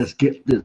Let's get this.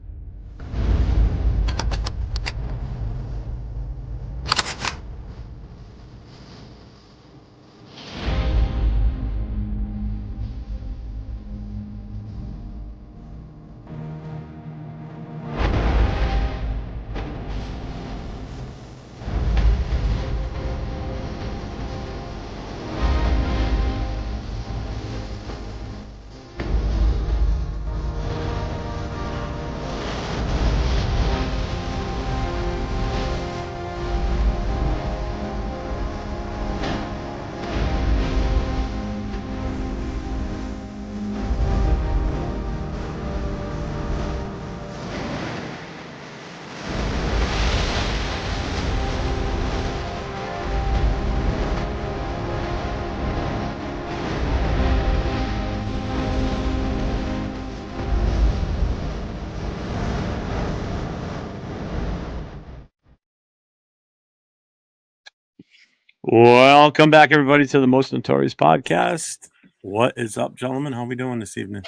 Welcome back, everybody, to the Most Notorious Podcast. What is up, gentlemen? How are we doing this evening?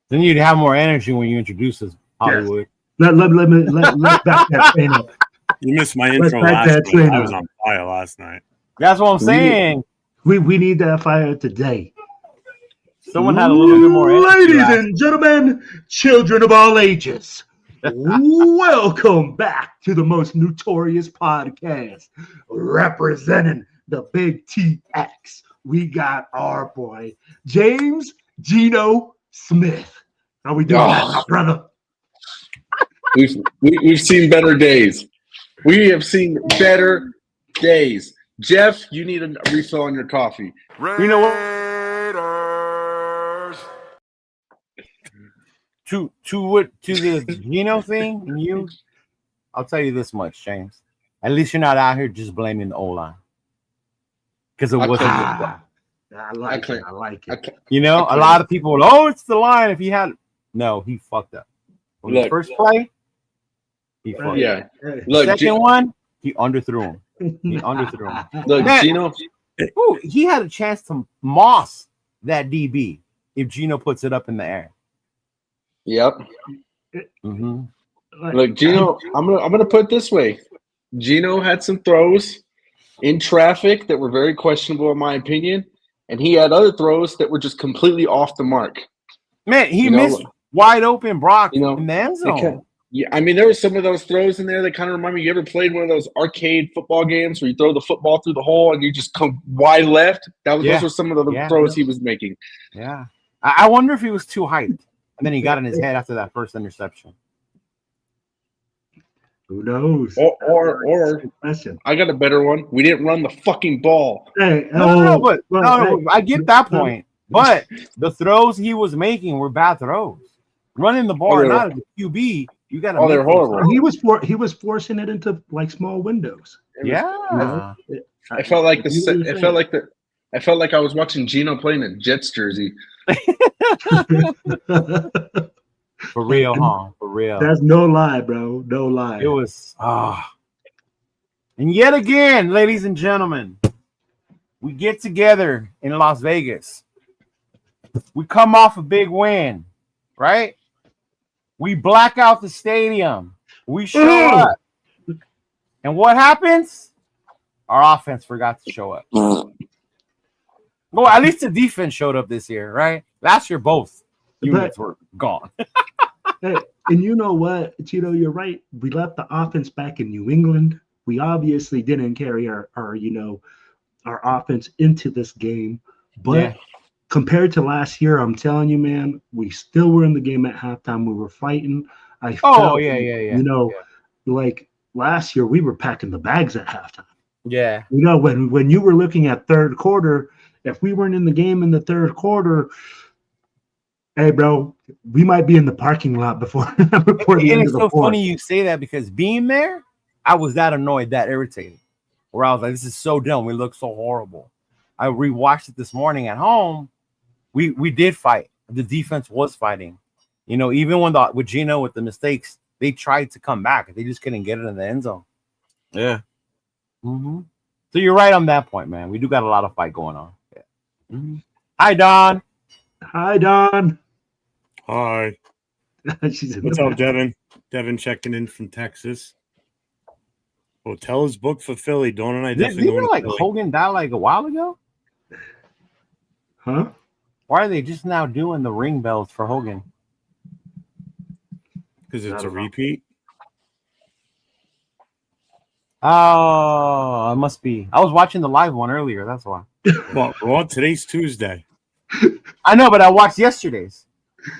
Then you'd have more energy when you introduce us, Hollywood. Let back that train up. You missed my Let's intro back last that night. train I up. was on fire last night. That's what I'm saying. We need that fire today. Someone had a little bit more energy. Ladies and gentlemen, children of all ages, welcome back to the Most Notorious Podcast. Representing the Big TX, we got our boy, James Gino Smith. How we doing, my brother? We've seen better days. We have seen better days. Jeff, you need a refill on your coffee. You know what? To the Gino thing, I'll tell you this much, James. At least you're not out here just blaming the O-line. Because it wasn't I like it. a lot of people, it's the line. If he had no, he fucked up. On the first play, he fucked up. Yeah. The second one, he underthrew him. Look, Man, Gino. He had a chance to moss that DB if Gino puts it up in the air. Yep. Mm-hmm. Look, Gino. I'm gonna put it this way. Gino had some throws in traffic that were very questionable, in my opinion, and he had other throws that were just completely off the mark. Man, he missed wide open Brock in the end zone. Yeah, I mean, there were some of those throws in there that kind of remind me. You ever played one of those arcade football games where you throw the football through the hole and you just come wide left? Those were some of the throws he was making. Yeah, I wonder if he was too hyped, and then he got in his head after that first interception. Who knows? Or I got a better one. We didn't run the fucking ball. Hey, I get that point. But the throws he was making were bad throws. Running the ball, not as a QB, you got to. They're horrible. He was forcing it into like small windows. I felt like I felt like I was watching Gino playing a Jets jersey. For real, huh? For real. That's no lie, bro. No lie. It was And yet again, ladies and gentlemen, we get together in Las Vegas. We come off a big win, right? We black out the stadium. We show up. And what happens? Our offense forgot to show up. Well, at least the defense showed up this year, right? Last year, both units were gone. Hey, and you know what, Tito, you're right. We left the offense back in New England. We obviously didn't carry our offense into this game. But compared to last year, I'm telling you, man, we still were in the game at halftime. We were fighting. Like last year, we were packing the bags at halftime. Yeah. When you were looking at third quarter, if we weren't in the game in the third quarter, hey, bro, we might be in the parking lot before the end of the fourth. It's so funny you say that because being there, I was that annoyed, that irritated. Where I was like, this is so dumb. We look so horrible. I rewatched it this morning at home. We did fight. The defense was fighting. Even with Gino with the mistakes, they tried to come back. They just couldn't get it in the end zone. Yeah. Mm-hmm. So you're right on that point, man. We do got a lot of fight going on. Yeah. Mm-hmm. Hi, Don. Hi, Don. Hi. She's in What's the up, Devin? Devin checking in from Texas. Hotel is booked for Philly. Dawn and I definitely Didn't going to like Philly. Hogan died like a while ago? Huh? Why are they just now doing the ring bells for Hogan? Because it's I a don't know. repeat. Oh, it must be. I was watching the live one earlier. That's why. Well, today's Tuesday. I know, but I watched yesterday's.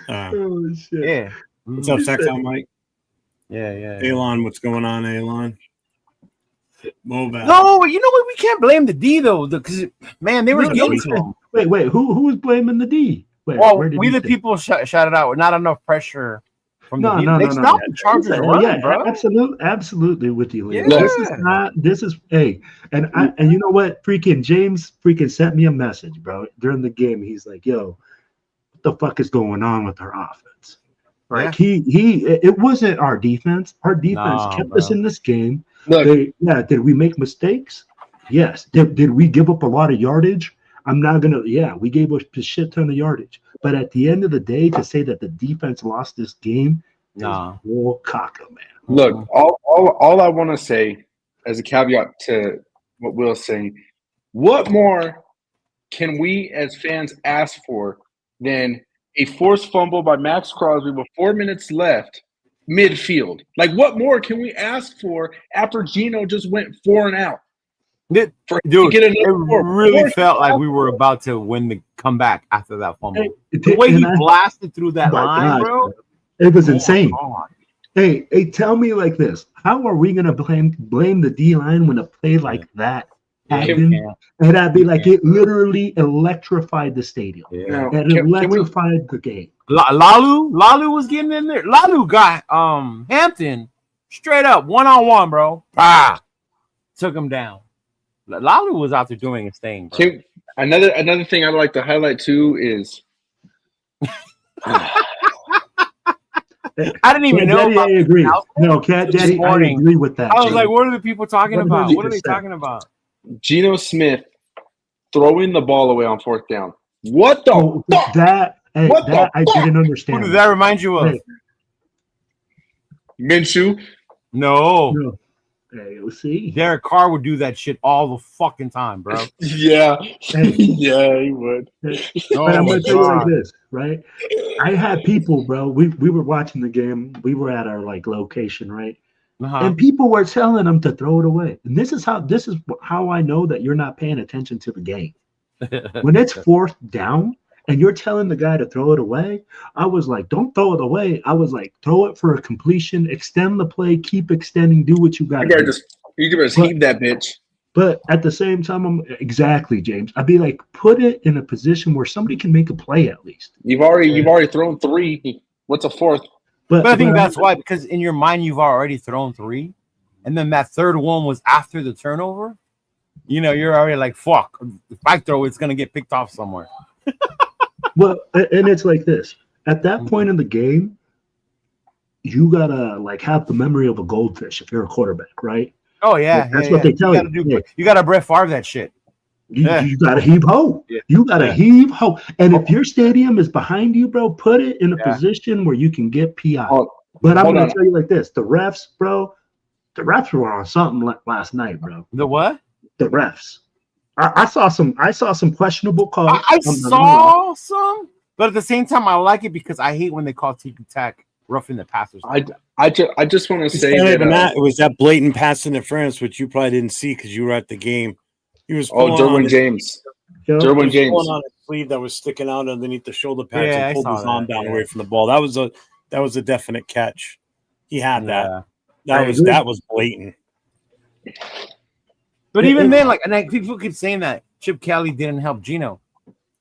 Oh shit! Yeah. What's up, Sex on Mike? Yeah. Elon, what's going on, Elon? Mobile. No, you know what? We can't blame the D though, because man, they were No, getting no, to him. Wait. Who was blaming the D? Wait, Well, where did we he the say? people shouted out. Not enough pressure from the D. No. They stopped the Chargers running, Yeah, bro. absolutely with you, Leo. Yeah. This is not. This is and you know what? Freaking James sent me a message, bro, during the game. He's like, "Yo, what the fuck is going on with our offense?" Like it wasn't our defense. Our defense kept us in this game. Look, Did we make mistakes? Yes. Did we give up a lot of yardage? I'm not gonna. Yeah, we gave up a shit ton of yardage. But at the end of the day, to say that the defense lost this game is bull caca, man. look. All I want to say, as a caveat to what Will's saying, what more can we as fans ask for than a forced fumble by Max Crosby with 4 minutes left, midfield? Like, what more can we ask for after Geno just went 4 and out? Dude, it really felt like we were about to win the comeback after that fumble. The way he blasted through that line, bro. It was insane. Hey, tell me like this. How are we going to blame the D-line when a play like that happened? And I'd be like, it literally electrified the stadium. Yeah. It electrified the game. Lalu was getting in there. Lalu got Hampton straight up one-on-one, bro. Took him down. Lalu was out there doing his thing, bro. Another thing I'd like to highlight too is I didn't even know. I agree. No, Cat Daddy, I agree with that. I was like, what are the people talking about? What are they talking about? Geno Smith throwing the ball away on 4th down. What the fuck? I didn't understand. Who does that remind you of? Minshew? No. Hey, we'll see. Derek Carr would do that shit all the fucking time, bro. Yeah. Yeah, he would. But I'm going to tell you like this, right? I had people, bro. We were watching the game. We were at our location, right? And people were telling them to throw it away. And this is how I know that you're not paying attention to the game. When it's 4th down and you're telling the guy to throw it away, I was like, don't throw it away. I was like, throw it for a completion, extend the play, keep extending, do what you got to do. You can just heave that bitch. But at the same time, exactly, James. I'd be like, put it in a position where somebody can make a play at least. You've already thrown 3. What's a 4th? But I think that's why, because in your mind you've already thrown 3, and then that 3rd one was after the turnover. You know, you're already like, fuck. If I throw, it's gonna get picked off somewhere. Well, and it's like this. At that point in the game, you gotta have the memory of a goldfish if you're a quarterback, right? Oh yeah, that's what they tell you. You gotta Brett Favre that shit. You gotta heave ho. Yeah. You gotta heave ho. And if your stadium is behind you, bro, put it in a position where you can get PI. But I'm gonna tell you like this: the refs, bro, were on something last night, bro. The what? The refs. I saw some questionable calls. I saw some, but at the same time, I like it because I hate when they call ticky-tack roughing the passers. I just want to say that it was that blatant pass interference, which you probably didn't see because you were at the game. He was Derwin James. Derwin James on his sleeve that was sticking out underneath the shoulder pads and pulled his arm down away from the ball. That was a definite catch. He had that. That was blatant. But even then, people keep saying that Chip Kelly didn't help Geno.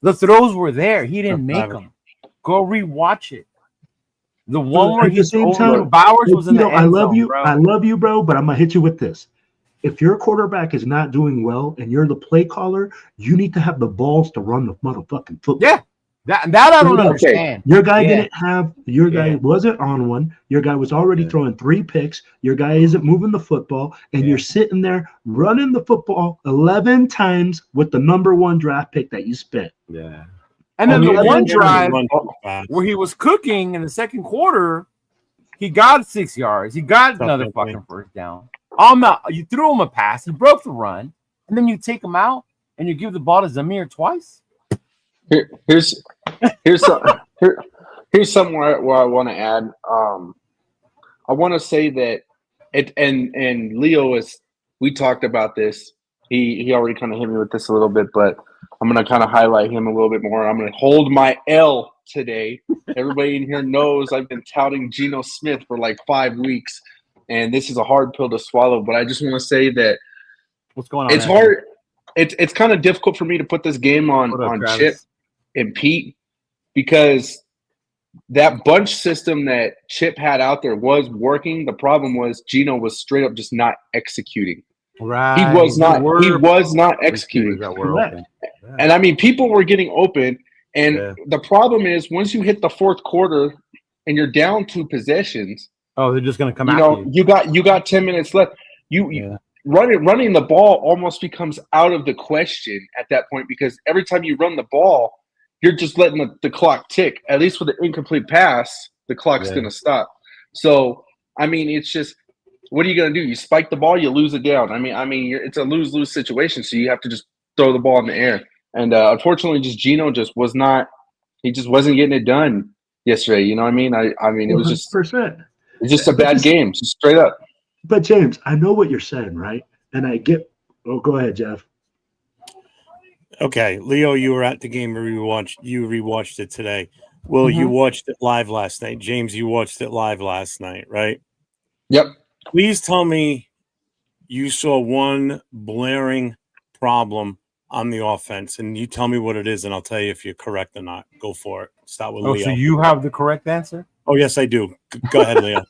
The throws were there. He didn't make them. Go rewatch it. The one where he's over Bowers was in the end zone, bro. I love you, bro, but I'm going to hit you with this. If your quarterback is not doing well and you're the play caller, you need to have the balls to run the motherfucking football. Yeah. That I don't understand. Your guy didn't have – your guy wasn't on one. Your guy was already throwing 3 picks. Your guy isn't moving the football, and you're sitting there running the football 11 times with the number 1 draft pick that you spent. Yeah. And then the one drive where he was cooking in the second quarter, he got 6 yards. He got another fucking first down. You threw him a pass. He broke the run. And then you take him out and you give the ball to Zamir twice. Here's something where I want to add. I want to say that and Leo we talked about this. He already kind of hit me with this a little bit, but I'm going to kind of highlight him a little bit more. I'm going to hold my L today. Everybody in here knows I've been touting Geno Smith for like 5 weeks, and this is a hard pill to swallow. But I just want to say that what's going on? It's hard. It's kind of difficult for me to put this game on Chip and Pete because that bunch system that Chip had out there was working. The problem was Geno was straight up just not executing. Right. He was not executing. And I mean, people were getting open. And the problem is once you hit the fourth quarter and you're down 2 possessions. Oh, they're just going to come out. You got 10 minutes left. Running the ball almost becomes out of the question at that point because every time you run the ball, you're just letting the clock tick. At least with an incomplete pass, the clock's going to stop. So, I mean, it's just what are you going to do? You spike the ball, you lose it down. I mean, it's a lose-lose situation, so you have to just throw the ball in the air. And unfortunately, just Geno just was not. He just wasn't getting it done yesterday. You know what I mean? I mean, it was just 100%. It's just a bad game, just straight up. But James, I know what you're saying, right? And I get. Oh, go ahead, Jeff. Okay, Leo, you were at the game. You rewatched it today. Will, you watched it live last night. James, you watched it live last night, right? Yep. Please tell me you saw one blaring problem on the offense, and you tell me what it is, and I'll tell you if you're correct or not. Go for it. Start with Leo. So you have the correct answer? Oh, yes, I do. Go ahead, Leo.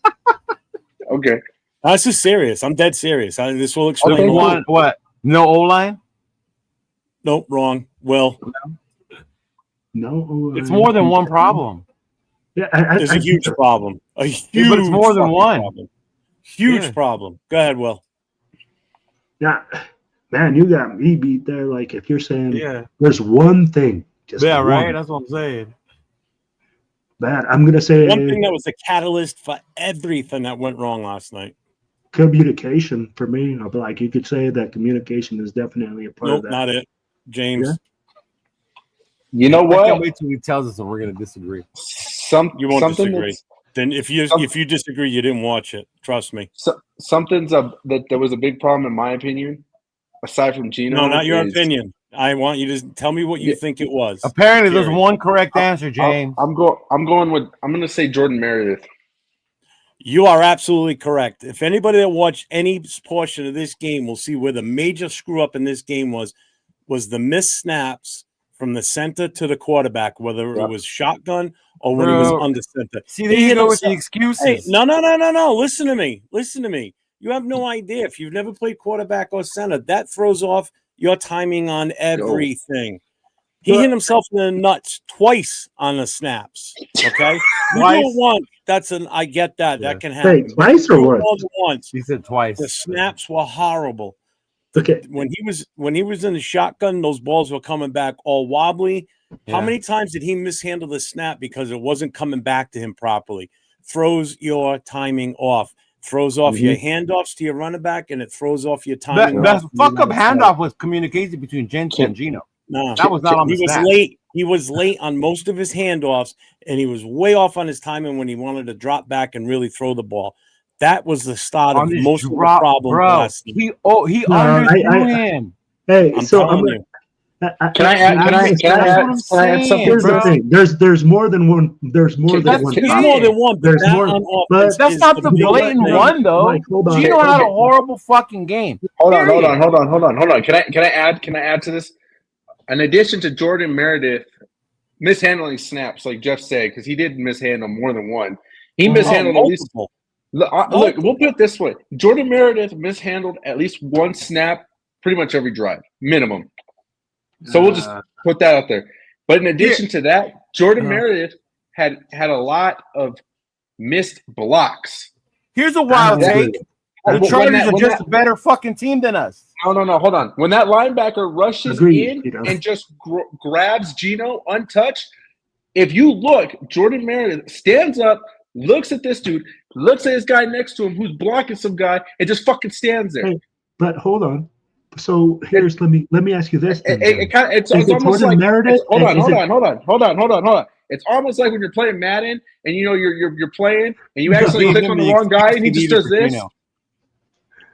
Okay. This is serious. I'm dead serious. This will explain what? No O-line? Nope, wrong. Will. No. It's more than one problem. Yeah, there's a huge problem. A huge but it's more than one. Problem. Huge problem. Go ahead, Will. Yeah, man, you got me beat there. Like if you're saying there's one thing. Just one. Right? That's what I'm saying. Man, I'm going to say one thing that was a catalyst for everything that went wrong last night. Communication for me. I'll be like, you could say that communication is definitely a part of that. Not it. James. Yeah. You know what? I can't wait till he tells us and we're going to disagree. You won't disagree. Then if you disagree, you didn't watch it. Trust me. That there was a big problem in my opinion, aside from Geno. No, not your opinion. I want you to tell me what you think it was. Apparently, there's one correct answer, James. I'm going to say Jordan Meredith. You are absolutely correct. If anybody that watched any portion of this game will see where the major screw up in this game was the missed snaps from the center to the quarterback, whether it was shotgun or when he was under center. See, there you go with the excuses. Hey, no. Listen to me. You have no idea. If you've never played quarterback or center, that throws off your timing on everything. He hit himself in the nuts twice on the snaps. Okay, once. I get that. Yeah. That can happen. Wait, twice or once? He said twice. The snaps were horrible. Okay. When he was in the shotgun, those balls were coming back all wobbly. Yeah. How many times did he mishandle the snap because it wasn't coming back to him properly? Throws your timing off. Throws off your handoffs to your running back, and it throws off your timing. That fuck up handoff was communication between Jensen and Geno. No, that was not on the snap. Late. He was late on most of his handoffs, and he was way off on his timing when he wanted to drop back and really throw the ball. That was the start of most of the problem. He underthrew him. Hey, I'm so telling you. Can I add something? Here's the thing. There's more than one. There's more than one. There's more than one. There's more. But that's not the blatant one, though. Mike, hold on. Geno had a horrible fucking game. Hold on. Can I add to this? In addition to Jordan Meredith mishandling snaps, like Jeff said, because he did mishandle more than one. He mishandled at least. Look, we'll put it this way: Jordan Meredith mishandled at least one snap, pretty much every drive, minimum. So we'll just put that out there. But in addition to that, Jordan Meredith had a lot of missed blocks. Here's a wild take. The Chargers are just a better fucking team than us. No. Hold on. When that linebacker rushes Agreed, in and just grabs Gino untouched, if you look, Jordan Meredith stands up, looks at this dude, looks at his guy next to him who's blocking some guy, and just fucking stands there. Hey, but hold on. So here's let me ask you this. It's almost like Meredith? hold on. It's almost like when you're playing Madden and you know you're playing and you actually click on the wrong guy and he just does this. Gino.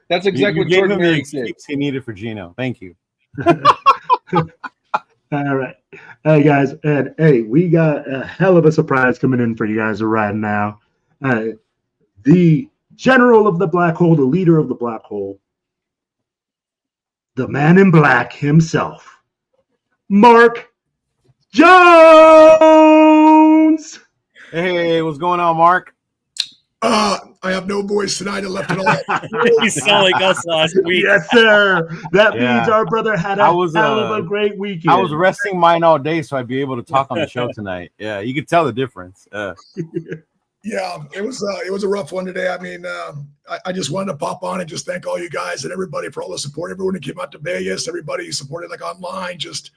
That's exactly what Jordan Meredith did. He needed for Gino. Thank you. All right. Hey, guys. And hey, we got a hell of a surprise coming in for you guys right now. The general of the black hole, the leader of the black hole, the man in black himself, Mark Jones. Hey, what's going on, Mark? I have no voice tonight. I left it all. You sound like us last week. Yes, sir. That means our brother had a hell of a great weekend. I was resting mine all day, so I'd be able to talk on the show tonight. Yeah, you could tell the difference. Yeah, it was a rough one today. I mean, I just wanted to pop on and just thank all you guys and everybody for all the support. Everyone who came out to Vegas, everybody who supported like online, just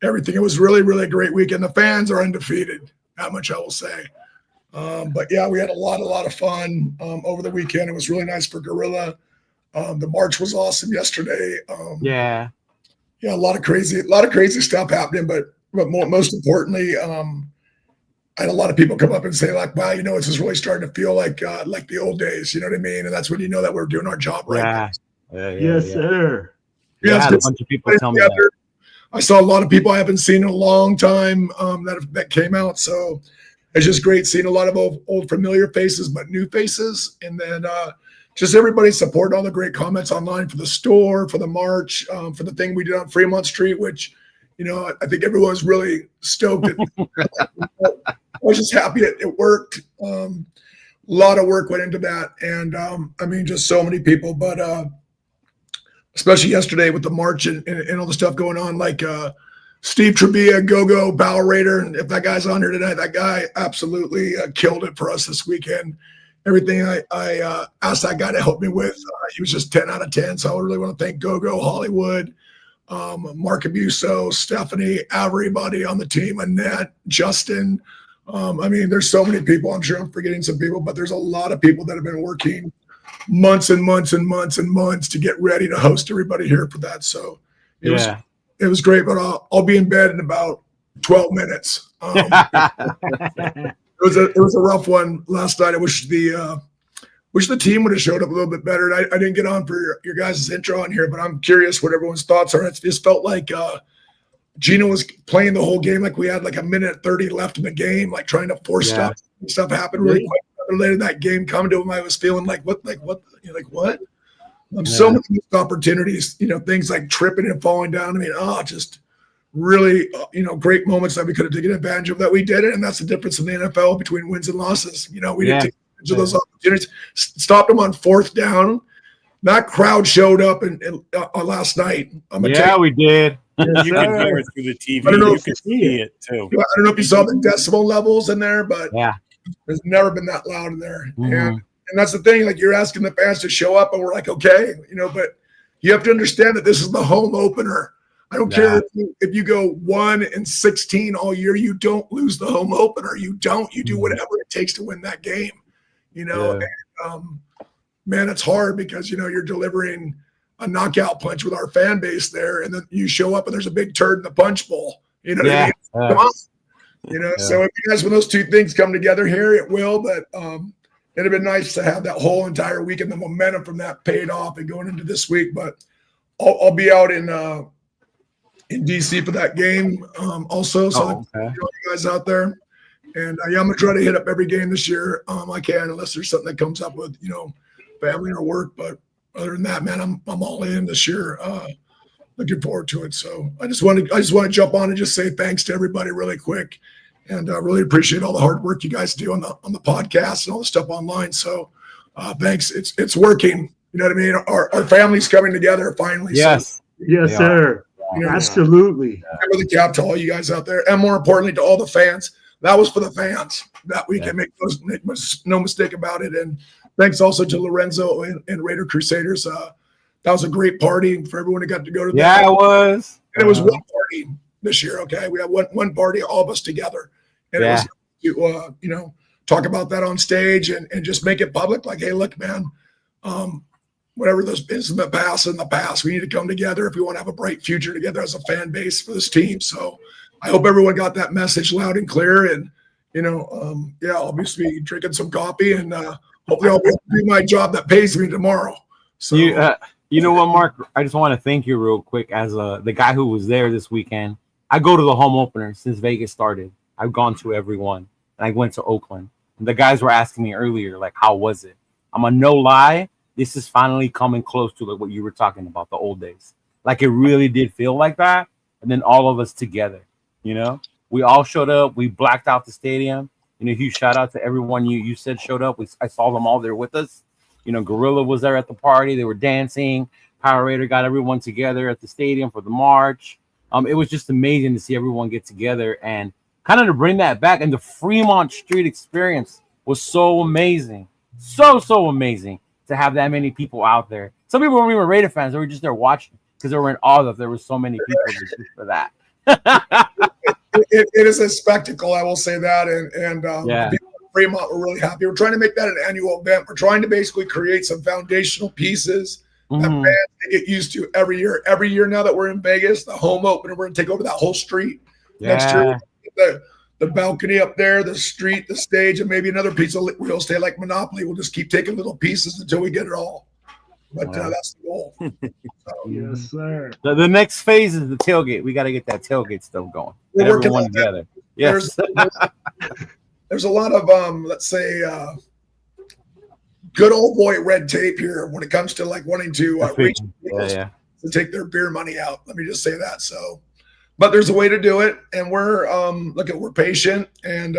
everything. It was really, really a great weekend. The fans are undefeated. That much I will say. But yeah, we had a lot of fun over the weekend. It was really nice for Gorilla. The march was awesome yesterday. Yeah, a lot of crazy stuff happening. But most importantly, I had a lot of people come up and say like, "Wow, it's just really starting to feel like the old days." You know what I mean? And that's when you know that we're doing our job right. Yes, sir. Yeah, I had a bunch of people tell me that. I saw a lot of people I haven't seen in a long time that came out. So it's just great seeing a lot of old familiar faces, but new faces. And then just everybody supporting all the great comments online for the store, for the march, for the thing we did on Fremont Street, which, I think everyone was really stoked. I was just happy it worked. A lot of work went into that. And I mean, just so many people, but especially yesterday with the march and all the stuff going on, like Steve Trevia, Go-Go, Power Raider, and if that guy's on here tonight, that guy absolutely killed it for us this weekend. Everything I asked that guy to help me with, he was just 10 out of 10. So I really want to thank Go-Go, Hollywood, Mark Abuso, Stephanie, everybody on the team, Annette, Justin. I mean, there's so many people. I'm sure I'm forgetting some people, but there's a lot of people that have been working months and months and months and months to get ready to host everybody here for that. So it was great, but I'll be in bed in about 12 minutes. It was a rough one last night. I wish the team would have showed up a little bit better. And I didn't get on for your guys' intro on here, but I'm curious what everyone's thoughts are. It just felt like Gino was playing the whole game like we had like a minute 30 left in the game, like trying to force stuff happen really quick. Later that game coming to him, I was feeling like what? So many missed opportunities, things like tripping and falling down. I mean, just really, great moments that we could have taken advantage of that we didn't. And that's the difference in the NFL between wins and losses. We didn't take advantage of those opportunities. Stopped them on fourth down. That crowd showed up last night. We did. You can hear it through the TV. I don't know if you see it too. I don't know if you saw the decibel levels in there, but there's never been that loud in there. Mm-hmm. And that's the thing, like you're asking the fans to show up and we're like, okay, but you have to understand that this is the home opener. I don't care if you go 1-16 all year, you don't lose the home opener. You don't. You do whatever it takes to win that game. And, man, it's hard because, you're delivering a knockout punch with our fan base there, and then you show up and there's a big turd in the punch bowl. You know what I mean? Come on. So when those two things come together here, it will, but it'd have been nice to have that whole entire week and the momentum from that paid off and going into this week. But I'll be out in DC for that game also. So you guys out there. And I'm going to try to hit up every game this year I can, unless there's something that comes up with, family or work. But other than that, man, I'm all in this year. Looking forward to it. So I just want to jump on and just say thanks to everybody really quick. And I really appreciate all the hard work you guys do on the podcast and all the stuff online. So thanks. It's working. You know what I mean? Our family's coming together finally. Yes. So, yes, sir. Absolutely. Really cap to all you guys out there. And more importantly, to all the fans. That was for the fans that we can make no mistake about it. And thanks also to Lorenzo and Raider Crusaders. That was a great party for everyone who got to go to that. Yeah, it was. And it was one party this year, okay? We had one party, all of us together. And it was to, talk about that on stage and just make it public. Like, hey, look, man, whatever this is in the past, we need to come together if we want to have a bright future together as a fan base for this team. So I hope everyone got that message loud and clear. And, I'll be drinking some coffee and hopefully I'll be able to do my job that pays me tomorrow. So you know what, Mark? I just want to thank you real quick as the guy who was there this weekend. I go to the home opener since Vegas started. I've gone to every one. And I went to Oakland. And the guys were asking me earlier, like, how was it? I'm a no lie. This is finally coming close to like what you were talking about, the old days. Like, it really did feel like that. And then all of us together, we all showed up. We blacked out the stadium. Huge shout out to everyone you said showed up. I saw them all there with us. Gorilla was there at the party. They were dancing. Power Raider got everyone together at the stadium for the march. It was just amazing to see everyone get together and kind of to bring that back. And the Fremont street experience was so amazing. So amazing to have that many people out there. Some people weren't even Raider fans. They were just there watching because they were in awe that there were so many people just for that. It is a spectacle, I will say that. And people in Fremont were really happy. We're trying to make that an annual event. We're trying to basically create some foundational pieces that fans get used to every year. Every year now that we're in Vegas, the home opener, we're going to take over that whole street. Yeah. Next year, the balcony up there, the street, the stage, and maybe another piece of real estate like Monopoly. We'll just keep taking little pieces until we get it all. But that's the goal. Yes, sir. The next phase is the tailgate. We got to get that tailgate stuff going. We're Get working everyone on together. Yes. There's a lot of let's say good old boy red tape here when it comes to like wanting to reach people to take their beer money out. Let me just say that. So, but there's a way to do it, and we're we're patient, and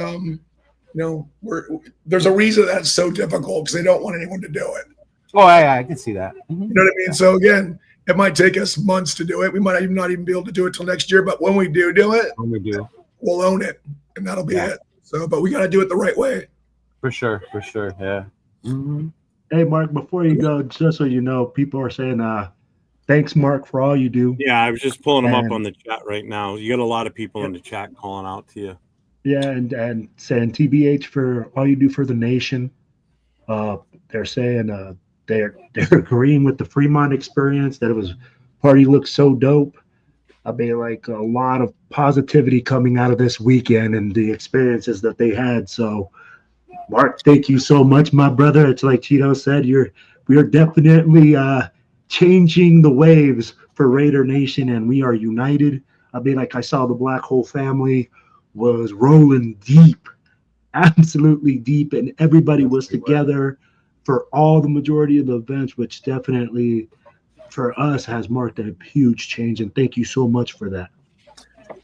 there's a reason that's so difficult because they don't want anyone to do it. Oh, yeah, I can see that. You know what I mean? So again, it might take us months to do it. We might not even be able to do it till next year. But when we do it, we'll own it, and that'll be it. So, but we got to do it the right way. For sure. Yeah. Mm-hmm. Hey, Mark, before you go, just so you know, people are saying, thanks, Mark, for all you do. Yeah, I was just pulling them up on the chat right now. You got a lot of people in the chat calling out to you. Yeah, and saying TBH for all you do for the nation. They're saying they're agreeing with the Fremont experience, that it was party looked so dope. I mean, like a lot of positivity coming out of this weekend and the experiences that they had. So, Mark, thank you so much, my brother. It's like Cheeto said, we are definitely changing the waves for Raider Nation, and we are united. I mean, like I saw the Black Hole family was rolling deep, absolutely deep, and everybody was together for all the majority of the events, which definitely for us has marked a huge change. And thank you so much for that.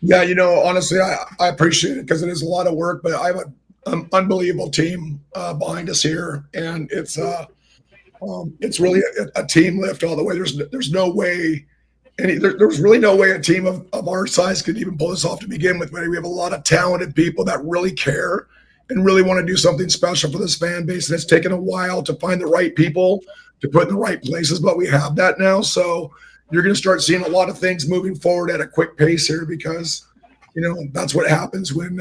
Yeah, honestly, I appreciate it because it is a lot of work, but I have an unbelievable team behind us here, and it's really a team lift all the way. There's no way there's really no way a team of our size could even pull this off to begin with. But we have a lot of talented people that really care and really want to do something special for this fan base. And it's taken a while to find the right people to put in the right places, but we have that now. So you're going to start seeing a lot of things moving forward at a quick pace here because, that's what happens when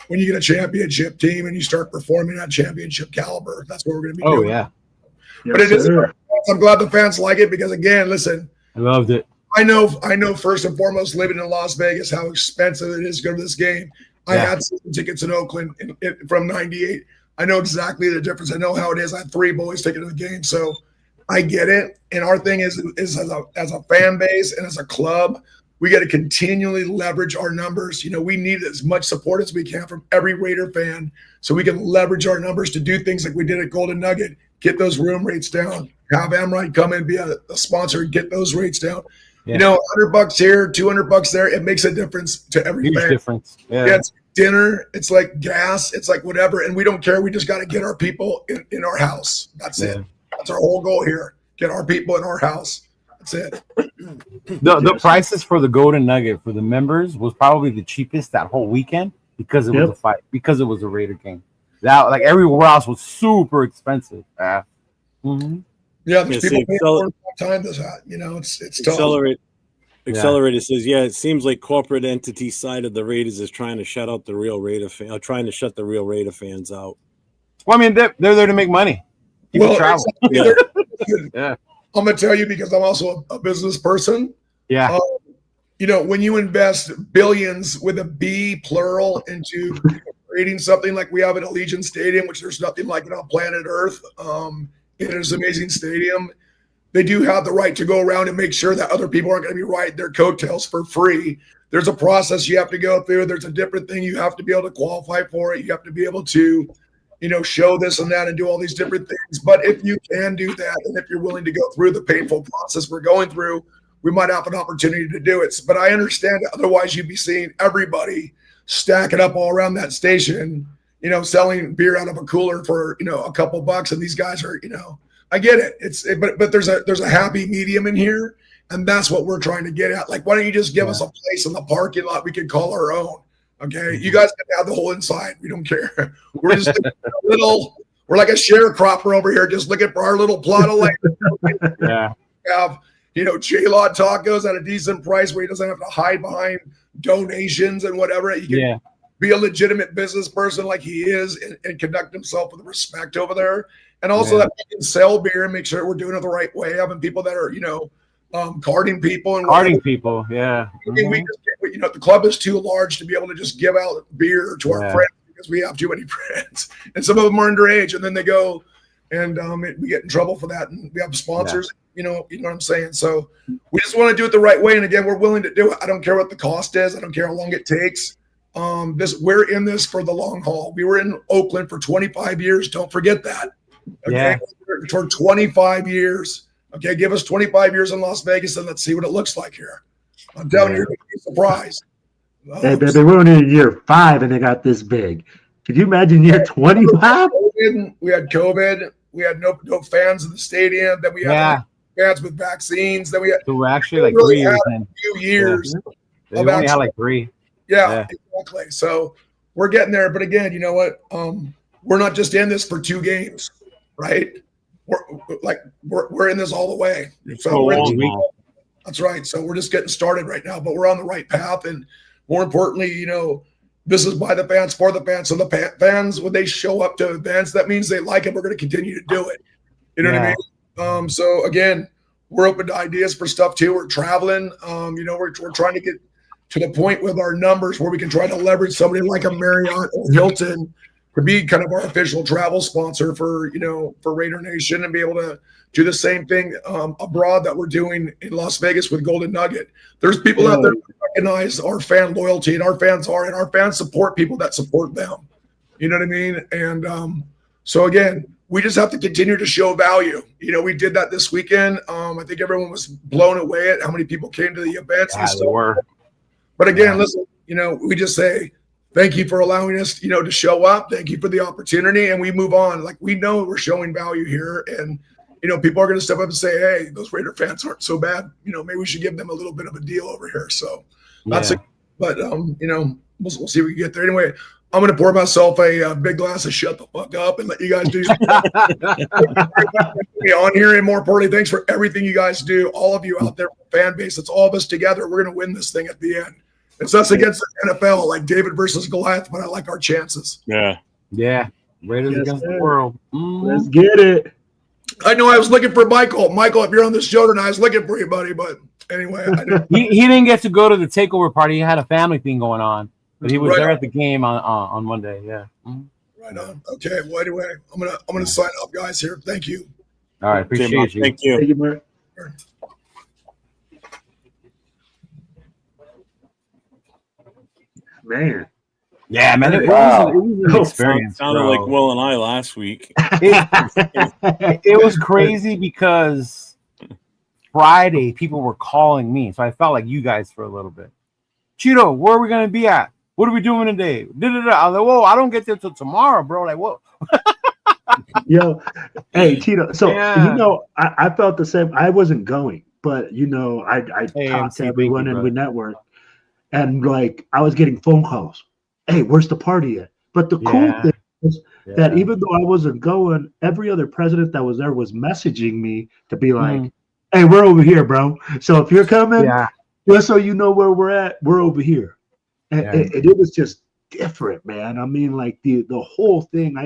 you get a championship team and you start performing at championship caliber. That's what we're going to be doing. Oh, yeah. But Yes, I'm glad the fans like it because, again, listen. I loved it. I know first and foremost, living in Las Vegas, how expensive it is to go to this game. I had season tickets in Oakland from 98. I know exactly the difference. I know how it is. I had 3 boys taking to the game. So I get it. And our thing is as a fan base and as a club, we got to continually leverage our numbers. We need as much support as we can from every Raider fan so we can leverage our numbers to do things like we did at Golden Nugget, get those room rates down, have Amrite come in, be a sponsor, and get those rates down. Yeah. $100 here, $200 there, it makes a difference to every Huge fan. difference. Yeah. It's dinner, it's like gas, it's like whatever, and we don't care. We just got to get our people in our house. That's it. That's our whole goal here. Get our people in our house. That's it. The prices for the Golden Nugget for the members was probably the cheapest that whole weekend because it was a fight, because it was a Raider game. That everywhere else was super expensive. Yeah, there's people paying time this hat. It's tough. Accelerator says, yeah, it seems like corporate entity side of the Raiders is trying to shut out the real Raider trying to shut the real Raider fans out. Well, I mean, they're there to make money. People travel. Exactly. Yeah. I'm gonna tell you because I'm also a business person. Yeah. When you invest billions with a B plural into creating something like we have at Allegiant Stadium, which there's nothing like it on planet Earth. It is an amazing stadium. They do have the right to go around and make sure that other people aren't going to be riding their coattails for free. There's a process you have to go through. There's a different thing you have to be able to qualify for it. You have to be able to, show this and that and do all these different things. But if you can do that, and if you're willing to go through the painful process we're going through, we might have an opportunity to do it. But I understand that otherwise you'd be seeing everybody stacking up all around that station, selling beer out of a cooler for, a couple bucks. And these guys are, I get it. But there's a happy medium in here, and that's what we're trying to get at. Like, why don't you just give us a place in the parking lot we can call our own? Okay, you guys can have the whole inside. We don't care. We're just we're like a sharecropper over here, just looking for our little plot of land. Yeah. Have J-Law tacos at a decent price where he doesn't have to hide behind donations and whatever. You can be a legitimate business person like he is and conduct himself with respect over there. And also that we can sell beer and make sure we're doing it the right way. Having people that are, carding people and people. Yeah. I mean, we just, the club is too large to be able to just give out beer to our friends because we have too many friends, and some of them are underage, and then they go and we get in trouble for that. And we have sponsors, you know what I'm saying? So we just want to do it the right way. And again, we're willing to do it. I don't care what the cost is. I don't care how long it takes. We're in this for the long haul. We were in Oakland for 25 years. Don't forget that. Okay. Yeah. For 25 years. Okay. Give us 25 years in Las Vegas and let's see what it looks like here. I'm telling you, you're going to be surprised. Hey, baby, we're only in year 5 and they got this big. Could you imagine year 25? We had COVID. We had no fans in the stadium. Then we had fans with vaccines. Then we had actually like 3 years. A few years. They only had like 3. Yeah, exactly. So we're getting there. But again, you know what? We're not just in this for 2 games, right? We're in this all the way. So that's right. So we're just getting started right now, but we're on the right path. And more importantly, this is by the fans, for the fans. So the fans, when they show up to events, that means they like it. We're going to continue to do it. You know what I mean? So again, we're open to ideas for stuff too. We're traveling. We're trying to get to the point with our numbers where we can try to leverage somebody like a Marriott or Hilton to be kind of our official travel sponsor for Raider Nation and be able to do the same thing abroad that we're doing in Las Vegas with Golden Nugget. There's people out there who recognize our fan loyalty, and our fans support people that support them. You know what I mean? And so again, we just have to continue to show value. We did that this weekend. I think everyone was blown away at how many people came to the events. But again, listen, we just say, thank you for allowing us, to show up. Thank you for the opportunity. And we move on. Like, we know we're showing value here. And, people are going to step up and say, hey, those Raider fans aren't so bad. Maybe we should give them a little bit of a deal over here. So that's it. But, we'll see if we can get there. Anyway, I'm going to pour myself a big glass of shut the fuck up and let you guys do on here. And more importantly, thanks for everything you guys do. All of you out there, fan base. It's all of us together. We're going to win this thing at the end. It's us against the NFL, like David versus Goliath, but I like our chances. Yeah. Raiders against the world. Let's get it. I know I was looking for Michael. Michael, if you're on this show tonight, I was looking for you, buddy. But anyway, he didn't get to go to the Takeover party. He had a family thing going on, but he was there at the game on Monday. Yeah. Right on. Okay. Well, anyway, I'm gonna sign off, guys. Here. Thank you. All right. Appreciate you. Thank you. Thank you, man. Man. Yeah, man. It was an experience. Sounded like Will and I last week. It was crazy because Friday people were calling me, so I felt like you guys for a little bit. Cheeto, where are we gonna be at? What are we doing today? I was like, whoa, I don't get there till tomorrow, bro. Like, whoa. Yo, hey, Cheeto. So I felt the same. I wasn't going, but I talked to everyone and we networked. And like I was getting phone calls. Hey, where's the party at? But the cool thing is that even though I wasn't going, every other president that was there was messaging me to be like, Hey, we're over here, bro. So if you're coming, Yeah. just so you know where we're at, we're over here. And, Yeah. and it was just different, man. I mean, like the whole thing.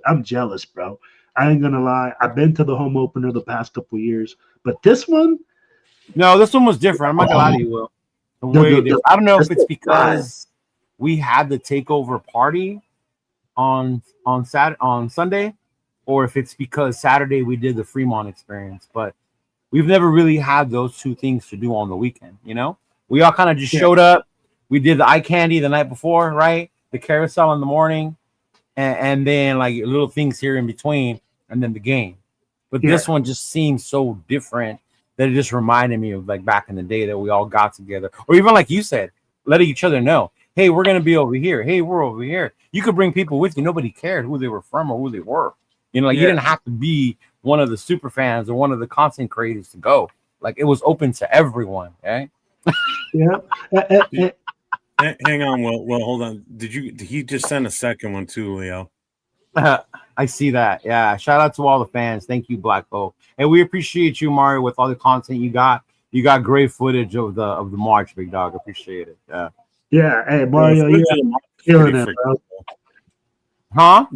I'm jealous, bro. I ain't gonna lie. I've been to the home opener the past couple of years, but this one, No, this one was different. I'm not gonna lie to you, Will. Way different. I don't know if it's because we had the takeover party on Sunday, or if it's because Saturday we did the Fremont experience. But we've never really had those two things to do on the weekend. You know, we all kind of just showed up. We did the eye candy the night before, right? The carousel in the morning, and then like little things here in between, and then the game. But this one just seems so different that it just reminded me of like back in the day that we all got together, or even like you said, letting each other know, hey, we're gonna be over here. Hey, we're over here. You could bring people with you. Nobody cared who they were from or who they were. You know, like you didn't have to be one of the super fans or one of the content creators to go. Like it was open to everyone. Okay. yeah. Hang on, well, hold on. Did he just send a second one too, Leo? I see that. Yeah. Shout out to all the fans. Thank you, Black Bow. And we appreciate you, Mario, with all the content you got. You got great footage of the march, big dog. Appreciate it. Yeah. Yeah. Hey, Mario, you're killing it, bro. Huh?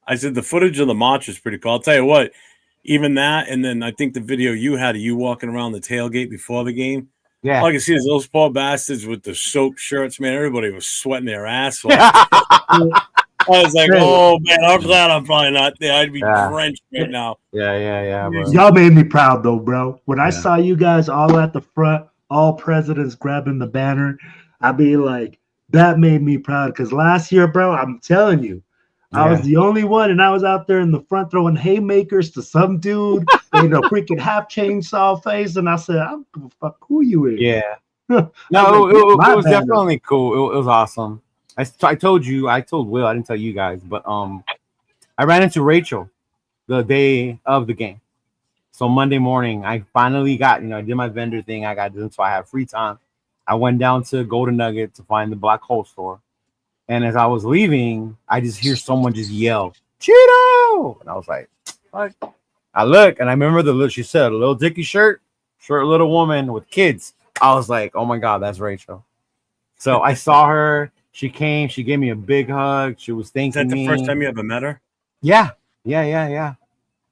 I said the footage of the march is pretty cool. I'll tell you what, even that, and then I think the video you had of you walking around the tailgate before the game. Yeah. All I can see is those poor bastards with the soap shirts, man. Everybody was sweating their ass off. I was like, oh, man, I'm glad I'm probably not there. I'd be drenched right now. Yeah. Bro. Y'all made me proud, though, bro. When I saw you guys all at the front, all presidents grabbing the banner, I mean, like, that made me proud. Because last year, bro, I'm telling you, I was the only one, and I was out there in the front throwing haymakers to some dude in a freaking half chainsaw face, and I said, I don't give a fuck who you is. Yeah. No, it was definitely cool. It was awesome. I told Will, I didn't tell you guys, but I ran into Rachel the day of the game. So Monday morning, I finally got, I did my vendor thing. I got done, so I have free time. I went down to Golden Nugget to find the Black Hole store. And as I was leaving, I just hear someone just yell, Cheeto! And I was like, what? I look, and I remember she said, a little dicky shirt, short little woman with kids. I was like, oh my God, that's Rachel. So I saw her. She came. She gave me a big hug. She was thanking me. Is that the first time you ever met her? Yeah.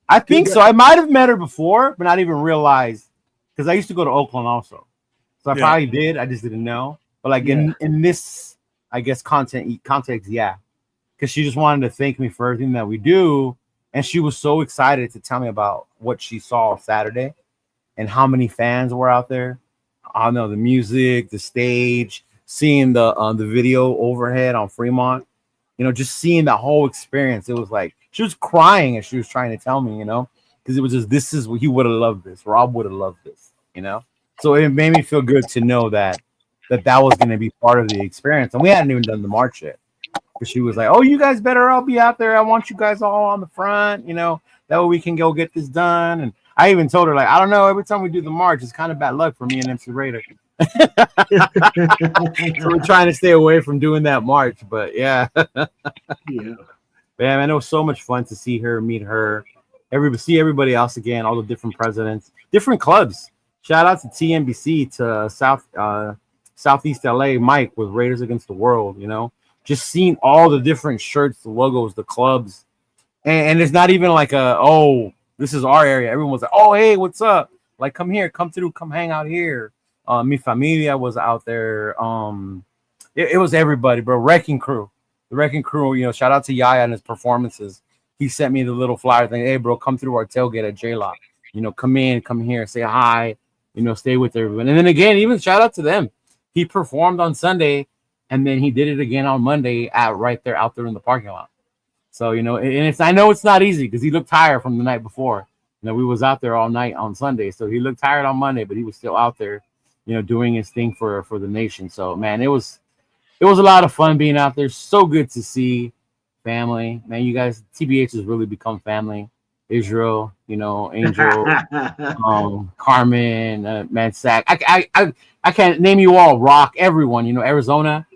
I think so. I might have met her before, but not even realized, because I used to go to Oakland also. So I probably did. I just didn't know. But like in this, I guess, context, yeah. Because she just wanted to thank me for everything that we do. And she was so excited to tell me about what she saw Saturday and how many fans were out there. I know the music, the stage, seeing the video overhead on Fremont, just seeing the whole experience. It was like she was crying as she was trying to tell me, because it was just, this is what he would have loved this. Rob would have loved this, So it made me feel good to know that was going to be part of the experience. And we hadn't even done the march yet. But she was like, oh, you guys better all be out there. I want you guys all on the front, that way we can go get this done. And I even told her, like, I don't know, every time we do the march, it's kind of bad luck for me and MC Raider. So we're trying to stay away from doing that march. But yeah. Yeah, man, it was so much fun to see her, meet her, see everybody else again, all the different presidents, different clubs. Shout out to TNBC, to Southeast LA, Mike with Raiders Against the World, just seeing all the different shirts, the logos, the clubs. And it's not even like this is our area. Everyone was like, oh, hey, what's up? Like, come here, come through, come hang out here. Mi Familia was out there. It was everybody, bro. Wrecking Crew. The Wrecking Crew, shout out to Yaya and his performances. He sent me the little flyer thing. Hey, bro, come through our tailgate at J-Lock. Come in, come here, say hi, stay with everyone. And then again, even shout out to them. He performed on Sunday, and then he did it again on Monday right there out there in the parking lot. So, and I know it's not easy because he looked tired from the night before. We was out there all night on Sunday. So he looked tired on Monday, but he was still out there, doing his thing for the nation. So, man, it was a lot of fun being out there. So good to see family. Man, you guys, TBH has really become family. Israel, Angel, Carmen, man, Sack. I can't name you all. Rock, everyone. Arizona.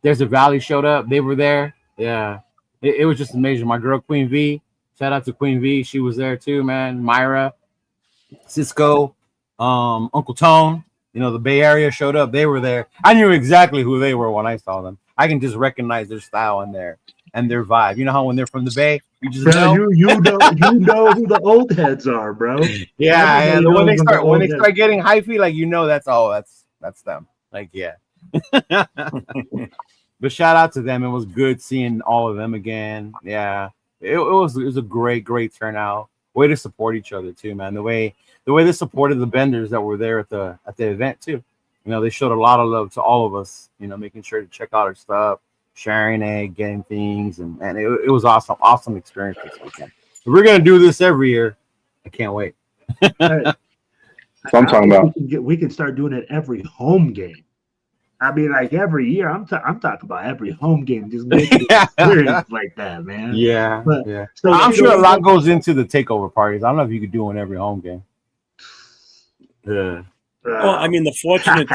There's a Valley showed up. They were there. Yeah, it was just amazing. My girl Queen V. Shout out to Queen V. She was there too, man. Myra. Cisco, Uncle Tone. You know, the Bay Area showed up. They were there. I knew exactly who they were when I saw them. I can just recognize their style and their vibe. You know how when they're from the Bay, you just Bro, know. you know who the old heads are, bro. Yeah, Everybody and when they knows start the old heads. getting hyphy, like you know, that's them. Like yeah. But shout out to them. It was good seeing all of them again. Yeah, it was a great turnout. Way to support each other too, man. The way they supported the vendors that were there at the event too. You know, they showed a lot of love to all of us. You know, making sure to check out our stuff, sharing it, getting things, and it was awesome experience this weekend. If we're gonna do this every year, I can't wait. Hey, That's what I'm talking about. We can start doing it every home game. I mean, like every year. I'm talking about every home game. Just make an experience like that, man. Yeah, But- yeah. So I'm you sure know- a lot goes into the takeover parties. I don't know if you could do one every home game. Yeah. Well, I mean, the fortunate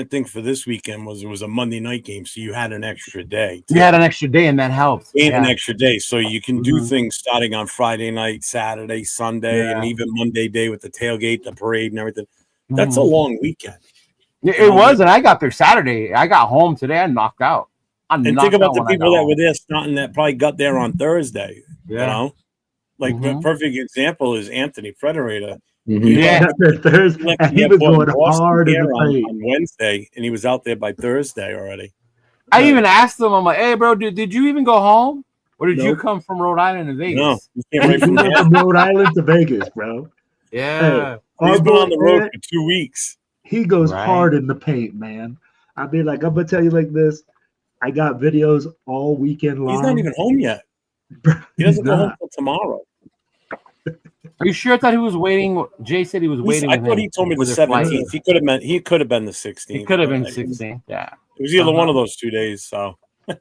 thing for this weekend was it was a Monday night game, so you had an extra day. You had an extra day, and that helped. And an Yeah. extra day, so you can do Mhm. things starting on Friday night, Saturday, Sunday, and Yeah. even Monday day with the tailgate, the parade, and everything. That's a Mhm. long weekend. It was, and I got there Saturday. I got home today. I knocked out. And think about the people that were there starting that probably got there on Thursday. Yeah. You know, like the Mhm. perfect example is Anthony Frederator. Yeah. Thursday, and he was going hard in the paint. on Wednesday, and he was out there by Thursday already. I even asked him. I'm like, "Hey, bro, did you even go home, or did you Nope. come from Rhode Island to Vegas?" No, he came right He from went there. from Rhode Island to Vegas, bro. Yeah. He's been on the road man, for 2 weeks. He goes Right. hard in the paint, man. I mean, like, I'm gonna tell you like this. I got videos all weekend long. He's not even home yet. He He's doesn't go home not. till tomorrow. Are you sure? I thought he was waiting. Jay said he was waiting. I with thought him he told me the for their flight. 17th. He could have been the 16th. It could have been but 16. Yeah. It was either one of those 2 days. So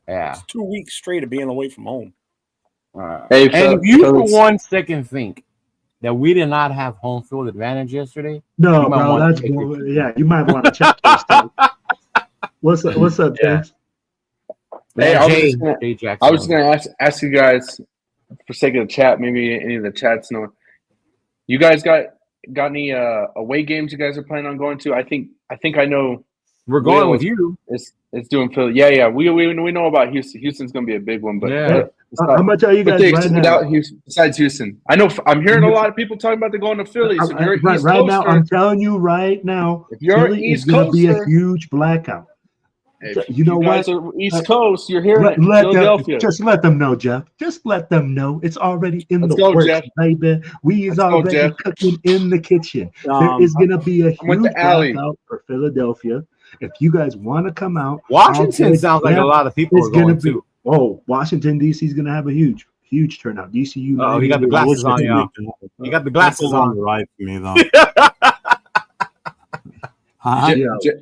Yeah. it's 2 weeks straight of being away from home. Hey, And if you for fellas, 1 second think that we did not have home field advantage yesterday, No, You might bro, wanna that's take bull- yeah. You might want to check those stuff. What's up, Yeah. James? Hey, I was Jay, just gonna- Jay Jackson. I was going to ask you guys, for sake of the chat, maybe any of the chats know. You guys got any away games you guys are planning on going to? I think I know We're going Will with you. it's doing Philly. Yeah. We know about Houston. Houston's going to be a big one, but Yeah. I'm gonna tell you guys right now. Besides Houston, I know I'm hearing a lot of people talking about going to Philly. So if you're right, East right now, Coaster, I'm telling you right now, if you're Philly is East gonna be a Coaster, huge blackout. if You know guys what? are East Coast, you're hearing it. Let Philadelphia. just let them know, Jeff. Just let them know it's already in Let's the go, works, Jeff. baby. We is Let's go, already Jeff. cooking in the kitchen. There is gonna be a I'm with huge the alley. blackout for Philadelphia. If you guys want to come out, Washington I'll sounds like Jeff a lot of people is are going gonna be. too. Oh, Washington D.C. is gonna have a huge turnout. DC United. Oh, he got the glasses on, y'all. You got the glasses on. Right for me though. Yeah.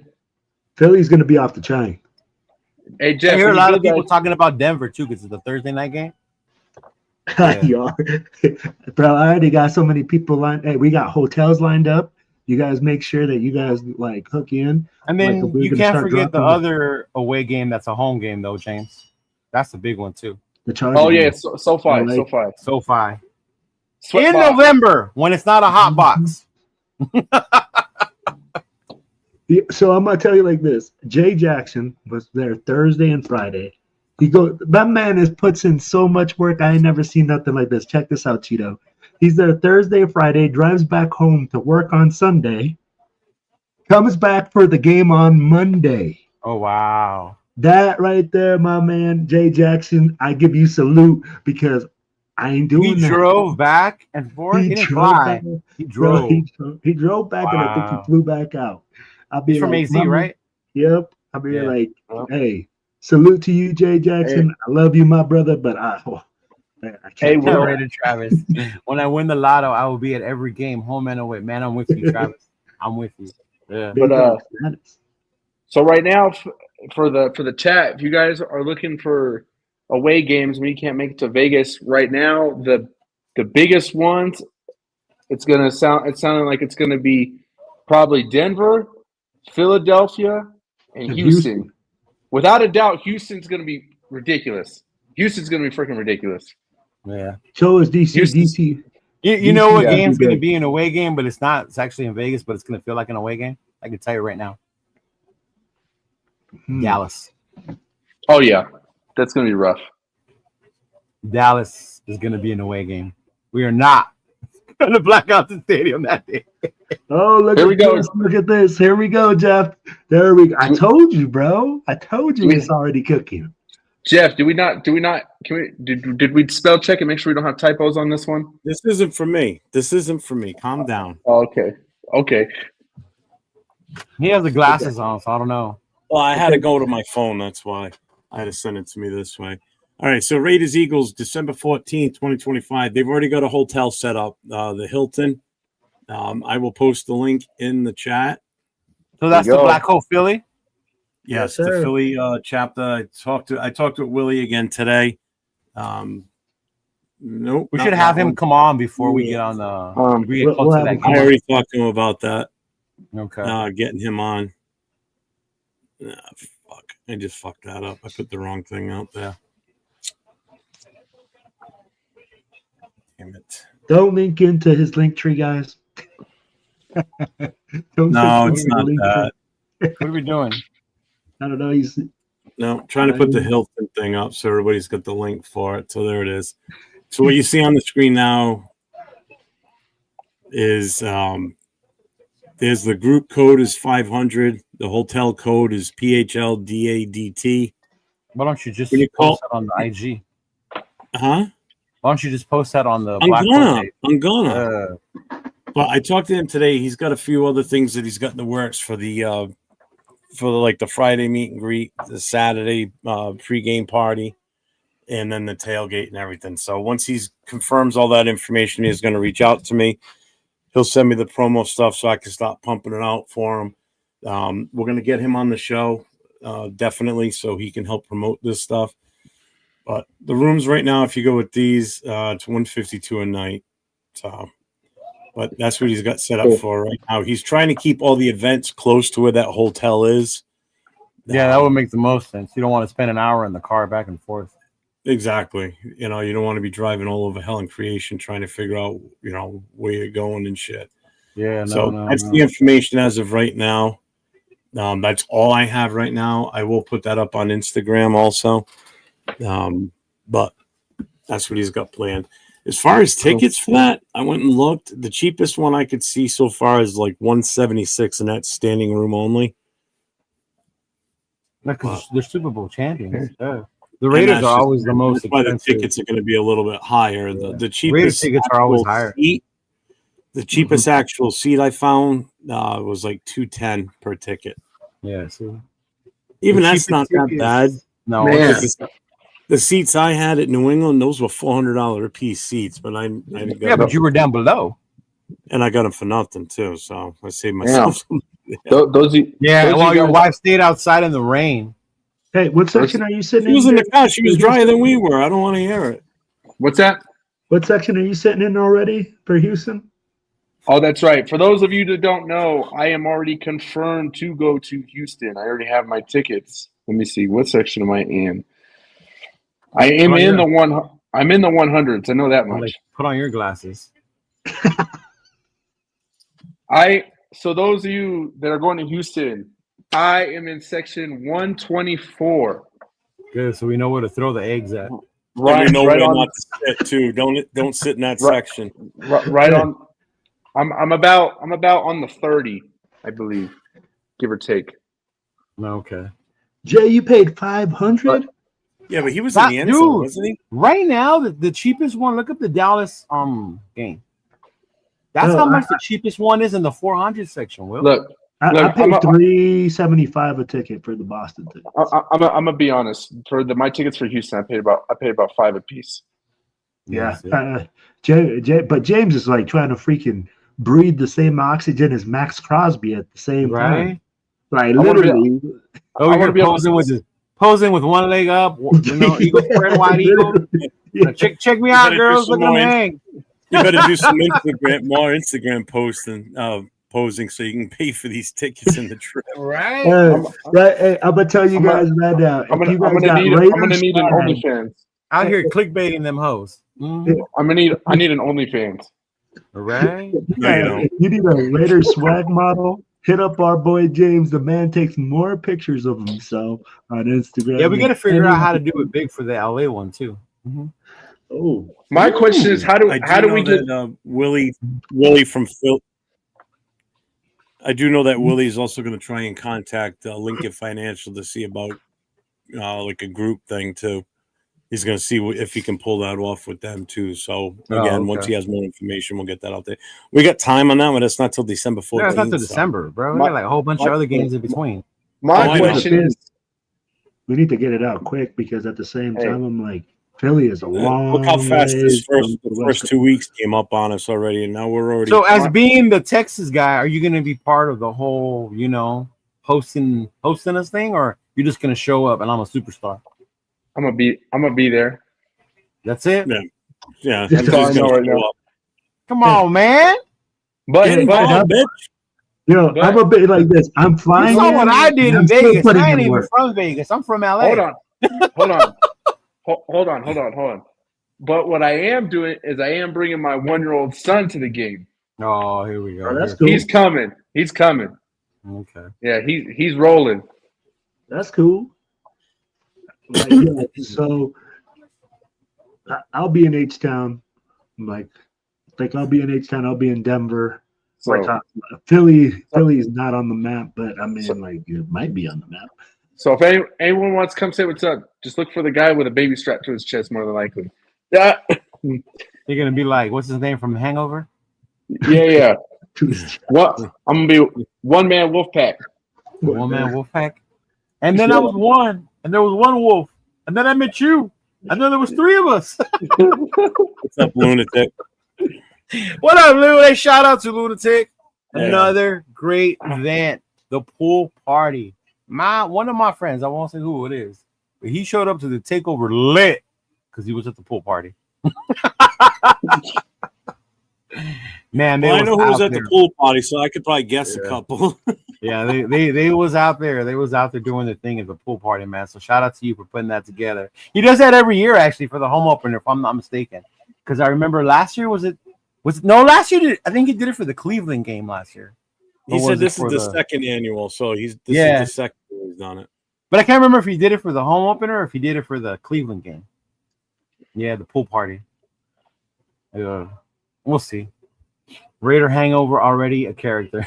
Philly's gonna be off the chain. Hey I Jeff, hear a when lot you of build people that- talking about Denver too because it's a Thursday night game. You are. Bro, I already got so many people lined. Hey, we got hotels lined up. You guys make sure that you guys like hook in. And then Like, we're you gonna can't start forget the dropping other away game that's a home game though, James. That's a big one too. The Chargers. Oh yeah, it's SoFi. LA. SoFi. Sweat In box. November when it's not a hot box. So I'm gonna tell you like this: Jay Jackson was there Thursday and Friday. That man puts in so much work. I ain't never seen nothing like this. Check this out, Cheeto. He's there Thursday, Friday, drives back home to work on Sunday, comes back for the game on Monday. Oh wow. That right there, my man, Jay Jackson, I give you salute because I ain't doing He that. drove back and forth. He didn't fly. back. He Bro, drove. he drove back and I think Wow. he flew back out. I'll be He's from like, AZ, "Mama," right? Yep. I'll be Yeah. like, Well. hey, salute to you, Jay Jackson. I love you, my brother, but I Hey, can't. Will. Rated Travis. When I win the lotto, I will be at every game, home and away. Man, I'm with you, Travis. I'm with you. Yeah. Big But, ups, man. So right now, for the chat, if you guys are looking for away games when you can't make it to Vegas, right now the biggest ones, it's sounding like it's gonna be probably Denver, Philadelphia, and Houston. Without a doubt, Houston's gonna be ridiculous. Houston's gonna be freaking ridiculous. Yeah. So is DC. Houston's- You know what Yeah, game's be going to big. be an away game, but it's not. It's actually in Vegas, but it's going to feel like an away game. I can tell you right now. Dallas. Oh yeah, that's gonna be rough. Dallas is going to be an away game. We are not going to black out the stadium that day. Oh, look Here at we go. this. Look at this. Here we go, Jeff. There we go. I told you, bro. I told you it's already cooking. Jeff, did we? Did we spell check and make sure we don't have typos on this one? This isn't for me. Calm down. Oh, okay. He has the glasses on, so I don't know. Well, I had to go to my phone. That's why I had to send it to me this way. All right. So Raiders Eagles, December 14th, 2025. They've already got a hotel set up, the Hilton. I will post the link in the chat. So that's the Black Hole Philly? Yes, Yes, the sir. Philly chapter. I talked to Willie again today. Nope. We not should that have him one. come on before we get on the. We get we'll close to have that him game. I already talked to him about that. Okay. Getting him on. Fuck. I just fucked that up. I put the wrong thing out there. Damn it. Don't link into his link tree, guys. Don't No, click it's into the not link that. tree. What are we doing? I don't know. He's No, trying to put the Hilton thing up so everybody's got the link for it. So there it is. So what you see on the screen now is there's the group code is 500. The hotel code is PHLDADT. Why don't you just When you post that on the IG? Huh? Why don't you just post that on the I'm Black Hole gonna. page? I'm gonna. But I talked to him today. He's got a few other things that he's got in the works for the Friday meet and greet, the Saturday pregame party, and then the tailgate and everything. So once he confirms all that information, he's going to reach out to me. He'll send me the promo stuff so I can start pumping it out for him. We're going to get him on the show, definitely, so he can help promote this stuff. But the rooms right now, if you go with these, it's $152 a night. So, but that's what he's got set up for right now. He's trying to keep all the events close to where that hotel is. Yeah, that would make the most sense. You don't want to spend an hour in the car back and forth. Exactly. You don't want to be driving all over hell and creation trying to figure out, where you're going and shit. Yeah, That's the information as of right now. That's all I have right now. I will put that up on Instagram also. But that's what he's got planned. As far as tickets for that, I went and looked. The cheapest one I could see so far is like $176, and that's standing room only. Because they're Super Bowl champions. Yeah. The Raiders are always the most expensive. expensive. The tickets are going to be a little bit higher. The cheapest Raiders tickets are always higher. The cheapest actual seat I found was like $210 per ticket. Yeah, see. Even that's not that bad. No, the seats I had at New England, those were $400 a piece seats, but but you were down below, and I got them for nothing too. So I saved myself. While your wife stayed outside in the rain. Hey, what section are you sitting in? She was in the car. She was drier than we were. I don't want to hear it. What's that? What section are you sitting in already for Houston? Oh, that's right. For those of you that don't know, I am already confirmed to go to Houston. I already have my tickets. Let me see. What section am I in? I am in the one. I'm in the 100s. I know that much. Put on your glasses. So those of you that are going to Houston, I am in section 124. Good. So we know where to throw the eggs at. Right, we know where not to sit too. Don't sit in that section. Right on. I'm about on the 30, I believe, give or take. Okay. Jay, you paid $500. Yeah, but he was in the end zone, wasn't he? Right now, the cheapest one. Look up the Dallas game. That's how much the cheapest one is in the 400 section. Will Look, I paid $375 a ticket for the Boston ticket. I'm gonna be honest. For my tickets for Houston, I paid about $5 a piece. Yeah. But James is like trying to freaking breathe the same oxygen as Max Crosby at the same time. Like literally. You're posing with one leg up, eagle spread, wide eagle. Yeah. Check me out, girls. Look at me hang. You better do some more Instagram posing so you can pay for these tickets in the trip. Right. Hey, I'm gonna tell you guys right now. I'm gonna need an OnlyFans. Out here clickbaiting them hoes. I need an OnlyFans. Right? If you need a Raider swag model, hit up our boy James. The man takes more pictures of himself on Instagram. Yeah, we got to than figure out how to anyone. do it big for the LA one too. Mm-hmm. Oh, My question is, how do we get? That, Willie from Phil? I do know that Willie's also going to try and contact Lincoln Financial to see about like a group thing too. He's going to see if he can pull that off with them too. So again, once he has more information, we'll get that out there. We got time on that one. It's not till December 14th. No, it's not till December, bro. We got like a whole bunch of other games in between. My question is, we need to get it out quick because at the same time, I'm like, Philly is a long. Look how fast ways the first 2 weeks came up on us already, and now we're already. So, as being the Texas guy, are you going to be part of the whole, hosting this thing, or you're just going to show up and I'm a superstar? I'm gonna be there. That's it. Yeah. That's all I know right now. Come on, man. But bitch. I'm a bit like this. I'm flying. You saw what I did in Vegas. I ain't even work. from Vegas. I'm from LA. Hold on. But what I am doing is I am bringing my 1-year-old son to the game. Oh, here we go. Oh, that's cool. He's coming. Okay. Yeah, he's rolling. That's cool. So I'll be in H-Town. I'll be in H-Town. I'll be in Denver. So, Philly's not on the map, but I mean, it might be on the map. So if anyone wants to come say what's up, just look for the guy with a baby strapped to his chest, more than likely. Yeah. They're gonna be like, what's his name from Hangover? Yeah. What? I'm gonna be one man wolf pack. One man wolf pack. And then I was one, and there was one wolf, and then I met you, and then there was 3 of us. What's up, lunatic? What up, Lou? Hey, shout out to Lunatic. Yeah. Another great event, the pool party. One of my friends, I won't say who it is, but he showed up to the Takeover lit because he was at the pool party. Man, I know who was at the pool party, so I could probably guess a couple. Yeah, they was out there. They was out there doing the thing at the pool party, man. So shout out to you for putting that together. He does that every year, actually, for the home opener, if I'm not mistaken. Because I remember last year last year I think he did it for the Cleveland game last year. He said this is the second annual, so this is the second year he's done it. But I can't remember if he did it for the home opener or if he did it for the Cleveland game. Yeah, the pool party. We'll see. Raider hangover already a character.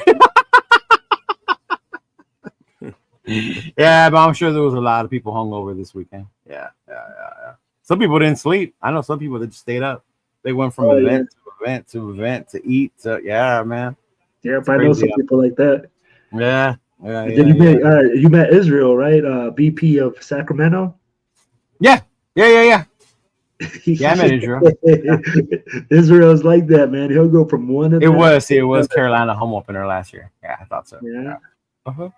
Yeah, but I'm sure there was a lot of people hungover this weekend. Yeah. Some people didn't sleep. I know some people that just stayed up. They went from event to event to eat. So yeah, man. Yeah, but I know some people like that. Yeah. You met Israel, right? VP of Sacramento. Yeah. Yeah, I met Israel. Israel's like that, man. He'll go from one. It was Carolina home opener last year. Yeah, I thought so. Yeah. Uh-huh.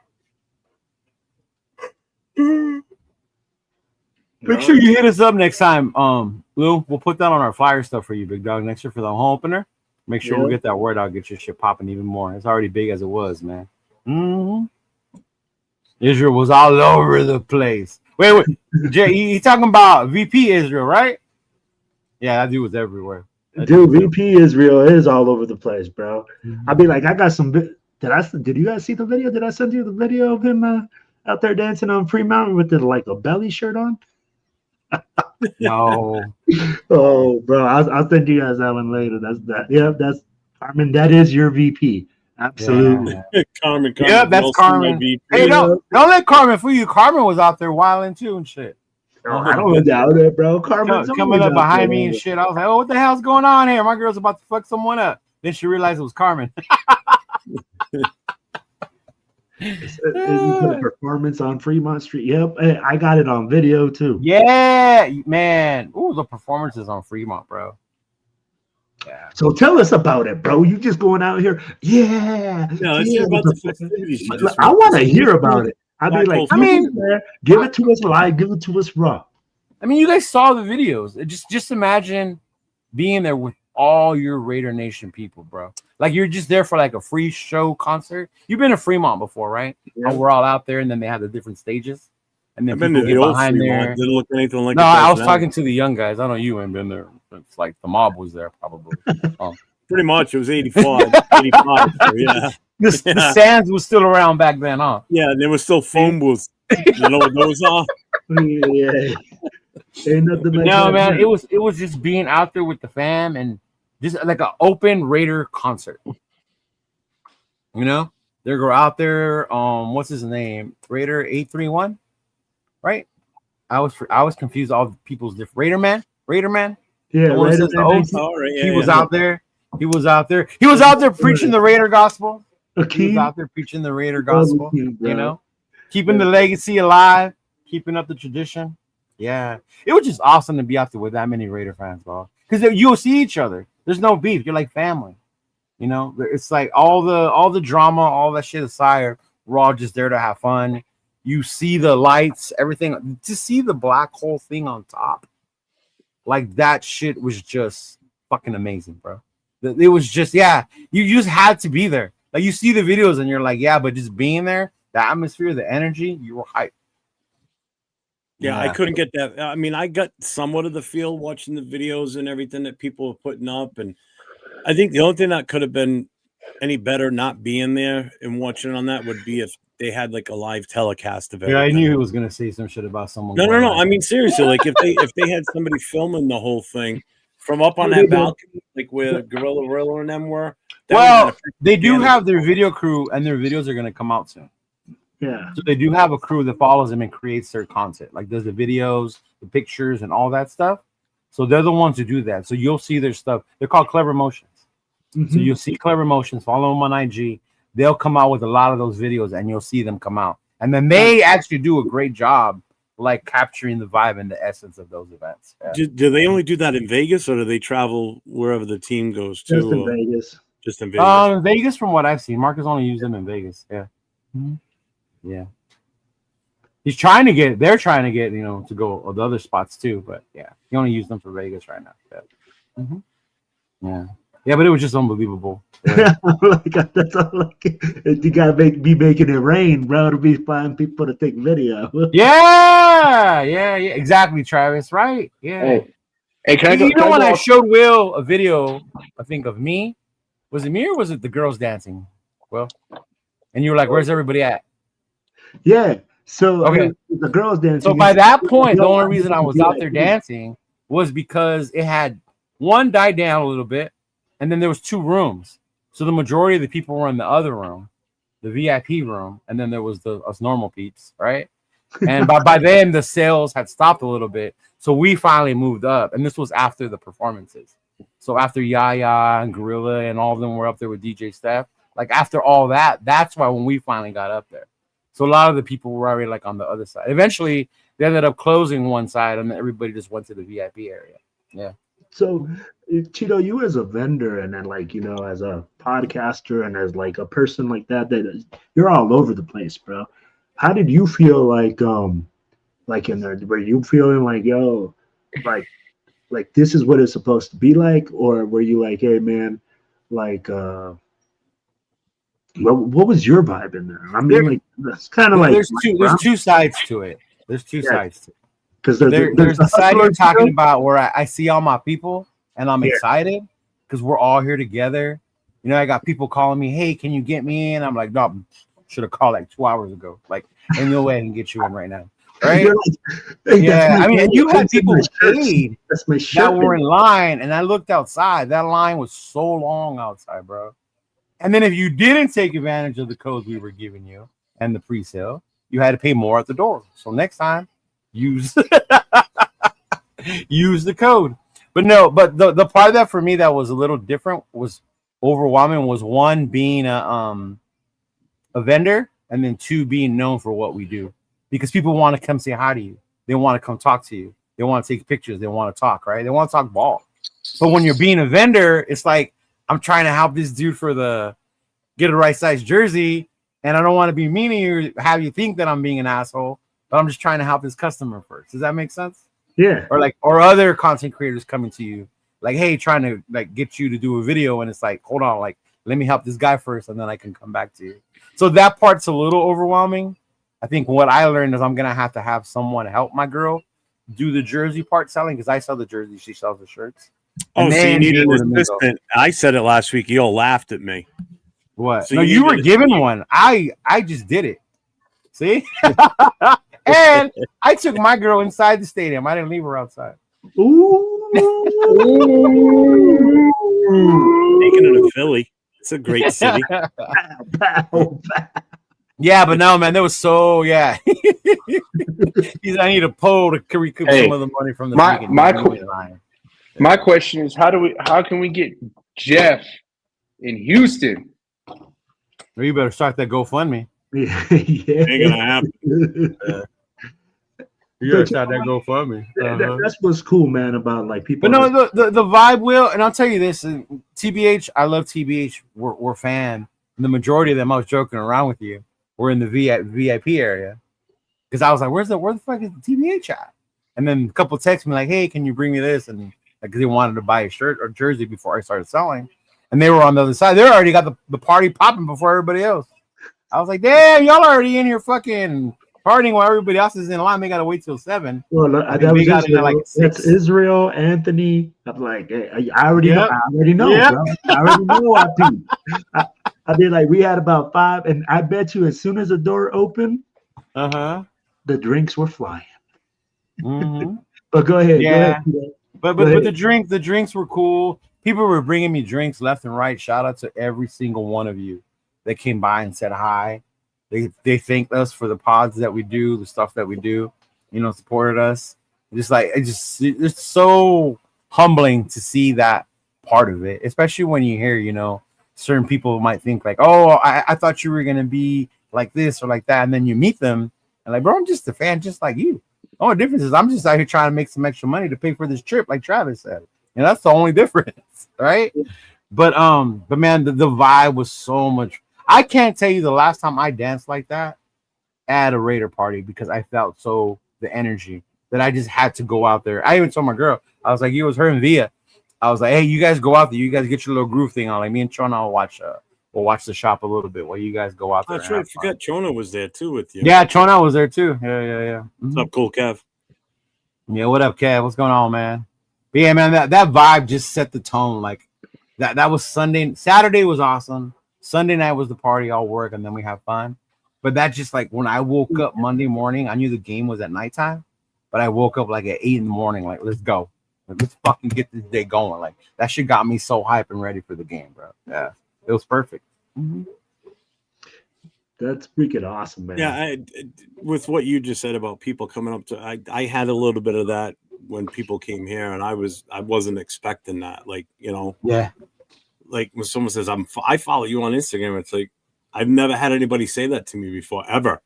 Make sure you hit us up next time, Lou. We'll put that on our flyer stuff for you, big dog. Next year for the home opener. Make sure we get that word out, get your shit popping even more. It's already big as it was, man. Mm-hmm. Israel was all over the place. Wait, Jay, he talking about VP Israel, right? Yeah, that dude was everywhere. Dude, VP Israel is all over the place, bro. Mm-hmm. I mean, like, I got some. Did you guys see the video? Did I send you the video of him out there dancing on Fremont with a belly shirt on? No. Oh, bro, I'll send you guys that one later. That's Carmen. That is your VP. Absolutely. Yeah. Carmen. Yeah, that's Carmen. Hey, don't let Carmen fool you. Carmen was out there wilding too and shit. I don't doubt it, bro. Carmen's coming up behind me and shit. I was like, oh, what the hell's going on here? My girl's about to fuck someone up. Then she realized it was Carmen. Is a performance on Fremont Street? Yep, I got it on video too. Yeah, man. Ooh, the performances on Fremont, bro. Yeah. So tell us about it, bro. You just going out here? Yeah. No, let's hear about the festivities. I want to hear about it. I'd be like, give it to us live, give it to us raw. I mean, you guys saw the videos. Just imagine being there with all your Raider Nation people, bro. Like you're just there for like a free show concert. You've been to Fremont before, right? Yeah. And we're all out there, and then they have the different stages. And then I've been to the old behind Fremont. There. Didn't look anything like. No, I was talking to the young guys. I know you ain't been there. It's like the mob was there, probably. Pretty much. It was 85. 85 so yeah. The Sands was still around back then, huh? Yeah, and there was still phone booths. You know what those are? Yeah. Ain't nothing like No, that. man, it was just being out there with the fam and just like an open Raider concert. You know, they go out there. What's his name? Raider 831, right? I was confused. All the people's different Raider man. Yeah, The one that says the oath. All right, He was out there. He was out there preaching the Raider gospel. He was out there preaching the Raider gospel. You know, keeping the legacy alive, keeping up the tradition. Yeah, it was just awesome to be out there with that many Raider fans, bro. Because you'll see each other. There's no beef. You're like family. You know, it's like all the drama, all that shit aside, we're all just there to have fun. You see the lights, everything. To see the black hole thing on top, like that shit was just fucking amazing, bro. It was just, yeah, you just had to be there. Like you see the videos and you're like, yeah, but just being there, the atmosphere, the energy, you were hyped. Yeah, I couldn't get that. I mean, I got somewhat of the feel watching the videos and everything that people were putting up. And I think the only thing that could have been any better not being there and watching on that would be if they had like a live telecast of it. Yeah, I knew he was gonna say some shit about someone. No. I mean, seriously, like if they had somebody filming the whole thing from up on that balcony, like where Gorilla Rilla and them were. Well, they do have their video crew, and their videos are gonna come out soon. Yeah. So they do have a crew that follows them and creates their content, like does the videos, the pictures, and all that stuff. So they're the ones who do that. So you'll see their stuff. They're called Clever Motions. Mm-hmm. So you'll see Clever Motions. Follow them on IG. They'll come out with a lot of those videos, and you'll see them come out. And then they actually do a great job, like capturing the vibe and the essence of those events. Yeah. Do they only do that in Vegas, or do they travel wherever the team goes to? Just in Vegas. Just in Vegas. Vegas, from what I've seen, Marcus only used them in Vegas. Yeah. Mm-hmm. Yeah, they're trying to get, you know, to go the other spots too, but yeah, he only used them for Vegas right now. Yeah, mm-hmm. yeah, but it was just unbelievable. Yeah. That's all like, you gotta be making it rain, bro, to be finding people to take video. yeah, exactly, Travis, right? Yeah. Hey, can I go? You know when I showed Will a video, I think of me, was it me or was it the girls dancing? Well, and you were like, "Where's everybody at?" Yeah. So okay, the girls dancing. So by that point, the only reason I was out there dancing was because it had one died down a little bit, and then there was two rooms. So the majority of the people were in the other room, the VIP room, and then there was us normal peeps, right? And by then the sales had stopped a little bit, so we finally moved up, and this was after the performances. So after Yaya and Gorilla and all of them were up there with DJ Steph, like after all that, that's why when we finally got up there. So a lot of the people were already like on the other side. Eventually, they ended up closing one side, and everybody just went to the VIP area. Yeah. So, Cheeto, you as a vendor, and then like you know, as a podcaster, and as like a person like that you're all over the place, bro. How did you feel like in there? Were you feeling like, yo, like this is what it's supposed to be like, or were you like, hey man, like what was your vibe in there? I mean, like that's kind of like there's two sides to it. There's two sides to it. Because there's the side you're talking about where I see all my people and I'm excited because we're all here together. You know, I got people calling me, hey, can you get me in? I'm like, no, should have called like 2 hours ago. Like, ain't no way I can get you in right now. Right? Like, yeah, I mean, and you had people paid that were in line, and I looked outside. That line was so long outside, bro. And then if you didn't take advantage of the codes we were giving you and the pre-sale, you had to pay more at the door. So next time, use the code. But no, but the part of that for me that was a little different was overwhelming was one being a vendor, and then two being known for what we do. Because people want to come say hi to you. They want to come talk to you. They want to take pictures. They want to talk, right? They want to talk ball. But when you're being a vendor, it's like, I'm trying to help this dude get a right size jersey, and I don't want to be mean to you, have you think that I'm being an asshole, but I'm just trying to help this customer first. Does that make sense? Yeah. Or other content creators coming to you, like, hey, trying to like get you to do a video, and it's like, hold on, like, let me help this guy first, and then I can come back to you. So that part's a little overwhelming. I think what I learned is I'm gonna have someone help my girl do the jersey part selling, because I sell the jerseys, she sells the shirts. Oh, And so you then need be an able to mingle. assistant. I said it last week. You all laughed at me. What? So No, you you were needed- given one. I just did it. See? And I took my girl inside the stadium. I didn't leave her outside. Ooh. Taking it to Philly. It's a great city. Pow, pow. Yeah, but no, man, that was so yeah. He's I need a pole to recoup Hey, some of the money from the my- weekend. my He's qu- really lying. My question is, how can we get Jeff in Houston? Well, you better start that GoFundMe. Yeah. Ain't gonna happen. You gotta start that GoFundMe. That's what's cool, man, about like people. But no, the vibe will, and I'll tell you this: TBH, I love TBH. We're fan. And the majority of them, I was joking around with you. We're in the VIP area because I was like, where the fuck is the TBH at? And then a couple texts me like, hey, can you bring me this? And like they wanted to buy a shirt or jersey before I started selling, and they were on the other side. They already got the party popping before everybody else. I was like, damn, y'all already in here fucking partying while everybody else is in line. They gotta wait till 7. Well, I that think was we got in Israel. at like That's 6. Israel, Anthony. I'm like, hey, I already Yep. know. I already know, Yep. bro. I already know our team. I did like we had about 5, and I bet you as soon as the door opened, the drinks were flying. Mm-hmm. But go ahead. Yeah. Go ahead. But Go ahead. the drinks were cool. People were bringing me drinks left and right. Shout out to every single one of you that came by and said hi. They thanked us for the pods that we do, the stuff that we do. Supported us. It's so humbling to see that part of it, especially when you hear, certain people might think like, oh, I thought you were gonna be like this or like that, and then you meet them and like, bro, I'm just a fan, just like you. The only difference is I'm just out here trying to make some extra money to pay for this trip, like Travis said. And that's the only difference, right? But man, the vibe was so much. I can't tell you the last time I danced like that at a Raider party because I felt the energy that I just had to go out there. I even told my girl, I was like, it was her and Via. I was like, hey, you guys go out there, you guys get your little groove thing on. Like me and Chona we'll watch the shop a little bit while you guys go out there. That's right. I forgot Chona was there too with you. Yeah, Chona was there too. Yeah. Mm-hmm. What's up, cool Kev? Yeah, what up, Kev? What's going on, man? But yeah, man, that vibe just set the tone. Like that was Sunday. Saturday was awesome. Sunday night was the party, all work, and then we have fun. But that just like when I woke up Monday morning, I knew the game was at nighttime, but I woke up like at 8 in the morning, like, let's go. Like, let's fucking get this day going. Like that shit got me so hype and ready for the game, bro. Yeah, it was perfect. Mm-hmm. That's freaking awesome, man. Yeah, with what you just said about people coming up to, I had a little bit of that when people came here, and I wasn't expecting that. Like, Yeah. Like when someone says I follow you on Instagram, it's like I've never had anybody say that to me before, ever.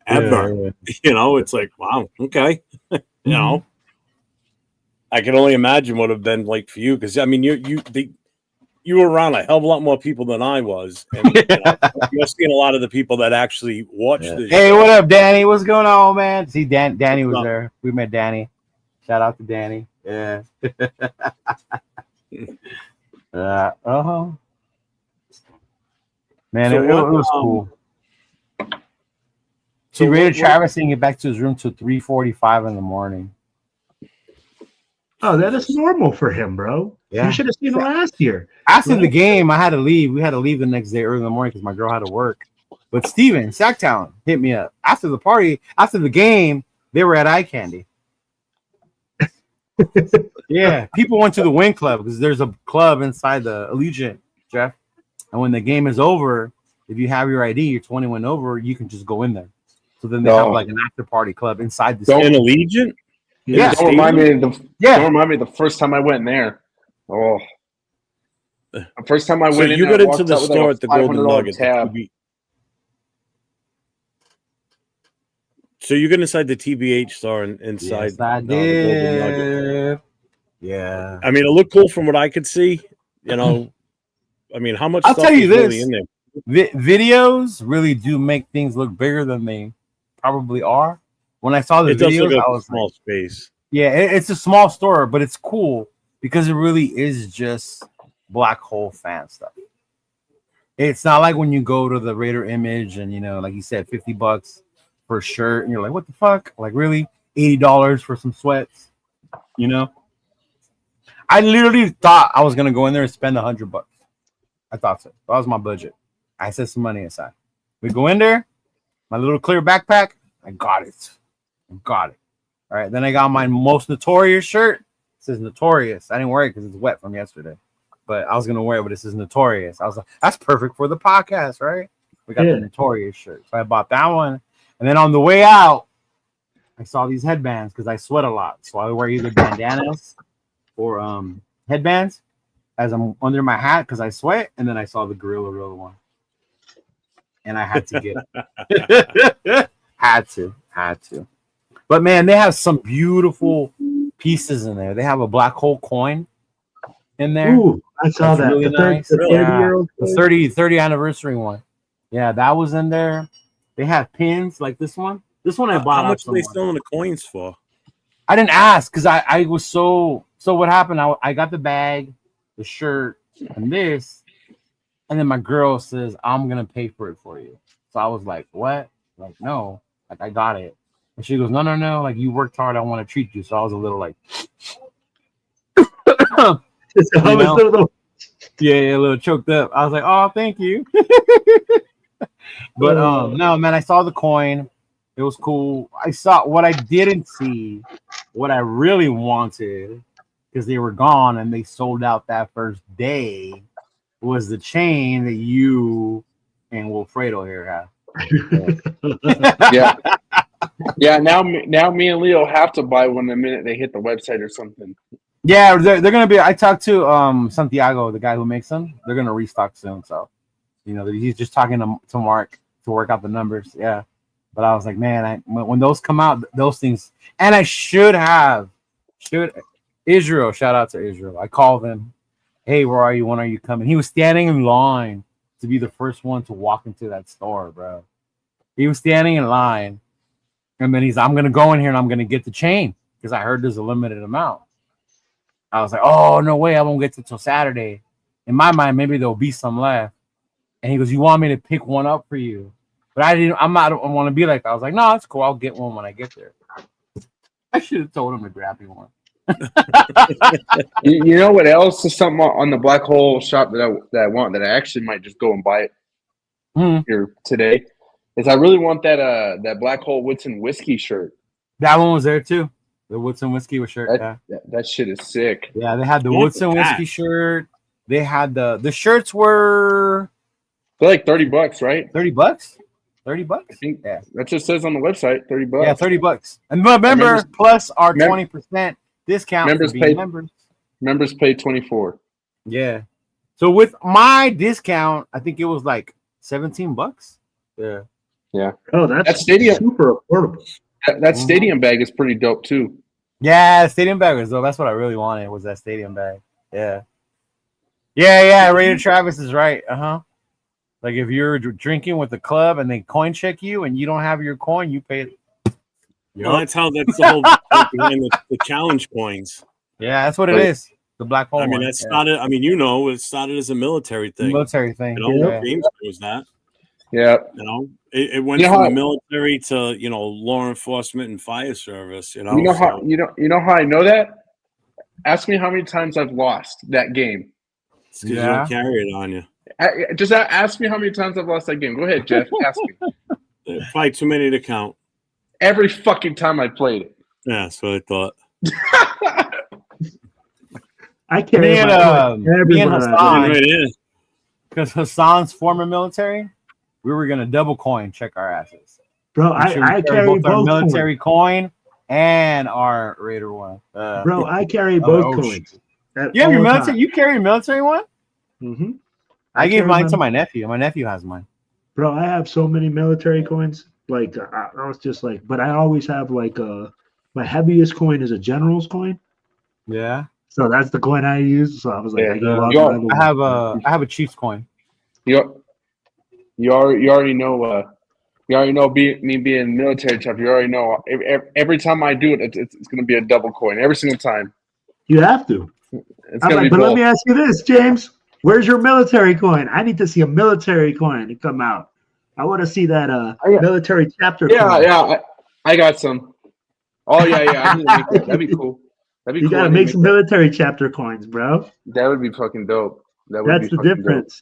Yeah. It's like, wow, okay, I can only imagine what it'd been like for you, because I mean you were around a hell of a lot more people than I was, and you're seeing a lot of the people that actually watch this. Hey, what up, Danny? What's going on, man? See, Danny was there. We met Danny. Shout out to Danny. Yeah. Man, So it what, was cool. So He rated what- Travis and get back to his room till 3:45 in the morning. Oh, that is normal for him, bro. Yeah. You should have seen him last year. After the game, I had to leave. We had to leave the next day early in the morning because my girl had to work. But Steven, Sacktown, hit me up. After the party, after the game, they were at Eye Candy. Yeah, people went to the Wing Club because there's a club inside the Allegiant, Jeff. And when the game is over, if you have your ID, you're 21 over, you can just go in there. So then they have like an after party club inside the in Allegiant. Yeah. Don't remind me of the first time I went there. Oh, the first time I went So in you there, got I into walked the out with store like at the a Golden $500 Nugget. tab. So you got inside the TBH store and inside Yes, I the Golden Nugget. did. Yeah. I mean, it looked cool from what I could see. I mean, how much I'll stuff tell you is really this. in there? Videos really do make things look bigger than they probably are. When I saw the It does videos, look like I a was small like, space. yeah, it's a small store, but it's cool because it really is just black hole fan stuff. It's not like when you go to the Raider Image and, like you said, $50 for a shirt, and you're like, what the fuck? Like, really? $80 for some sweats? I literally thought I was gonna go in there and spend $100. I thought so. That was my budget. I set some money aside. We go in there, my little clear backpack. I got it. All right. Then I got my Most Notorious shirt. It says Notorious. I didn't wear it because it's wet from yesterday, but I was gonna wear it. But it says Notorious. I was like, that's perfect for the podcast, right? We got the Notorious shirt, so I bought that one. And then on the way out, I saw these headbands because I sweat a lot, so I wear either bandanas or headbands as I'm under my hat because I sweat. And then I saw the Rilla one, and I had to get it. had to. But man, they have some beautiful pieces in there. They have a black hole coin in there. Ooh, I saw that. Really nice. The 30-year-old. The 30 anniversary one. Yeah, that was in there. They have pins like this one. This one I bought. How much are they selling the coins for? I didn't ask because I was so what happened? I got the bag, the shirt, and this, and then my girl says, I'm gonna pay for it for you. So I was like, what? Like, no, like I got it. And she goes, no, like you worked hard, I want to treat you. So I was a little like yeah, a little choked up. I was like, oh, thank you. But no, man, I saw the coin. It was cool. I saw what I didn't see, what I really wanted, because they were gone and they sold out that first day, was the chain that you and Wilfredo here have. Yeah. Now me and Leo have to buy one the minute they hit the website or something. Yeah, they're gonna be. I talked to Santiago, the guy who makes them. They're gonna restock soon, so he's just talking to Mark to work out the numbers. Yeah, but I was like, man, when those come out, those things, and I should Israel. Shout out to Israel. I called him. Hey, where are you? When are you coming? He was standing in line to be the first one to walk into that store, bro. He was standing in line, and then I'm gonna go in here and I'm gonna get the chain because I heard there's a limited amount. I was like, oh, no way, I won't get to till Saturday. In my mind, maybe there'll be some left. And he goes, you want me to pick one up for you? But I don't want to be like that. I was like, no, it's cool. I'll get one when I get there. I should have told him to grab me one. You know what else is something on the Black Hole shop that I want, that I actually might just go and buy it here today, is I really want that Black Hole Woodson Whiskey shirt. That one was there too. The Woodson Whiskey shirt. That shit is sick. Yeah, they had the Woodson Whiskey shirt. They had the shirts were they're like $30, right? $30? I think that just says on the website $30. Yeah, $30. And remember, plus our 20% discount. Members pay $24. Yeah. So with my discount, I think it was like $17. Yeah. Yeah. Oh, that's stadium super affordable. That stadium bag is pretty dope too. Yeah, the stadium bag was dope. That's what I really wanted, was that stadium bag. Yeah. Yeah. Raider Travis is right. Like if you're drinking with the club and they coin check you and you don't have your coin, you pay it. No, that's the whole behind the challenge coins. Yeah, that's what it is. The black hole. I mean, it started as a military thing. James knows that. Yeah. It went from the military to law enforcement and fire service. You know how I know that? Ask me how many times I've lost that game. It's because you don't carry it on you. Just ask me how many times I've lost that game. Go ahead, Jeff. Ask me. Probably too many to count. Every fucking time I played it. Yeah, that's what I thought. I carry me and Hassan, because Hassan's former military, we were gonna double coin check our asses. Bro, I carry both our military coin and our Raider one. Bro, I carry both coins. You have your military? You carry a military one? Mm-hmm. I gave mine to my nephew. My nephew has mine. Bro, I have so many military coins. Like I was just like, but I always have like my heaviest coin is a general's coin. Yeah. So that's the coin I use. So I was like, I have a Chiefs coin. You already know. You already know me being military tough. You already know every time I do it, it's going to be a double coin every single time. You have to. But let me ask you this, James. Where's your military coin? I need to see a military coin to come out. I want to see that military chapter. Yeah, I got some. Oh yeah. I need to make that. That'd be cool. That'd be You cool. gotta I need make to some military chapter coins, bro. that would be fucking dope. That would That's be the fucking difference.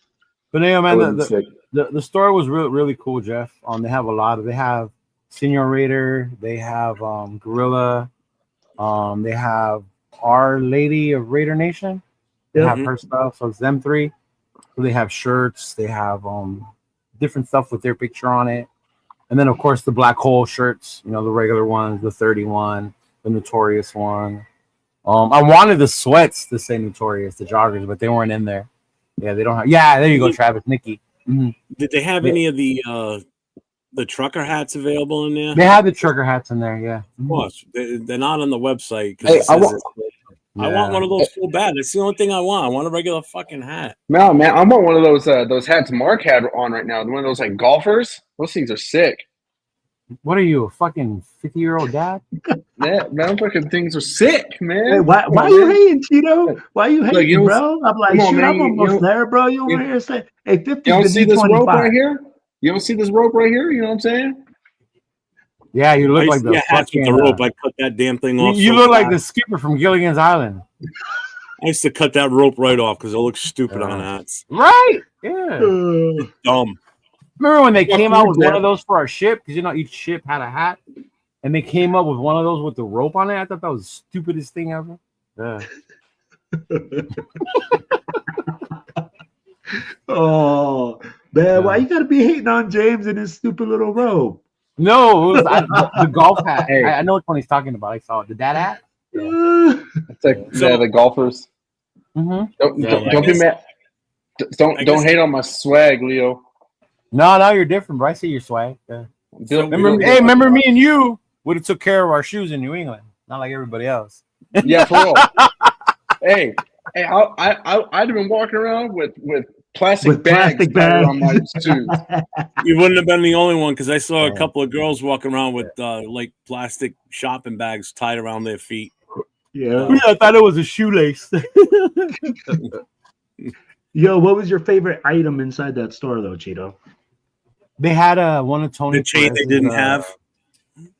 But yeah, Dope. That man, would be sick. the store was really cool, Jeff. They have a lot of. They have Senior Raider. They have Gorilla. They have Our Lady of Raider Nation. They Yep. have her stuff. So it's them three. So they have shirts. They have different stuff with their picture on it. And then, of course, the Black Hole shirts, the regular ones, the 31, the Notorious one. I wanted the sweats to say Notorious, the joggers, but they weren't in there. Yeah, they don't have. Yeah, there you go, Travis, Nikki. Mm-hmm. Did they have any of the trucker hats available in there? They have the trucker hats in there, yeah. Of course. They're not on the website. Hey, I want one of those full bad. That's the only thing I want. I want a regular fucking hat. No, man, I want one of those hats Mark had on right now. One of those like golfers. Those things are sick. What are you, a fucking 50-year-old dad? Yeah, man, fucking things are sick, man. Hey, why Come on, you man. hating, Tito? Why you hating, you don't- bro? I'm like, come on, shoot, man, I'm you almost don't- there, bro. You over here say, hey, 50 You don't see this rope 25. right here? You don't see this rope right here? You know what I'm saying? Yeah, you I look used like to the get hats with fucking, the rope. I cut that damn thing off. you so look like the fast. skipper from Gilligan's Island. I used to cut that rope right off because it looks stupid on hats. Right? Yeah. Dumb. Remember when they came out with yeah. one of those for our ship? Because each ship had a hat, and they came up with one of those with the rope on it. I thought that was the stupidest thing ever. Yeah. Oh, man, why you gotta be hating on James and his stupid little robe? No, it was the golf hat. Hey. I know which one he's talking about. I saw it. The dad hat. It's like So- the golfers. Mm-hmm. Don't be mad. Don't hate on my swag, Leo. No, you're different, bro. I see your swag. Yeah. Remember Remember me and you would have took care of our shoes in New England, not like everybody else. Yeah, for real. hey, I'd have been walking around with plastic bags tied on my shoes. You wouldn't have been the only one because I saw a couple of girls walking around with like plastic shopping bags tied around their feet. Yeah. I thought it was a shoelace. Yo, what was your favorite item inside that store, though, Cheeto? They had one of Tony The chain they Perez's, didn't have.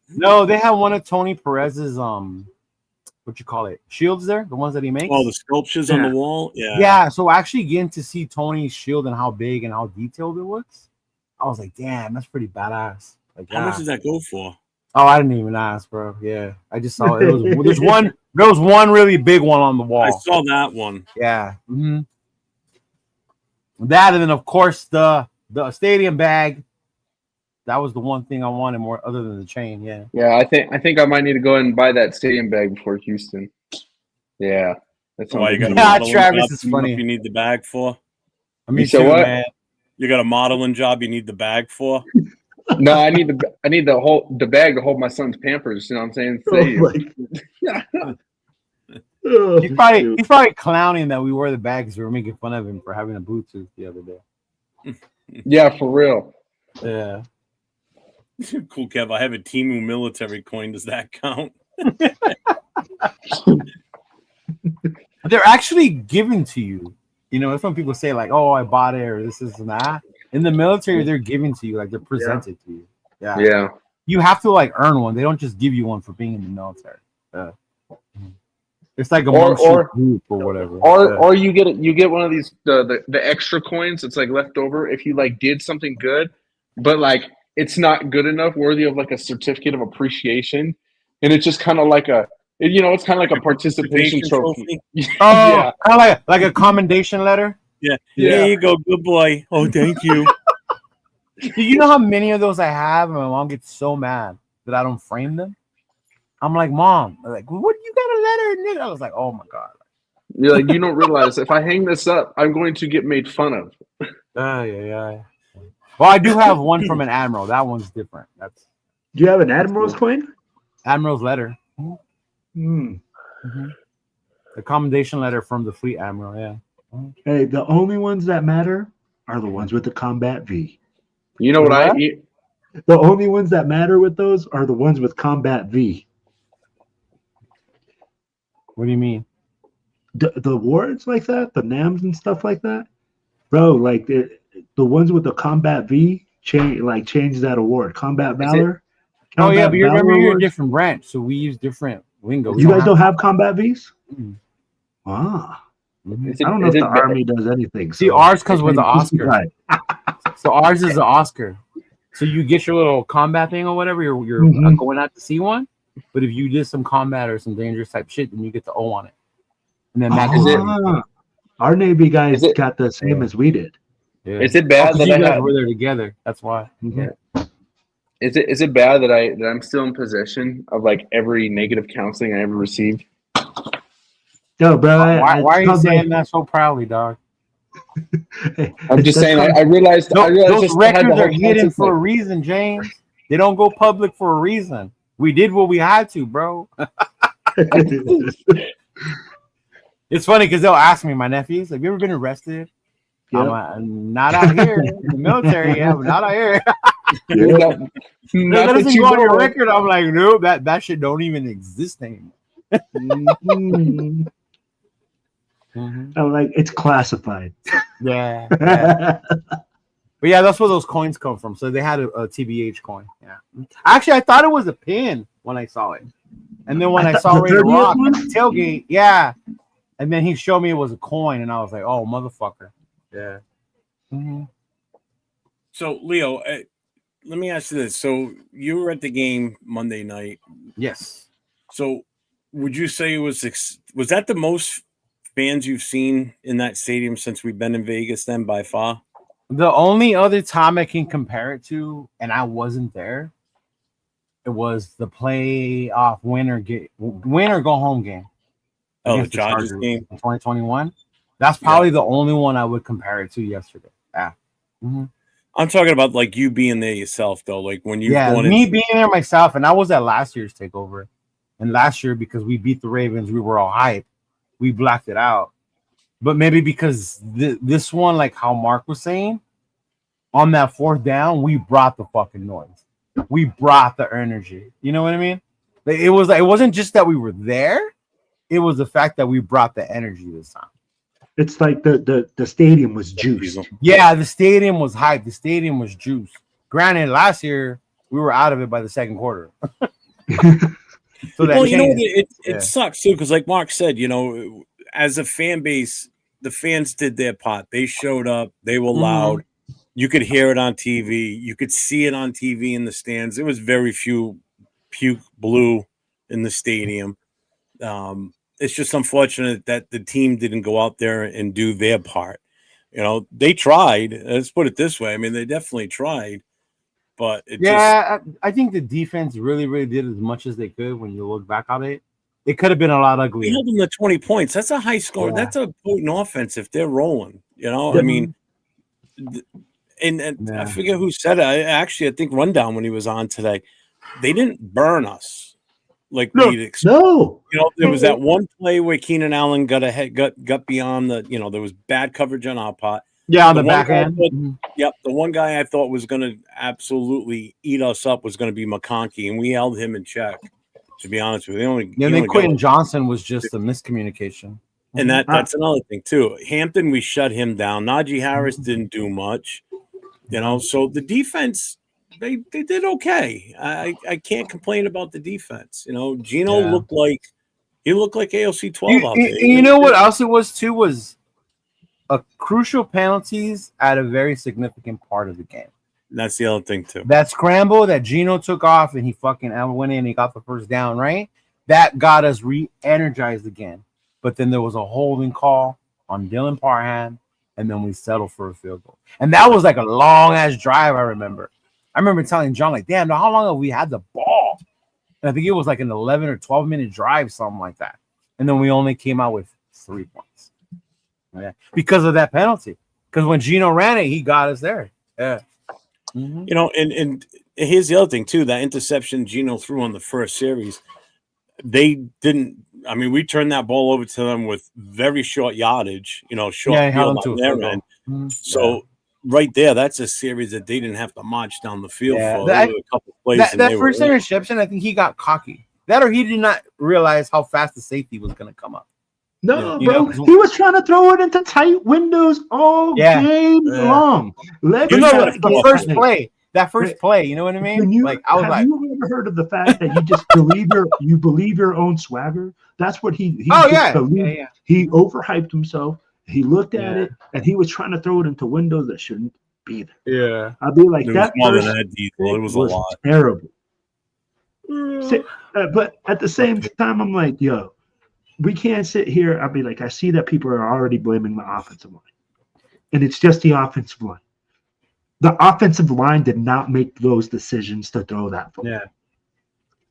No, they had one of Tony Perez's what you call it, shields there, the ones that he makes. Oh, the sculptures on the wall. Yeah. Yeah, so actually getting to see Tony's shield and how big and how detailed it was, I was like, damn, that's pretty badass. Like, How much does that go for? Oh, I didn't even ask, bro. Yeah, I just saw it. There was one really big one on the wall. I saw that one. Yeah. Mm-hmm. That, and then of course the stadium bag. That was the one thing I wanted more, other than the chain. Yeah. Yeah, I think I might need to go ahead and buy that stadium bag before Houston. Yeah, that's Why you got a Yeah, modeling Travis job is coming up funny. You need the bag for. I mean, You said too, what? man. You got a modeling job. You need the bag for. No, I need the bag to hold my son's Pampers. You know what I'm saying? Oh, He's probably clowning that we wore the bag because we were making fun of him for having a Bluetooth the other day. Yeah, for real. Yeah. Cool, Kev. I have a Timu military coin. Does that count? They're actually given to you. That's when people say like, "Oh, I bought it," or "This is and that." In the military, they're given to you, like they're presented to you. Yeah. You have to like earn one. They don't just give you one for being in the military. It's like a Or group or whatever. Or you get one of these the extra coins that's like left over if you like did something good, but like it's not good enough, worthy of like a certificate of appreciation, and it's just kind of like it's kind of like a participation trophy. Oh, kind of like a commendation letter. Yeah. There you go. Good boy. Oh, thank you. Do you know how many of those I have? And my mom gets so mad that I don't frame them. I'm like, Mom, like, what? You got a letter? And I was like, oh my god. You're like, you don't realize if I hang this up, I'm going to get made fun of. Yeah. Well, I do have one from an admiral. That one's different. That's. Do you have an Admiral's coin? Admiral's letter. Hmm. Mm-hmm. The commendation letter from the fleet admiral. Yeah. Hey, the only ones that matter are the ones with the Combat V. You know what I? The only ones that matter with those are the ones with Combat V. What do you mean? The awards like that, the NAMs and stuff like that, bro. Like the ones with the Combat V change that award. Combat Valor. Oh yeah, Combat but you Valor remember you're a awards. different branch, so we use different We can go. You guys don't have combat Vs? Mm. Ah. Is it- I don't know is if the it bad? Army does anything. See, ours comes with the Just Oscar. right. So ours is the Oscar. So you get your little combat thing or whatever. You're Mhm. going out to see one. But if you did some combat or some dangerous type shit, then you get the O on it. And then that Is it- Ah. Our Navy guys Is it- got the same as we did. Yeah. Is it bad 'cause that you I guys have? were there together? That's why. Mhm. Is it bad that I'm still in possession of like every negative counseling I ever received? No, bro. Why are you it's saying that so proudly, dog? I'm just saying. I realized. I realized Those just I had the records whole are hidden concept, for a like, reason, James. They don't go public for a reason. We did what we had to, bro. It's funny because they'll ask me, my nephews, have you ever been arrested? Yep. I'm like, not out here in the military, yeah, but not out here. not That that doesn't you go on your know of. record. I'm like, no, that shit don't even exist anymore. Mhm. I'm like, it's classified. Yeah. But yeah, that's where those coins come from. So they had a TBH coin. Yeah. Actually, I thought it was a pin when I saw it. And then when I saw the Ray the 30th Rock one? at the tailgate, yeah. And then he showed me it was a coin, and I was like, oh, motherfucker. Yeah. Mm-hmm. So, Leo, let me ask you this. So, you were at the game Monday night. Yes. So, would you say it was that the most fans you've seen in that stadium since we've been in Vegas then by far? The only other time I can compare it to, and I wasn't there, it was the playoff win or go home game. Oh, the against Chargers game in 2021. That's probably the only one I would compare it to yesterday. Yeah. Mm-hmm. I'm talking about like you being there yourself, though. Like when you me being there myself, and I was at last year's takeover. And last year, because we beat the Ravens, we were all hype. We blacked it out. But maybe because this one, like how Mark was saying, on that fourth down, we brought the fucking noise. We brought the energy. You know what I mean? It wasn't just that we were there. It was the fact that we brought the energy this time. It's like the stadium was juiced. Yeah, the stadium was hyped. The stadium was juiced. Granted, last year we were out of it by the second quarter. So that you know, changed. it sucks too, because like Mark said, you know, as a fan base, the fans did their part. They showed up. They were loud. You could hear it on TV. You could see it on TV in the stands. There was very few puke blue in the stadium. It's just unfortunate that the team didn't go out there and do their part. You know, they tried. Let's put it this way. I mean, they definitely tried, but I think the defense really, really did as much as they could. When you look back on it, it could have been a lot uglier. We held them to 20 points. That's a high score. Yeah. That's a potent offense if they're rolling. You know, I mean, and I forget who said it. I think Rundown when he was on today, they didn't burn us. Like we'd expect. No, you know, there was that one play where Keenan Allen got beyond the. You know, there was bad coverage on our part. Yeah, on the back end. Yep, the one guy I thought was going to absolutely eat us up was going to be McConkey, and we held him in check. To be honest with you, then Quentin Johnson was just a miscommunication, and that's another thing too. Hampton, we shut him down. Najee Harris didn't do much. You know, so the defense. They did okay. I can't complain about the defense. You know, Gino looked like AOC 12 out there. You know what else it was too was a crucial penalties at a very significant part of the game. That's the other thing too. That scramble that Gino took off and he fucking went in and he got the first down, right? That got us re-energized again. But then there was a holding call on Dylan Parham, and then we settled for a field goal. And that was like a long ass drive, I remember. I remember telling John, like, damn, how long have we had the ball? And I think it was like an 11 or 12-minute drive, something like that. And then we only came out with 3 points. Yeah. Because of that penalty. Because when Gino ran it, he got us there. Yeah. Mm-hmm. You know, and here's the other thing, too. That interception Gino threw on the first series, they didn't – I mean, we turned that ball over to them with very short yardage, you know, short field on their end. Mm-hmm. So – right there, that's a series that they didn't have to march down the field for. A couple plays. That first interception, I think he got cocky. That or he did not realize how fast the safety was going to come up. No, bro. He was trying to throw it into tight windows all game long. The first play, that first play. You know what I mean? Have you ever heard of the fact that you just believe your own swagger? That's what he believed. Yeah. He overhyped himself. He looked at it and he was trying to throw it into windows that shouldn't be there. Yeah. I'd be like, It that was more than first that, Diesel. It was a lot. terrible. But at the same time, I'm like, yo, we can't sit here. I'll be like, I see that people are already blaming the offensive line. And it's just the offensive line. The offensive line did not make those decisions to throw that football. Yeah.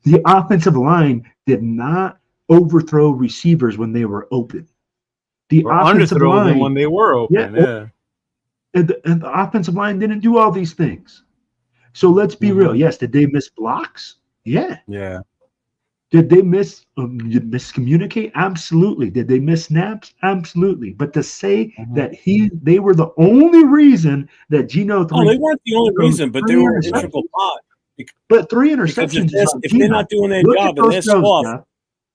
The offensive line did not overthrow receivers when they were open. The offensive line, when they were open. Yeah. And the offensive line didn't do all these things. So let's be real. Yes, did they miss blocks? Yeah. Yeah. Did they miscommunicate? Absolutely. Did they miss snaps? Absolutely. But to say that they were the only reason that Geno they weren't the only reason, but they were an integral part. But 3 interceptions. If they're not doing their job and they're soft,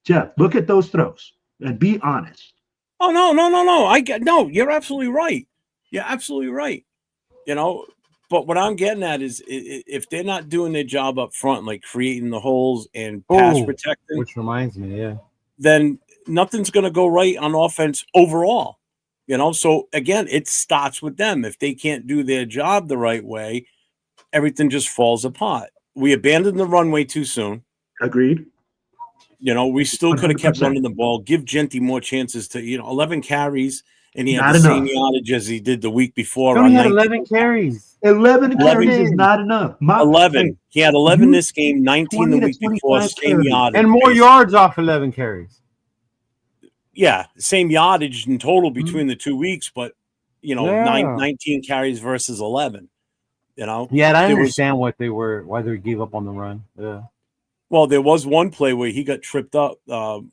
Jeff, look at those throws and be honest. Oh no! You're absolutely right. You're absolutely right. You know, but what I'm getting at is if they're not doing their job up front, like creating the holes and pass protecting, which reminds me, then nothing's going to go right on offense overall. You know, so again, it starts with them. If they can't do their job the right way, everything just falls apart. We abandoned the runway too soon. Agreed. You know, we still could have kept running the ball, give Genty more chances to, 11 carries, and he had the same yardage as he did the week before. He had 11 carries. 11 carries is not enough. 11. He had 11 this game, 19 the week before, same yardage. And more yards off 11 carries. Yeah, same yardage in total between the 2 weeks, but, 19 carries versus 11. You know? Yeah, I understand why they gave up on the run. Yeah. Well, there was one play where he got tripped up.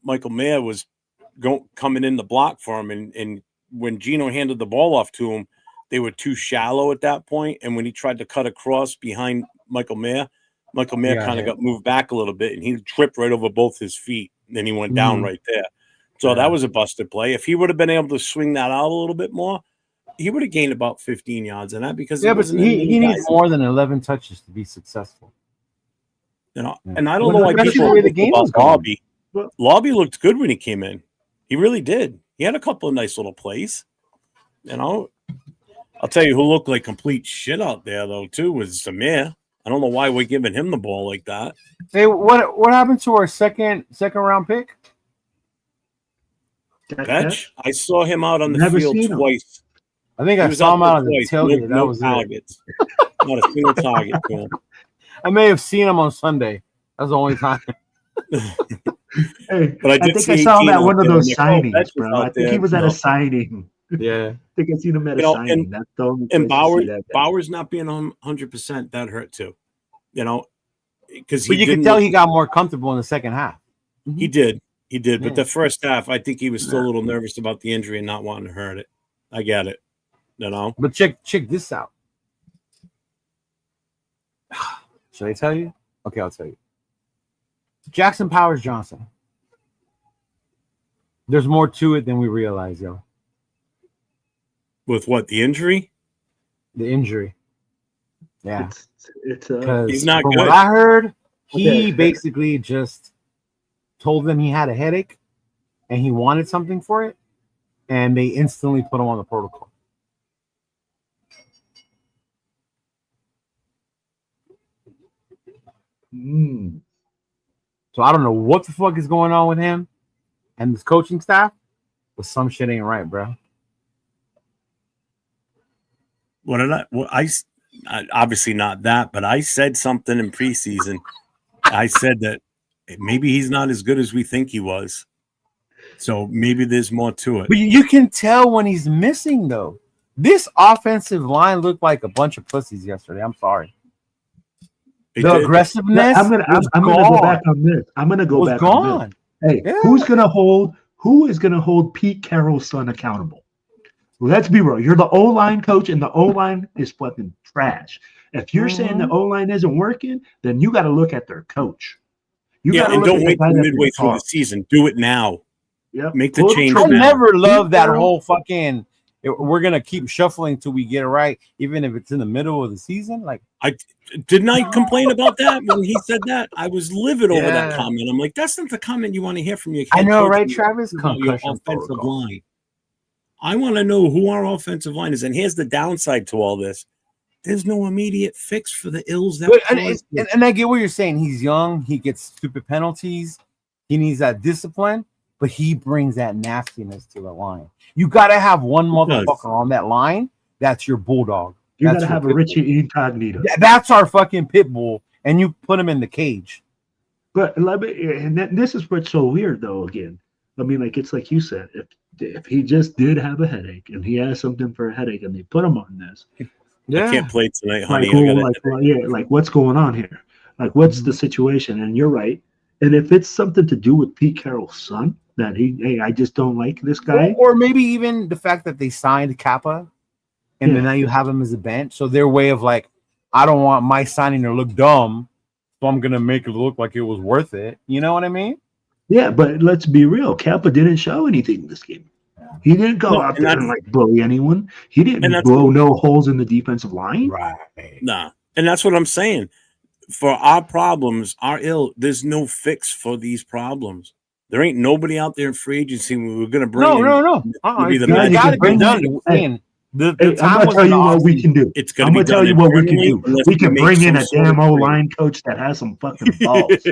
Michael Mayer was coming in the block for him, and when Geno handed the ball off to him, they were too shallow at that point. And when he tried to cut across behind Michael Mayer kind of got moved back a little bit, and he tripped right over both his feet. And then he went down right there. So that was a busted play. If he would have been able to swing that out a little bit more, he would have gained about 15 yards in that because but he needs more than 11 touches to be successful. And I don't know why people the game about Lobby. Lobby looked good when he came in. He really did. He had a couple of nice little plays. I'll tell you who looked like complete shit out there though too was Samir. I don't know why we're giving him the ball like that. Hey, what happened to our second round pick? Fetch? I saw him out on the field twice. I think I saw him out on the tailgate. That was targets. Not a single target to him. I may have seen him on Sunday. That's the only time. Hey, but I think I saw him at one of those signings, bro. I think he was at a signing. Yeah. I think I seen him at a signing. That's the only and Bauer's not being 100%. That hurt too. Because you can tell he got more comfortable in the second half. He did. But the first half, I think he was still a little nervous about the injury and not wanting to hurt it. I get it. But check this out. Should I tell you? Okay, I'll tell you. Jackson Powers Johnson. There's more to it than we realize, yo. With what? The injury? The injury. Yeah. He's not from good. What I heard, he basically just told them he had a headache and he wanted something for it, and they instantly put him on the protocol. So I don't know what the fuck is going on with him and this coaching staff, but some shit ain't right, bro. What did I obviously not that, but I said something in preseason. I said that maybe he's not as good as we think he was. So maybe there's more to it. But you can tell when he's missing, though. This offensive line looked like a bunch of pussies yesterday. I'm sorry. The aggressiveness. I'm gonna go back on this. I'm gonna go back on this. Hey, who is gonna hold Pete Carroll's son accountable? Let's be real. You're the O-line coach, and the O-line is fucking trash. If you're saying the O-line isn't working, then you got to look at their coach. And don't wait till midway through the season. Do it now. Yep. Make the change. I never loved that whole fucking we're gonna keep shuffling till we get it right, even if it's in the middle of the season. Like, Didn't I complain about that when he said that? I was livid over that comment. I'm like, that's not the comment you want to hear from your head I know, coach right, Travis? about your offensive line. I want to know who our offensive line is. And here's the downside to all this. There's no immediate fix for the ills that and I get what you're saying. He's young, he gets stupid penalties, he needs that discipline, but he brings that nastiness to the line. You gotta have one motherfucker on that line that's your bulldog. You gotta have a Richie Incognito. That's our fucking pit bull, and you put him in the cage. But this is what's so weird, though. Again, I mean, like it's like you said, if he just did have a headache and he has something for a headache, and they put him on this, I can't play tonight, honey. Like what's going on here? Like, what's the situation? And you're right. And if it's something to do with Pete Carroll's son, that I just don't like this guy, or maybe even the fact that they signed Kappa. And then now you have him as a bench. So their way of like, I don't want my signing to look dumb, so I'm going to make it look like it was worth it. You know what I mean? Yeah, but let's be real. Kappa didn't show anything this game. He didn't go out there and like bully anyone. He didn't blow no holes in the defensive line. Right. Nah. And that's what I'm saying. For our problems, there's no fix for these problems. There ain't nobody out there in free agency we're going to bring in. No. You got to be done. The I'm gonna tell you what we can do. I'm gonna tell you what we can do. We can bring in a damn O-line coach that has some fucking balls,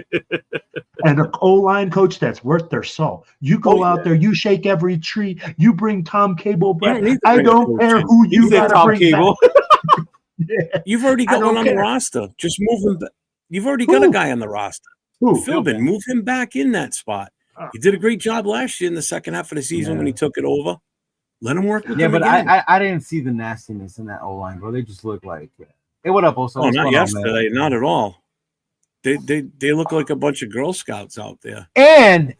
and an O-line coach that's worth their salt. You go out there, you shake every tree, you bring Tom Cable back. I don't care who you got to bring back. You've already got one on the roster. Just move him back. You've already got a guy on the roster. Philbin, move him back in that spot. He did a great job last year in the second half of the season when he took it over. Let him work with him but again. I didn't see the nastiness in that O-line, bro. They just look like hey, what up, Oso? Oh, not yesterday, not at all. They look like a bunch of Girl Scouts out there. And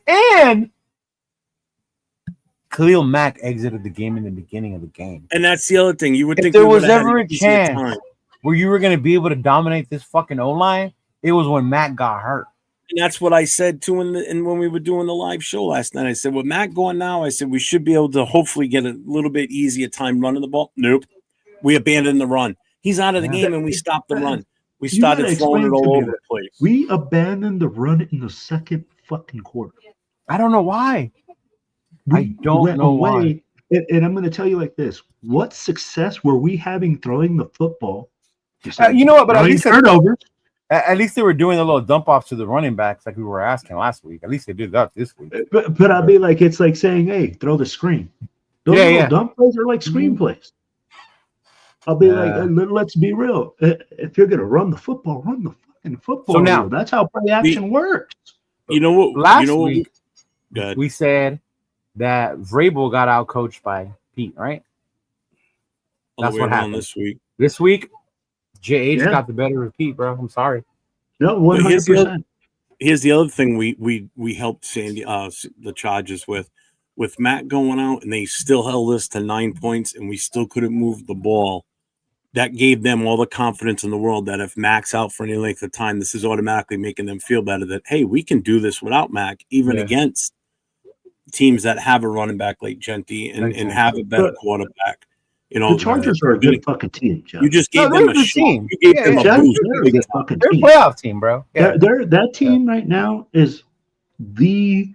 Khalil Mack exited the game in the beginning of the game. And that's the other thing. You would think there was ever a chance where you were going to be able to dominate this fucking O-line, it was when Mack got hurt. And that's what I said too when we were doing the live show last night. I said, with Matt going now, I said we should be able to hopefully get a little bit easier time running the ball. Nope. We abandoned the run. He's out of the game and we stopped the run. We started throwing it all over the place. We abandoned the run in the second fucking quarter. I don't know why. I don't know why. And I'm going to tell you like this. What success were we having throwing the football? You know what? But at least turnovers. At least they were doing a little dump offs to the running backs like we were asking last week. At least they did that this week. But I'll be like, it's like saying, hey, throw the screen. Those little dump plays are like screen plays. I'll be like, let's be real. If you're going to run the football, run the fucking football. So now, that's how play action works. You know what? Last week, we said that Vrabel got out coached by Pete, right? That's what happened this week. This week, JH got the better of Pete, bro. I'm sorry. No, 100%. Here's the other thing we helped Sandy the Chargers with Matt going out, and they still held us to 9 points, and we still couldn't move the ball. That gave them all the confidence in the world that if Mac's out for any length of time, this is automatically making them feel better that, hey, we can do this without Mac, even against teams that have a running back like Genty and have a better quarterback. You know, the Chargers are a good fucking team, Jeff. You just gave them a team. You gave them a boost. They're a playoff team, bro. Yeah. That team right now is the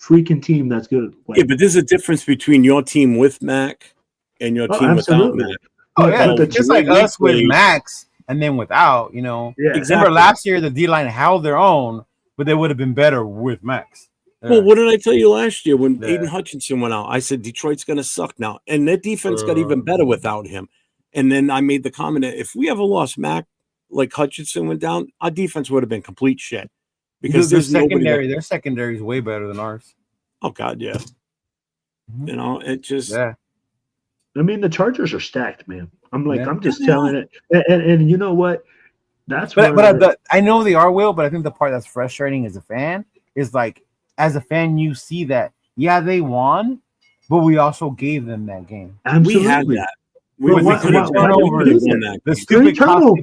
freaking team that's good. Yeah, but there's a difference between your team with Mac and your team without Mac. Oh, yeah. Just like us with Max and then without, you know. Yeah, Remember last year the D-line held their own, but they would have been better with Max. Well, what did I tell you last year when Aiden Hutchinson went out? I said Detroit's going to suck now. And their defense got even better without him. And then I made the comment that if we ever lost Mac, like Hutchinson went down, our defense would have been complete shit. Because their secondary is way better than ours. Oh, God, yeah. You know, it just... Yeah. I mean, the Chargers are stacked, man. I'm just telling it. And you know what? But I know they are, Will, but I think the part that's frustrating as a fan is like, as a fan, you see that, they won, but we also gave them that game. Absolutely. We had that. The stupid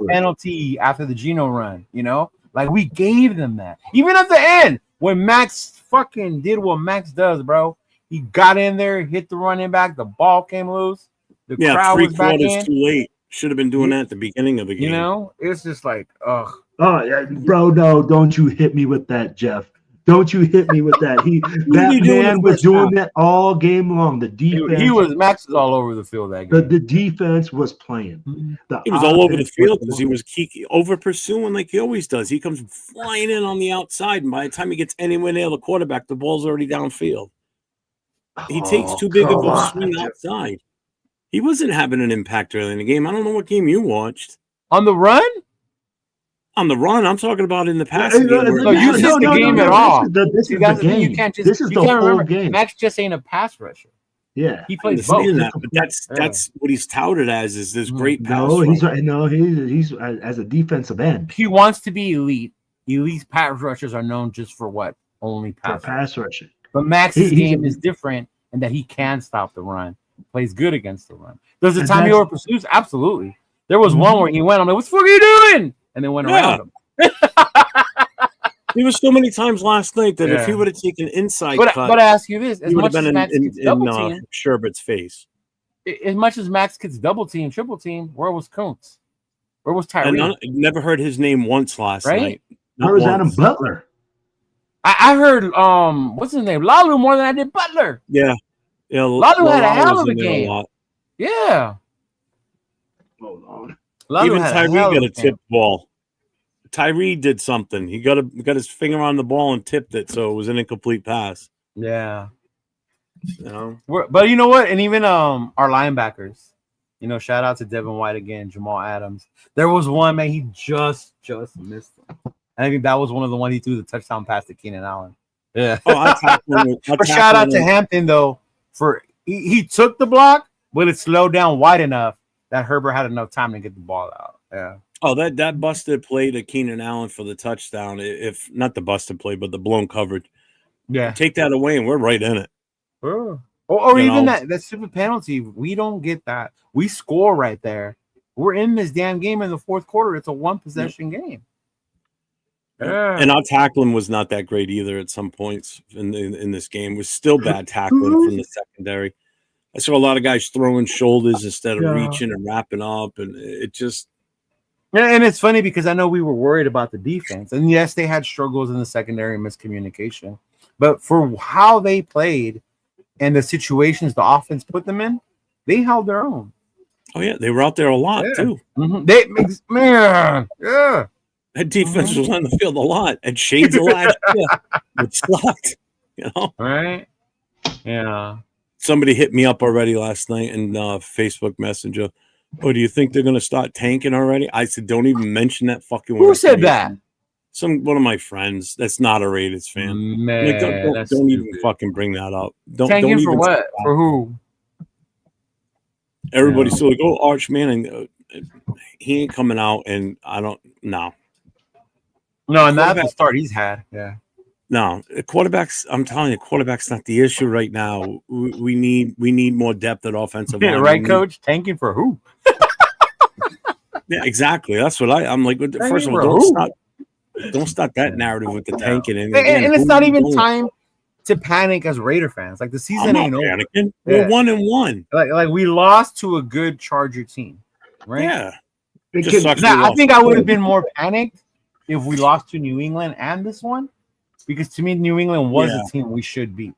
penalty after the Geno run, you know? Like, we gave them that. Even at the end, when Max fucking did what Max does, bro. He got in there, hit the running back, the ball came loose. The Yeah, crowd three was back quarters in. too late. Should have been doing that at the beginning of the game. You know, it's just like, ugh. Oh, yeah, bro, no, don't you hit me with that, Jeff. Don't you hit me with that. That man was doing that all game long. The defense. Max was all over the field that game. The defense was playing. He was all over the field because he was over pursuing like he always does. He comes flying in on the outside, and by the time he gets anywhere near the quarterback, the ball's already downfield. He takes too big of a swing outside. He wasn't having an impact early in the game. I don't know what game you watched. On the run? On the run, I'm talking about in the passing game. No, you missed the game at all. This is the game. You can't just. This is you the can't whole remember. game. Max just ain't a pass rusher. Yeah, he plays both. That, but that's what he's touted as is this great pass. He's as a defensive end. He wants to be elite. Elite pass rushers are known just for what? Only pass rushing. But Max's game is different in that he can stop the run. Plays good against the run. There's a time he over pursues. Absolutely. There was one where he went. I'm like, "What the fuck are you doing?" And then went around him. There was so many times last night that if he would have taken inside cut, but I ask you this: as he would much have been as Max gets double team, Sherbert's face. As much as Max gets double team, triple team, where was Kuntz? Where was Tyree? I never heard his name once last night. Where was Adam Butler? I heard what's his name? Lalu more than I did Butler. Yeah. Lalu had a hell of a game. Yeah. Hold on. Even Tyree got a tip ball. Tyree did something. He got his finger on the ball and tipped it, so it was an incomplete pass. Yeah. You know? But you know what? And even our linebackers, you know, shout out to Devin White again, Jamal Adams. There was one, man, he just missed him. And I think that was one of the ones he threw the touchdown pass to Keenan Allen. Yeah. But shout out to Hampton though, for he took the block, but it slowed down wide enough that Herbert had enough time to get the ball out. Yeah. Oh, that busted play to Keenan Allen for the touchdown. If not the busted play, but the blown coverage. Yeah. Take that away and we're right in it. Or even that stupid penalty. We don't get that. We score right there. We're in this damn game in the fourth quarter. It's a one possession game. Yeah. And our tackling was not that great either at some points in this game. It was still bad tackling from the secondary. I saw a lot of guys throwing shoulders instead of reaching and wrapping up, and it just. And it's funny because I know we were worried about the defense, and yes, they had struggles in the secondary and miscommunication, but for how they played and the situations the offense put them in, they held their own. Oh yeah, they were out there a lot too. Mm-hmm. That defense was on the field a lot, and shades of last year. It sucked, you know. Right? Yeah. Somebody hit me up already last night in Facebook Messenger. Oh, do you think they're going to start tanking already? I said, don't even mention that fucking word. Who said that? One of my friends that's not a Raiders fan. Man, like, don't even fucking bring that up. Tanking don't for even what? For who? Everybody's still like, oh, Arch Manning, he ain't coming out, and I don't know. No, and that's the start he's had. Yeah. No, quarterbacks. I'm telling you, quarterbacks not the issue right now. We need more depth at offensive line. Right, Coach? Tanking for who? Yeah, exactly. That's what I'm like. First of all, don't start that narrative with the tanking. And it's not even time to panic as Raider fans. Like the season ain't over. Panicking. We're 1-1. Like we lost to a good Charger team, right? Yeah. I think I would have been more panicked if we lost to New England and this one, because to me, New England was a team we should beat.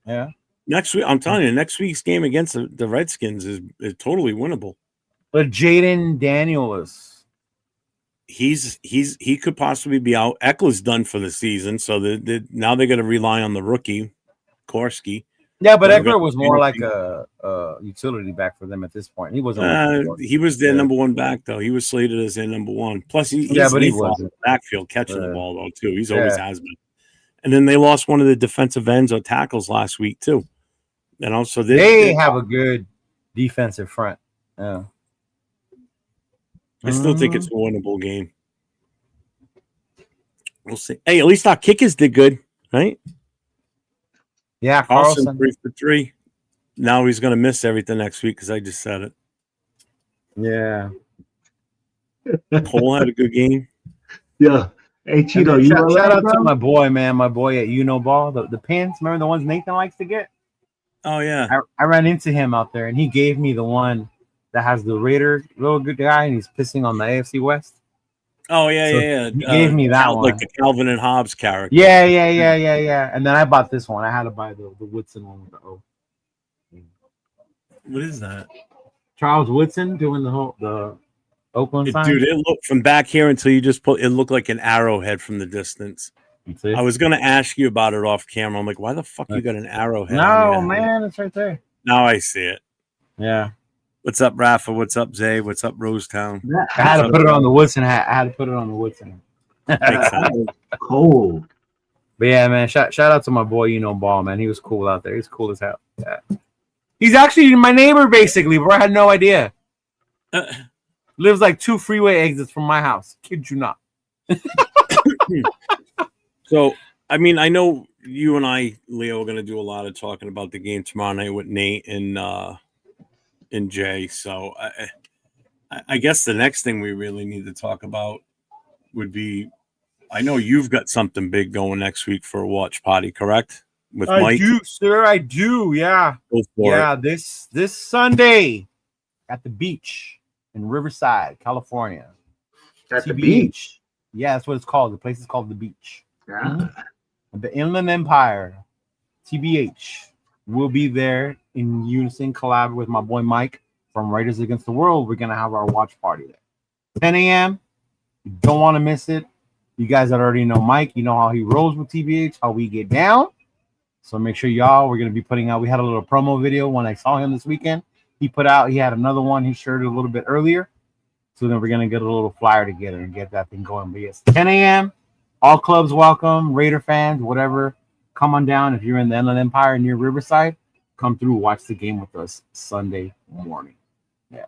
Yeah. Next week, I'm telling you, next week's game against the Redskins is totally winnable. But Jaden Daniels, he could possibly be out. Eckler's done for the season, so now they're going to rely on the rookie, Korski. Yeah, but Eckler was more like a utility back for them at this point. He wasn't. He was their number one back, though. He was slated as their number one. Plus, he was in the backfield catching the ball, though, too. He's always has been. And then they lost one of the defensive ends or tackles last week, too. You know, so they have a good defensive front. Yeah. I still think it's a winnable game. We'll see. Hey, at least our kickers did good, right? Yeah, Carlson 3 for 3. Now he's going to miss everything next week because I just said it. Yeah. Cole had a good game. Yeah. Hey, Cheeto, shout out to my boy, man. My boy at Ball. The pins. Remember the ones Nathan likes to get? Oh yeah. I ran into him out there, and he gave me the one that has the Raider little good guy, and he's pissing on the AFC West. Oh yeah, So yeah. he gave me that one, like the Calvin and Hobbes character. Yeah. And then I bought this one. I had to buy the Woodson one with the O. What is that? Charles Woodson doing the Oakland sign. Dude, it looked from back here until you just put it looked like an arrowhead from the distance. I was gonna ask you about it off camera. I'm like, why the fuck you got an arrowhead? No, man, it's right there. Now I see it. Yeah. What's up, Rafa? What's up, Zay? What's up, Rosetown? I had to put it on the Woodson hat. I had to put it on the Woodson. Cold. But yeah, man, shout out to my boy, Ball, man. He was cool out there. He's cool as hell. Yeah. He's actually my neighbor, basically, bro. I had no idea. Lives like 2 freeway exits from my house. Kid you not. So, I mean, I know you and I, Leo, are going to do a lot of talking about the game tomorrow night with Nate and Jay. So, I guess the next thing we really need to talk about would be, I know you've got something big going next week for a watch party, correct? With Mike? I do, sir. I do. Yeah. Go for it. This Sunday at the beach in Riverside, California. At the TBH. beach. Yeah, that's what it's called. The place is called the beach. Yeah. The Inland Empire, TBH, will be there in unison, collab with my boy Mike from Raiders Against the World. We're gonna have our watch party there, 10 a.m. You don't want to miss it. You guys that already know Mike, you know how he rolls with TBH, how we get down. So make sure we're gonna be putting out. We had a little promo video when I saw him this weekend. He had another one. He shared it a little bit earlier. So then we're gonna get a little flyer together and get that thing going. But yes, 10 a.m. All clubs welcome, Raider fans, whatever. Come on down. If you're in the Inland Empire near Riverside, come through, watch the game with us Sunday morning. Yeah.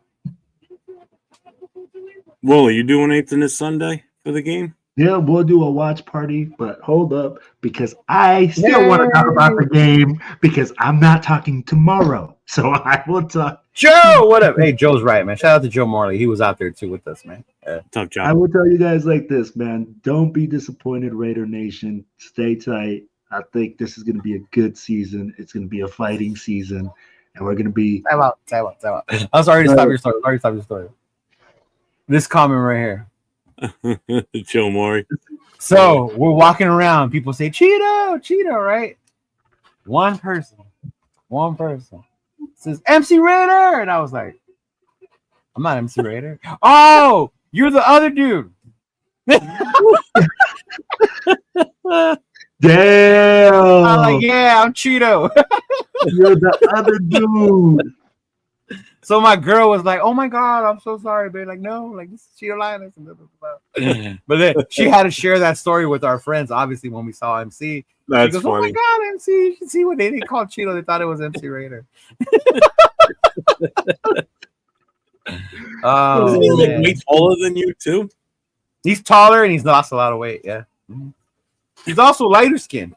Will, are you doing anything this Sunday for the game? Yeah, we'll do a watch party, but hold up, because I still want to talk about the game because I'm not talking tomorrow. So I will talk. Joe, what up? Hey, Joe's right, man. Shout out to Joe Morley. He was out there too with us, man. Tough job. I will tell you guys like this, man. Don't be disappointed, Raider Nation. Stay tight. I think this is going to be a good season. It's going to be a fighting season, and we're going to be. Time out. I'm sorry to stop your story. This comment right here. Joe Maury. So we're walking around. People say Cheeto, right? One person says MC Raider, and I was like, I'm not MC Raider. Oh, you're the other dude. Damn. I'm like, yeah, I'm Cheeto. You're the other dude. So my girl was like, "Oh my god, I'm so sorry, babe." Like, no, like this is Cheeto Linus. But then she had to share that story with our friends. Obviously, when we saw MC, That's she goes, funny. "Oh my god, MC! You should see what they didn't call Cheeto. They thought it was MC Raider." Oh, Isn't he like man. way taller than you too? He's taller and he's lost a lot of weight. Yeah, he's also lighter skinned.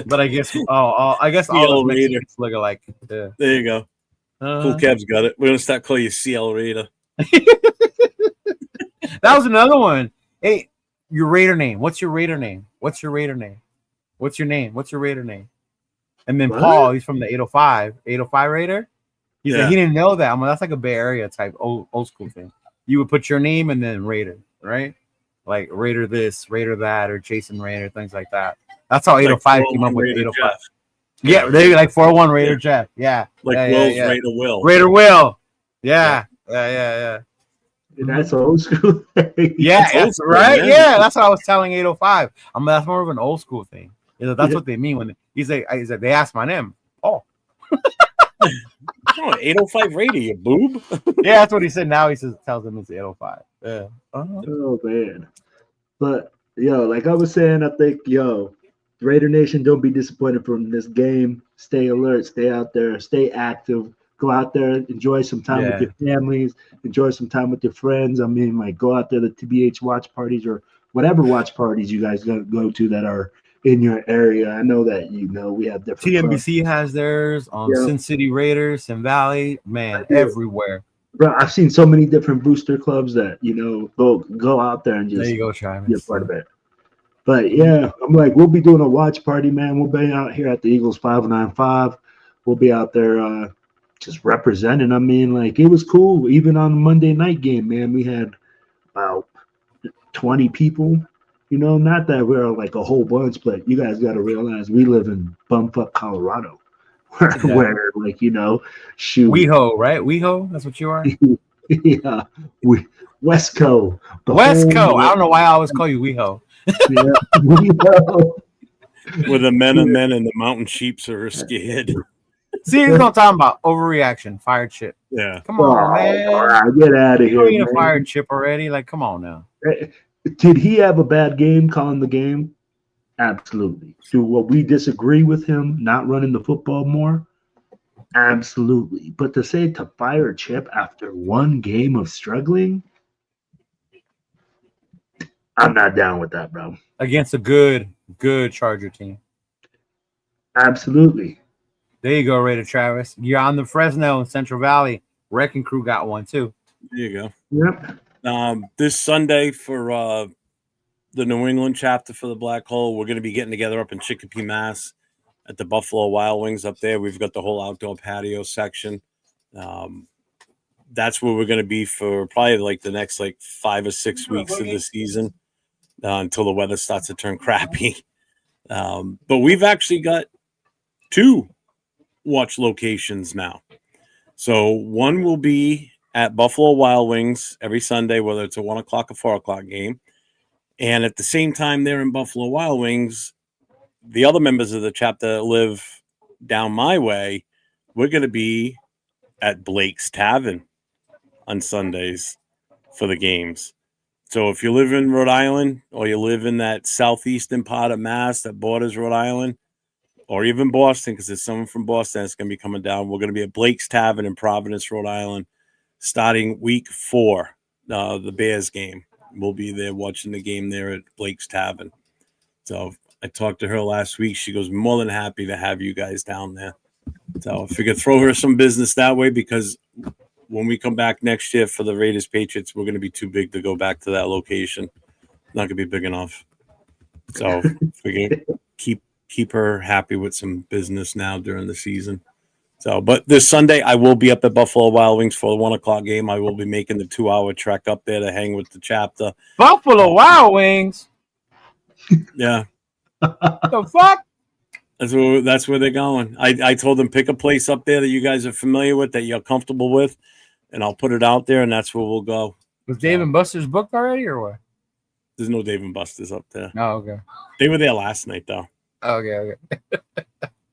But I guess all of Mexicans look alike. Yeah. There you go. Cool Kev's got it. We're gonna start calling you CL Raider. That was another one. Hey, your Raider name. What's your Raider name? What's your Raider name? What's your name? What's your Raider name? And then What? Paul, he's from the 805 Raider. He's Yeah. like, he didn't know that. I'm like, that's like a Bay Area type old school thing. You would put your name and then Raider, right? Like Raider this, Raider that, or Jason Raider, things like that. That's how 805 came up with Raider 805. Jeff. Yeah, they like 401 Raider Jeff. Yeah. Like yeah, Will's yeah. Raider Will. Raider Will. Yeah. Yeah. That's old school. Yeah, It's old that's school, right. man. Yeah, that's what I was telling 805. That's more of an old school thing. That's what they mean when he's like, they asked my name. Oh, Oh, 805 Raider, you boob. yeah, that's what he said. Now he tells them it's 805. Yeah. Uh-huh. Oh man. But like I was saying, I think Raider Nation, don't be disappointed from this game. Stay alert, stay out there, stay active. Go out there, enjoy some time with your families, enjoy some time with your friends. I mean, like go out there to TBH watch parties or whatever watch parties you guys go to that are in your area. I know that we have different TMBC has theirs. Sin City Raiders, Sin Valley, man, everywhere. Bro, I've seen so many different booster clubs that go out there and just There you go, Travis. be a part of it. But yeah, I'm like, we'll be doing a watch party, man. We'll be out here at the Eagles 595. We'll be out there just representing. I mean, like, it was cool. Even on the Monday night game, man, we had about 20 people. You know, not that we're like a whole bunch, but you guys got to realize we live in bumfuck Colorado, where like, you know, shoot. WeHo, right? WeHo, that's what you are? Yeah. Westco. Westco. I don't know why I always call you WeHo. Yeah. WeHo. Where the men and the mountain sheeps are scared. See, he's gonna talk about overreaction, fired chip. Yeah. Come on, man. All right, get out of You here. ain't a fired chip already. Like, come on now. Did he have a bad game calling the game? Absolutely. Do what we disagree with him not running the football more? Absolutely. But to say to fire Chip after one game of struggling, I'm not down with that, bro. Against a good Charger team. Absolutely. There you go, Raider Travis. You're on the Fresno and Central Valley. Wrecking Crew got one too. There you go. Yep. This Sunday for the New England chapter for the Black Hole, we're going to be getting together up in Chicopee, Mass, at the Buffalo Wild Wings up there. We've got the whole outdoor patio section. That's where we're going to be for probably like the next 5 or 6 weeks of the season until the weather starts to turn crappy. But we've actually got 2 watch locations now. So one will be at Buffalo Wild Wings every Sunday, whether it's a 1 o'clock or 4 o'clock game. And at the same time, there in Buffalo Wild Wings, the other members of the chapter that live down my way, we're going to be at Blake's Tavern on Sundays for the games. So if you live in Rhode Island or you live in that southeastern part of Mass that borders Rhode Island, or even Boston, because there's someone from Boston that's going to be coming down, we're going to be at Blake's Tavern in Providence, Rhode Island, starting week 4, the Bears game. We'll be there watching the game there at Blake's Tavern. So I talked to her last week. She goes, more than happy to have you guys down there. So if we could throw her some business that way, because when we come back next year for the Raiders Patriots, we're going to be too big to go back to that location. Not going to be big enough. So if we can keep her happy with some business now during the season. So, but this Sunday, I will be up at Buffalo Wild Wings for the 1 o'clock game. I will be making the 2-hour trek up there to hang with the chapter. Buffalo Wild Wings? Yeah. The fuck? That's where they're going. I told them pick a place up there that you guys are familiar with, that you're comfortable with, and I'll put it out there, and that's where we'll go. Was Dave and Buster's booked already, or what? There's no Dave and Buster's up there. Oh, okay. They were there last night, though. Okay.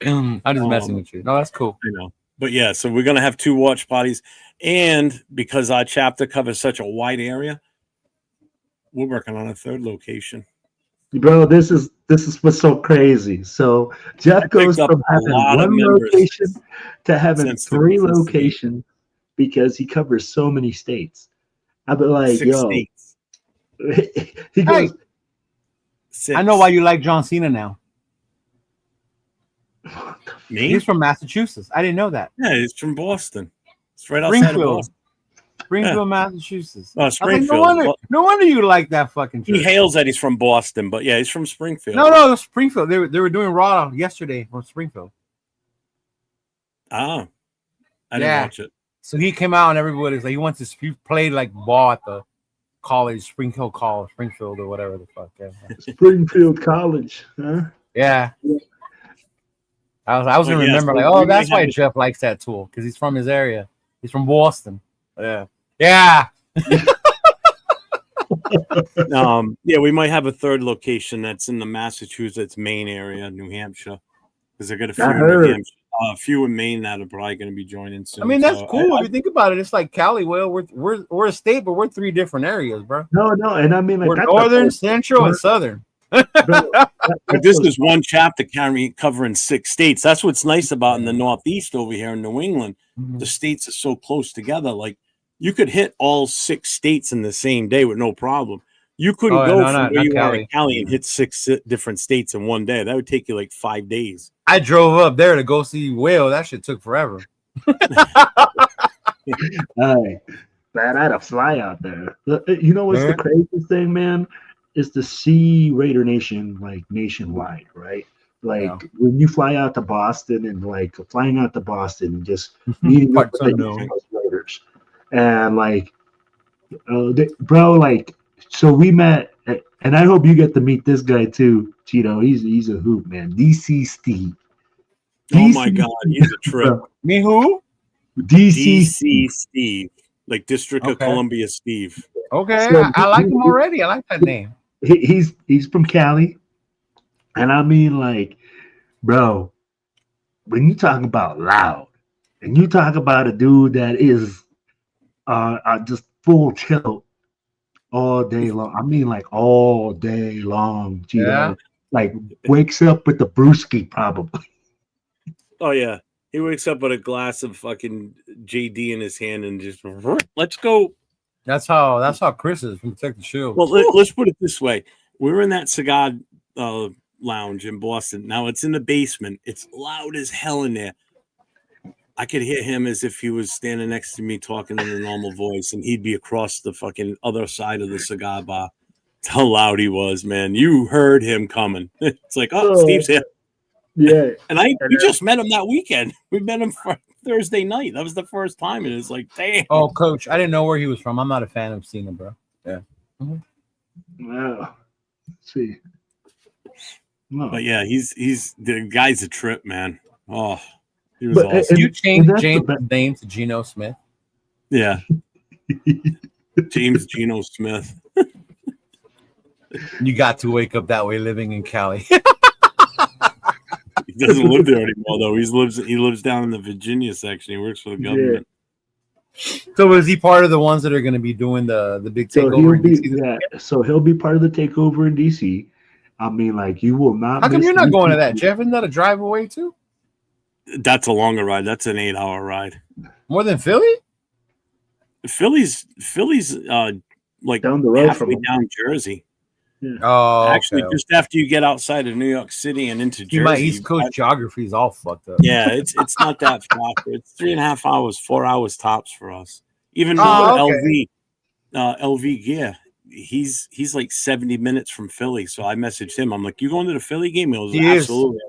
I'm just messing with you. No, that's cool. I know. But yeah, so we're going to have 2 watch parties. And because our chapter covers such a wide area, we're working on a 3rd location. Bro, this is what's so crazy. So Jeff goes from having 1 location to having 3 locations because he covers so many states. I'd be like, 6 states. He goes, 6. I know why you like John Cena now. Me? He's from Massachusetts. I didn't know that. Yeah, he's from Boston. It's right outside of Boston. Springfield, Massachusetts. Oh, Springfield. Like, no wonder you like that fucking trip. He hails that he's from Boston, but yeah, he's from Springfield. No, Springfield. They were doing Raw yesterday from Springfield. Ah, I didn't watch it. So he came out and everybody's like, he played like ball at the college, Springfield College, Springfield or whatever the fuck. Yeah. Springfield College, huh? Yeah. I was gonna remember, that's why Jeff likes that tool, because he's from his area. He's from Boston. Yeah. Yeah. Yeah, we might have a 3rd location that's in the Massachusetts, Maine area, New Hampshire, because they've got a few in Maine that are probably going to be joining soon. I mean, that's cool if you think about it. It's like Cali. Well, we're a state, but we're 3 different areas, bro. No, and I mean, like, we're northern, central, and southern. But this is one chapter covering 6 states. That's what's nice about in the Northeast over here in New England. The states are so close together. Like, you could hit all 6 states in the same day with no problem. You couldn't go from where you are in Cali and hit 6 different states in one day. That would take you like 5 days. I drove up there to go see Whale. That shit took forever. Hey, man, I had a fly out there. You know what's the craziest thing, man? is to see Raider Nation like nationwide, right? Like when you fly out to Boston and like flying out to Boston and just meeting up with the East Coast Raiders, and like, bro, like, so we met, and I hope you get to meet this guy too, Cheeto. He's a hoop man, DC Steve. Oh my God, he's a trip. Bro. Me who? DC Steve, like District of Columbia Steve. Okay, So I like him already. I like that name. He's from Cali, and I mean, like, bro, when you talk about loud, and you talk about a dude that is just full tilt all day long. I mean, like all day long. Cheeto. Yeah. Like wakes up with the brewski probably. Oh yeah, he wakes up with a glass of fucking JD in his hand and just let's go. That's how Chris is from Protect the Shield. Well, let's put it this way: we're in that cigar lounge in Boston. Now it's in the basement. It's loud as hell in there. I could hear him as if he was standing next to me talking in a normal voice, and he'd be across the fucking other side of the cigar bar. That's how loud he was, man. You heard him coming. It's like, oh, Steve's here. Yeah. And we just met him that weekend. We met him for Thursday night. That was the first time, and it's like, damn. Oh, Coach, I didn't know where he was from. I'm not a fan of Cena, bro. Yeah. Wow. Let's see. No. But yeah, he's the guy's a trip, man. Oh, he was awesome. You changed James' name to Geno Smith. Yeah. James Geno Smith. You got to wake up that way living in Cali. He doesn't live there anymore, though. He lives down in the Virginia section. He works for the government. Yeah. So is he part of the ones that are going to be doing the big takeover? So he'll be part of the takeover in DC. I mean, like, you will not. How come you're not going to that, Jeff? Isn't that a drive away too? That's a longer ride. That's an 8-hour ride. More than Philly? Philly's like down the road halfway from down Jersey. Yeah. Oh, actually, just after you get outside of New York City and into Jersey, my East Coast geography is all fucked up. Yeah, it's not that far. It's 3.5 hours, 4 hours tops for us. Even LV gear, he's like 70 minutes from Philly. So I messaged him. I'm like, "You going to the Philly game?" He was absolutely.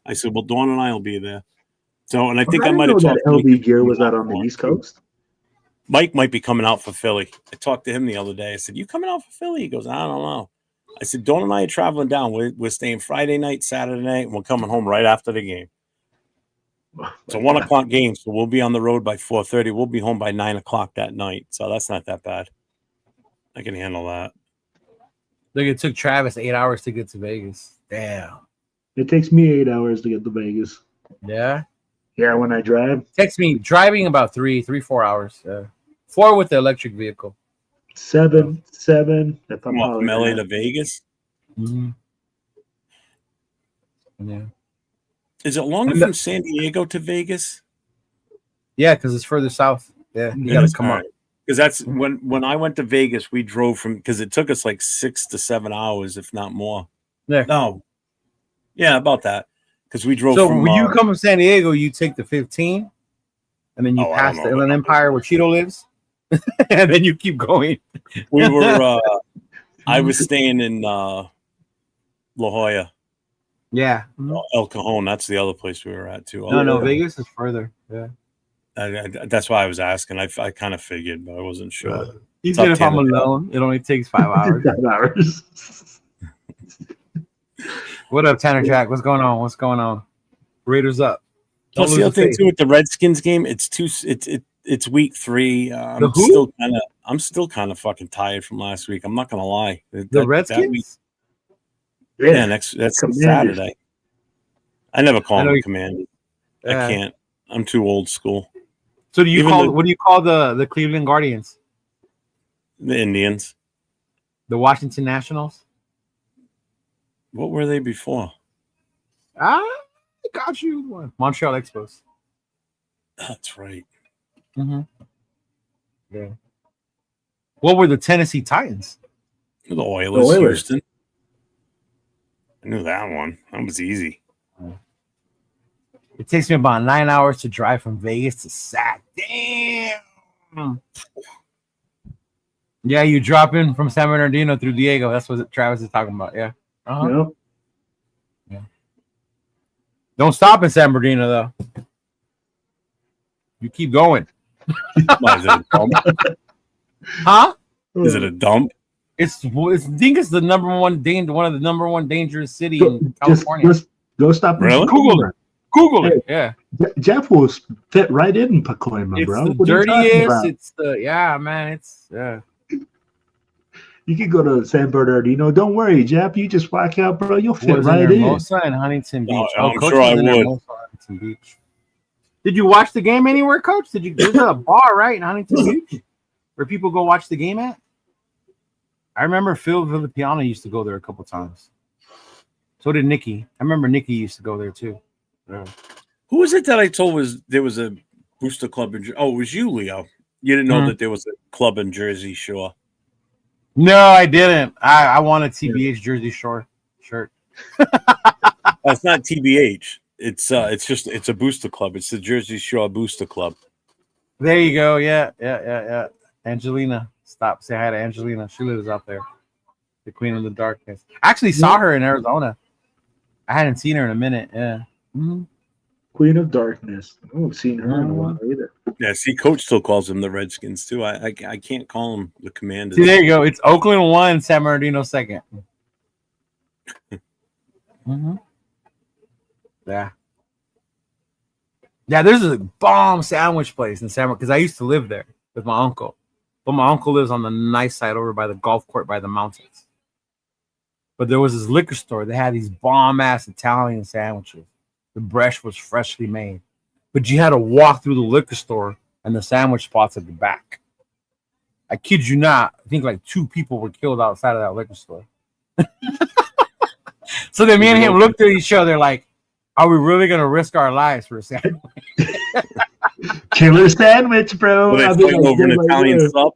I said, "Well, Dawn and I will be there." So, and I think I might have talked. LV gear was out on the East Coast. Mike might be coming out for Philly. I talked to him the other day. I said, "You coming out for Philly?" He goes, "I don't know." I said, Dawn and I are traveling down. We're staying Friday night, Saturday night, and we're coming home right after the game. It's a 1 o'clock game, so we'll be on the road by 4:30. We'll be home by 9 o'clock that night. So that's not that bad. I can handle that. Look, it took Travis 8 hours to get to Vegas. Damn. It takes me 8 hours to get to Vegas. Yeah? Yeah, when I drive. It takes me driving about 4 hours. 4 with the electric vehicle. 7 if I'm from LA to Vegas. Mm-hmm. Yeah. Is it longer from San Diego to Vegas? Yeah, because it's further south. Yeah, you got to come up. Because that's when I went to Vegas, we drove from because it took us like 6 to 7 hours, if not more. Yeah. No. Yeah, about that. Because we drove. So from, when you come from San Diego, you take the 15, and then you pass the Inland Empire where Cheeto lives. And then you keep going. We were I was staying in La Jolla. Yeah. El Cajon, that's the other place we were at too. No, Vegas is further. Yeah. That's why I was asking. I kind of figured, but I wasn't sure. You said if I'm alone, it only takes 5 hours. 5 hours. What up, Tanner Jack? What's going on? Raiders up. Plus, the other thing too with the Redskins game, it's week 3. I'm still kind of fucking tired from last week. I'm not gonna lie. The Redskins. Yeah, that's Saturday. I never call them Commanders. I can't. I'm too old school. So what do you call the Cleveland Guardians? The Indians. The Washington Nationals. What were they before? I got you one. Montreal Expos. That's right. Mm-hmm. Yeah. What were the Tennessee Titans? The Oilers. Houston. I knew that one. That was easy. It takes me about 9 hours to drive from Vegas to Sac. Damn. Yeah, you drop in from San Bernardino through Diego. That's what Travis is talking about. Yeah. Yep. Yeah. Don't stop in San Bernardino though. You keep going. Why, is it a dump? Huh? Is it a dump? I think it's the one of the number one dangerous city in Just California. go stop. Really? Google it. Yeah. Jeff will fit right in Pacoima, It's bro. the What are you talking dirtiest. about? It's the man. It's You can go to San Bernardino. Don't worry, Jeff. You just walk out, bro. You'll fit was right in in. Hermosa and Huntington Beach. I'm Coach sure was I in would. Hermosa, Huntington Beach. Did you watch the game anywhere, Coach? There's a bar right in Huntington Beach where people go watch the game at? I remember Phil Villapiano used to go there a couple times. So did Nikki. I remember Nikki used to go there too. Yeah. Who was it that I told there was a booster club in? Oh, it was you, Leo. You didn't know that there was a club in Jersey Shore. No, I didn't. I want a TBH Jersey Shore shirt. It's not TBH. It's a booster club. It's the Jersey Shore Booster Club. There you go. Yeah. Angelina. Stop. Say hi to Angelina. She lives out there. The Queen of the Darkness. I actually saw her in Arizona. I hadn't seen her in a minute. Yeah. Mm-hmm. Queen of Darkness. I haven't seen her in a while either. Yeah, see, Coach still calls them the Redskins too. I can't call them the Commanders. See, there you go. It's Oakland 1, San Bernardino 2nd. Mm-hmm. Yeah. Yeah, there's a bomb sandwich place in San Bernardino because I used to live there with my uncle. But my uncle lives on the nice side over by the golf court by the mountains. But there was this liquor store. They had these bomb-ass Italian sandwiches. The breast was freshly made. But you had to walk through the liquor store and the sandwich spots at the back. I kid you not. I think like 2 people were killed outside of that liquor store. So then me and him looked at each other like, are we really going to risk our lives for a sandwich? Killer sandwich, bro. Were they fighting over an Italian sub?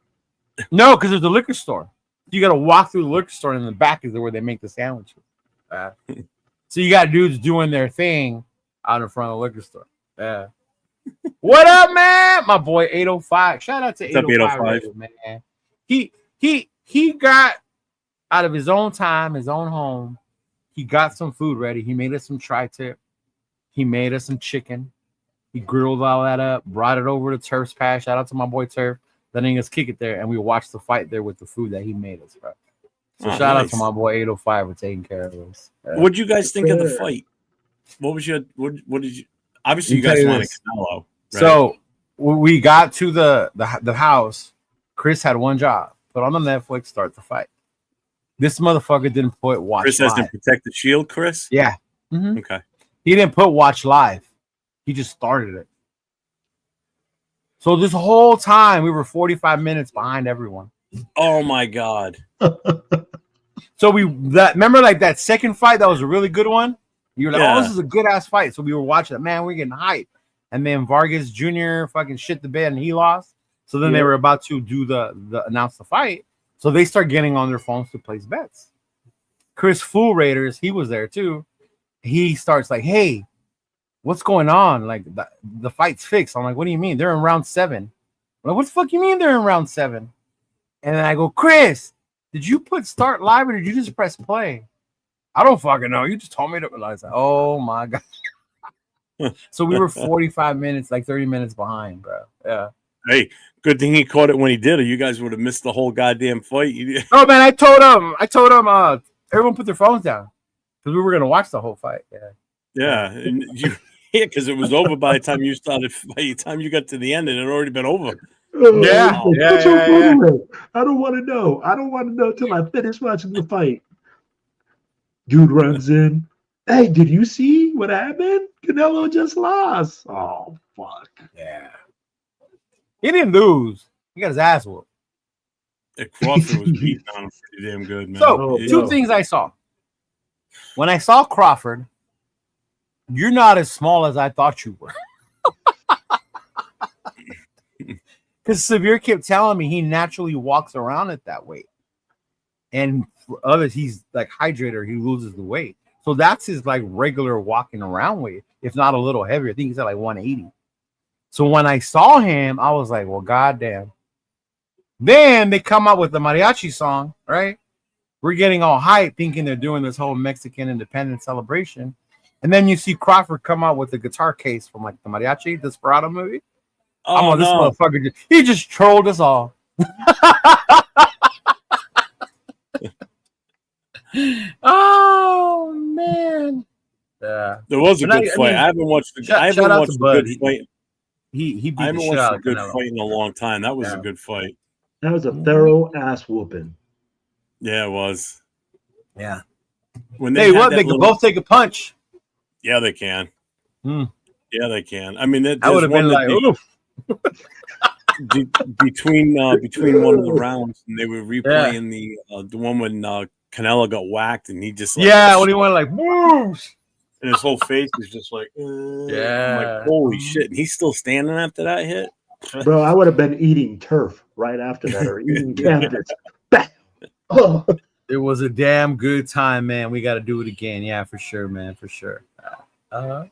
No, because there's a liquor store. You got to walk through the liquor store, and in the back is where they make the sandwiches. So you got dudes doing their thing out in front of the liquor store. Yeah. What up, man? My boy 805. Shout out to 805, man. He got out of his own time, his own home. He got some food ready. He made us some tri-tip. He made us some chicken. He grilled all that up, brought it over to Turf's Pass. Shout out to my boy Turf. Letting us kick it there, and we watched the fight there with the food that he made us, bro. So shout out to my boy 805 for taking care of us. What did you guys think of the fight? What was your what did you? Obviously, you guys wanted Canelo. Right? So when we got to the house, Chris had one job: put on the Netflix, start the fight. This motherfucker didn't put watch. Chris has to protect the shield, Chris. Yeah. Mm-hmm. Okay. He didn't put watch live. He just started it. So this whole time we were 45 minutes behind everyone. Oh my God. So remember like that second fight that was a really good one? You were like, oh, this is a good ass fight. So we were watching it. Man, we're getting hyped. And then Vargas Jr. fucking shit the bed and he lost. So then they were about to do the announce the fight. So they start getting on their phones to place bets. Chris Fool Raiders, he was there too. He starts like, hey, what's going on? Like the fight's fixed. I'm like, what do you mean? They're in round 7. I'm like, what the fuck you mean they're in round 7? And then I go, Chris, did you put start live or did you just press play? I don't fucking know. You just told me to realize that. Oh my God. So we were 45 minutes, like 30 minutes behind, bro. Yeah. Hey, good thing he caught it when he did, or you guys would have missed the whole goddamn fight. Oh man, I told him, everyone put their phones down because we were gonna watch the whole fight. Yeah, and because it was over by the time you started. By the time you got to the end, it had already been over. Yeah. I don't want to know. I don't want to know till I finish watching the fight. Dude runs in. Hey, did you see what happened? Canelo just lost. Oh, fuck. Yeah. He didn't lose. He got his ass whooped. Crawford was beating on him pretty damn good, man. So, two things I saw. When I saw Crawford, you're not as small as I thought you were. Because Severe kept telling me he naturally walks around at that weight. And for others, he's like hydrated, he loses the weight. So that's his like regular walking around weight, if not a little heavier. I think he's at like 180. So when I saw him, I was like, well, goddamn. Then they come out with the mariachi song, right? We're getting all hyped, thinking they're doing this whole Mexican independence celebration. And then you see Crawford come out with the guitar case from like the mariachi Desperado movie. Oh, this no. motherfucker, he just trolled us all. Oh man. Yeah. There was a But good fight. I haven't watched the shout good out fight. He beat I haven't the shit watched out a of good Canelo. fight in a long time. That was Yeah. a good fight. That was a thorough ass whooping. Yeah, it was. Yeah. When Hey, had what? that They could little- both take a punch. Yeah, they can. Hmm. Yeah, they can. I mean, I would there's have one been that like, oof. between one of the rounds, and they were replaying the one when Canelo got whacked, and he just like, Yeah, when he went like, whoosh. and his whole face was just like, Yeah. I'm like, holy shit, and he's still standing after that hit. Bro, I would have been eating turf right after that, or eating cannabis. Bam! Oh. It was a damn good time, man. We got to do it again. Yeah, for sure, man. For sure. Yeah,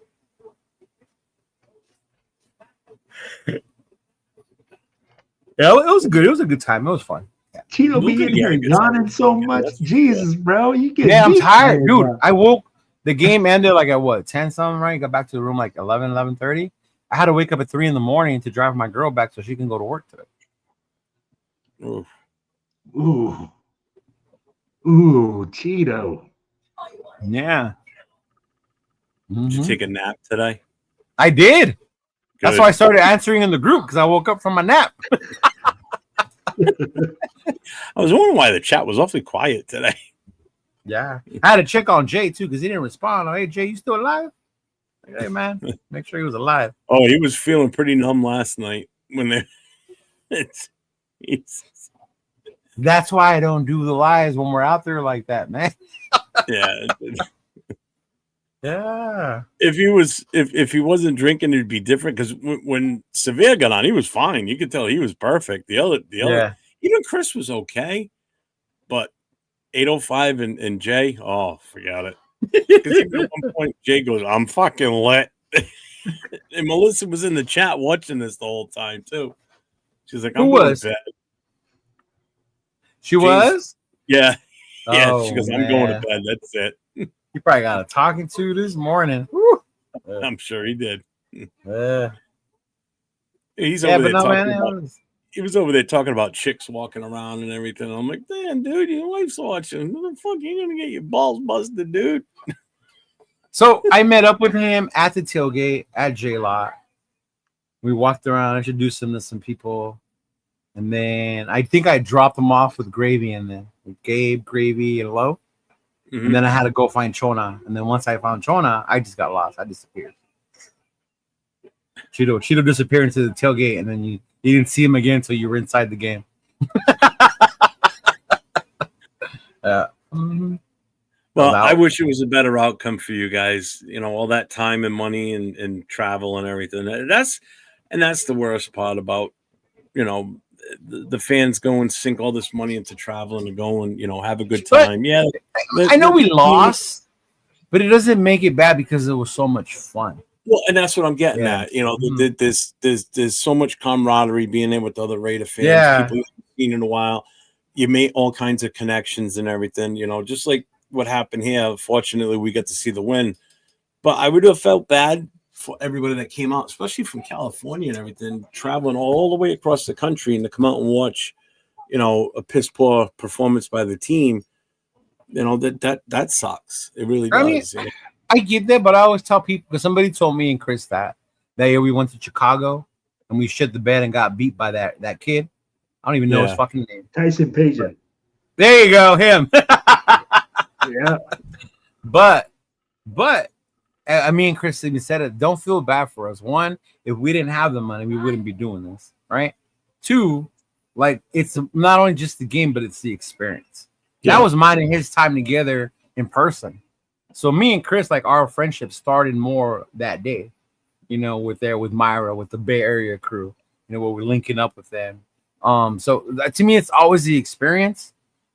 it was good. It was a good time. It was fun. Tito be in here yawning so much. Jesus, bro. You get Yeah, I'm deep tired, in dude. there. I woke. The game ended like at what, 10 something, right? Got back to the room like 11:30. I had to wake up at 3 a.m. to drive my girl back so she can go to work today. Oof. Ooh. Ooh, Tito. Yeah. Did you take a nap today? I did. That's Good. why I started answering in the group because I woke up from my nap. I was wondering why the chat was awfully quiet today. Yeah. I had to check on Jay too because he didn't respond. Hey, Jay, you still alive? Like, hey, man, make sure he was alive. Oh, he was feeling pretty numb last night when they. That's why I don't do the lives when we're out there like that, man. Yeah. Yeah. If he wasn't drinking, it'd be different. Because when Severe got on, he was fine. You could tell he was perfect. The other, even Chris was okay, but 805 and Jay, oh, forget it. Because at one point, Jay goes, "I'm fucking lit," and Melissa was in the chat watching this the whole time too. She's like, "I'm going to bed." She was? Yeah. Yeah. Oh, she goes, "I'm going to bed. That's it." He probably got a talking to this morning. Woo. I'm sure he did. He's Yeah, over but there no, talking man, about. He was over there talking about chicks walking around and everything. I'm like, damn, dude, your wife's watching. What the fuck? You gonna get your balls busted, dude? So I met up with him at the tailgate at J-Lot. We walked around, introduced him to some people, and then I think I dropped him off with Gravy and then with Gabe, Gravy, and Lo. Mm-hmm. And then I had to go find Chona. And then once I found Chona, I just got lost. I disappeared. Cheeto disappeared into the tailgate, and then you didn't see him again until you were inside the game. Well, I wish it was a better outcome for you guys. You know, all that time and money and travel and everything. That's the worst part about, you know, the fans go and sink all this money into traveling and go and, you know, have a good time. I know we lost, but it doesn't make it bad because it was so much fun. Well, and that's what I'm getting at. You know, there's so much camaraderie being there with other Raider fans, people you've seen in a while. You made all kinds of connections and everything, you know, just like what happened here. Fortunately, we got to see the win. But I would have felt bad for everybody that came out, especially from California and everything, traveling all the way across the country and to come out and watch, you know, a piss poor performance by the team. You know, that sucks. It really does. I mean, I get that, but I always tell people, because somebody told me and Chris that year we went to Chicago and we shit the bed and got beat by that kid. I don't even know his fucking name. Tyson Paget. There you go, him. Yeah. But I mean, Chris even said it. Don't feel bad for us. One, if we didn't have the money, we wouldn't be doing this, right? Two, like, it's not only just the game, but it's the experience. That was mine and his time together in person. So me and Chris, like, our friendship started more that day, you know, with Myra, with the Bay Area crew, you know, where we're linking up with them. So to me, it's always the experience.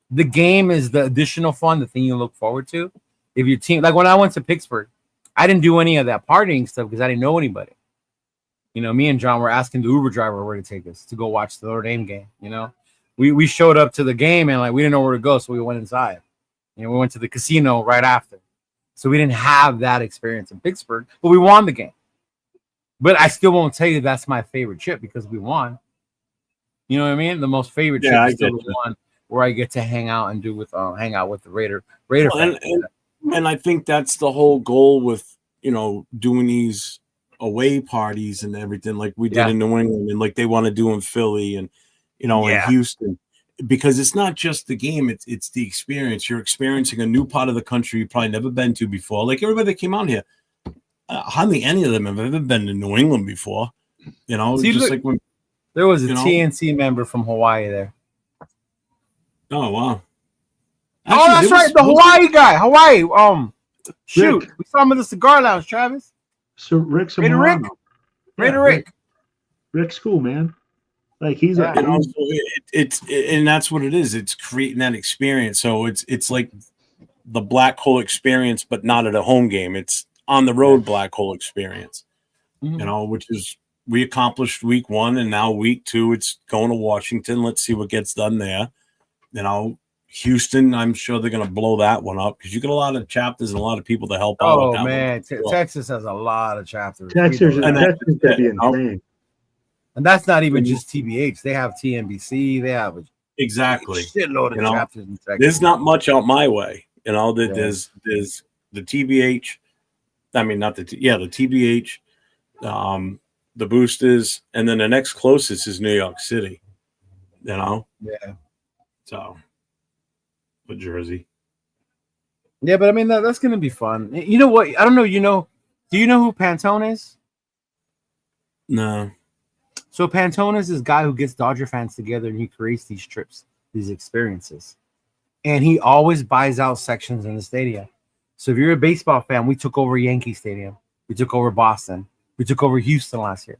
The game is the additional fun, the thing you look forward to. If your team, like when I went to Pittsburgh, I didn't do any of that partying stuff because I didn't know anybody. You know, me and John were asking the Uber driver where to take us to go watch the Notre Dame game, you know. we showed up to the game and like we didn't know where to go, so we went inside. We went to the casino right after. So we didn't have that experience in Pittsburgh, but we won the game. But I still won't tell you that's my favorite trip because we won. You know what I mean? The most favorite trip is still the one where I get to hang out and hang out with the Raider fans. And I think that's the whole goal with doing these away parties and everything like we did in New England and like they want to do in Philly and in Houston, because it's not just the game, it's the experience. You're experiencing a new part of the country you've probably never been to before. Like everybody that came out here, hardly any of them have ever been to New England before. See, just like when there was a TNC member from Hawaii there. Oh wow! Actually, that's right, the Hawaii guy. Hawaii. Shoot, we saw him at the cigar lounge, Travis. So Rick's a Rick. Rick's cool, man. Like he's and that's what it is. It's creating that experience. So it's like the black hole experience, but not at a home game. It's on the road black hole experience. Which is we accomplished week 1, and now week 2 it's going to Washington. Let's see what gets done there. Houston, I'm sure they're going to blow that one up because you get a lot of chapters and a lot of people to help out. Oh man, Texas has a lot of chapters. Texas could be insane. And that's not even just TBH. They have TNBC. They have a shitload of chapters in Texas. There's not much out my way. There's the TBH. I mean, not the TBH, the Boosters, and then the next closest is New York City. Yeah. So, with Jersey. Yeah, but I mean that's gonna be fun. You know what? I don't know. Do you know who Pantone is? No. So Pantone is this guy who gets Dodger fans together and he creates these trips, these experiences, and he always buys out sections in the stadium. So if you're a baseball fan, we took over Yankee Stadium, we took over Boston, we took over Houston last year.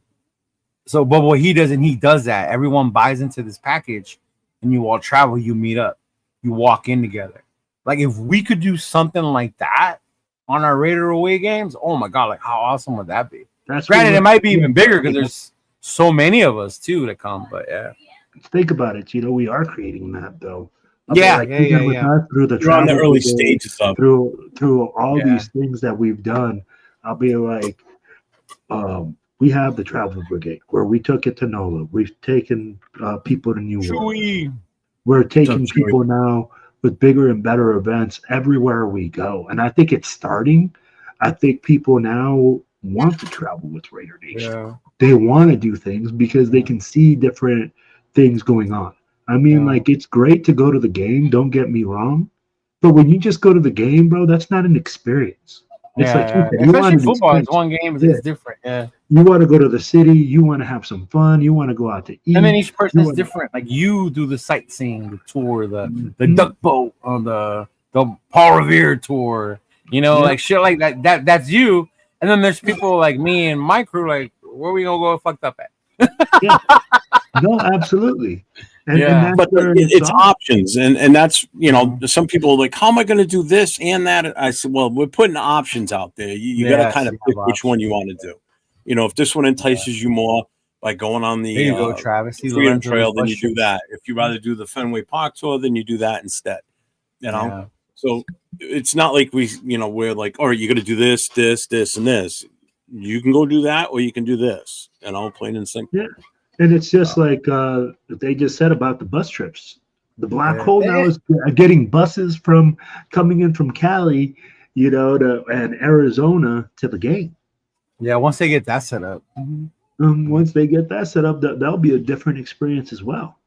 So, but what he does that. Everyone buys into this package. And you all travel, you meet up, you walk in together. Like if we could do something like that on our Raider away games, oh my God, like how awesome would that be? Granted, it might be even bigger because there's so many of us too that come, but yeah. Think about it. We are creating that though. Through the You're on the early stages of through all these things that we've done. I'll be like, we have the travel brigade where we took it to NOLA. We've taken people to New Orleans. We're taking people now with bigger and better events everywhere we go. And I think it's starting. I think people now want to travel with Raider Nation. Yeah. They want to do things because they can see different things going on. I mean, like it's great to go to the game. Don't get me wrong. But when you just go to the game, bro, that's not an experience. It's especially football. It's one game. It's different. Yeah. You want to go to the city. You want to have some fun. You want to go out to eat. And then each person is different. Like you do the sightseeing, the tour, the duck boat on the Paul Revere tour. Like shit like that. That's you. And then there's people like me and my crew. Like where we gonna go fucked up at? No, absolutely. But it's options, and that's some people are like, how am I going to do this and that? I said, well, we're putting options out there. You got to kind of pick which one you want to do. If this one entices you more by going on the Travis Freedom Trail, then you do that. If you rather do the Fenway Park tour, then you do that instead. So it's not like we're like, all right, you got to do this, and this. You can go do that, or you can do this. Plain and simple. Yeah. And it's just like they just said about the bus trips. The black hole now is getting buses coming in from Cali, and Arizona to the game. Yeah, once they get that set up. Once they get that set up, that'll be a different experience as well.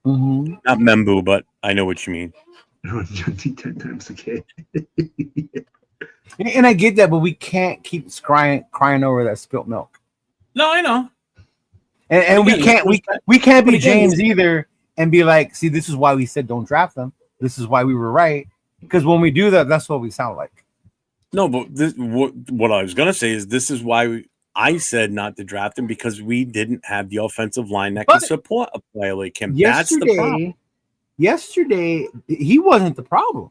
Mm-hmm. Not Membu, but I know what you mean. 10 times a day. And I get that, but we can't keep crying over that spilt milk. No, I know. And we can't be James either and be like, see, this is why we said don't draft them. This is why we were right. Because when we do that, that's what we sound like. No, but what I was gonna say is this is why I said not to draft him, because we didn't have the offensive line that can support a player like him. That's the problem. Yesterday, he wasn't the problem.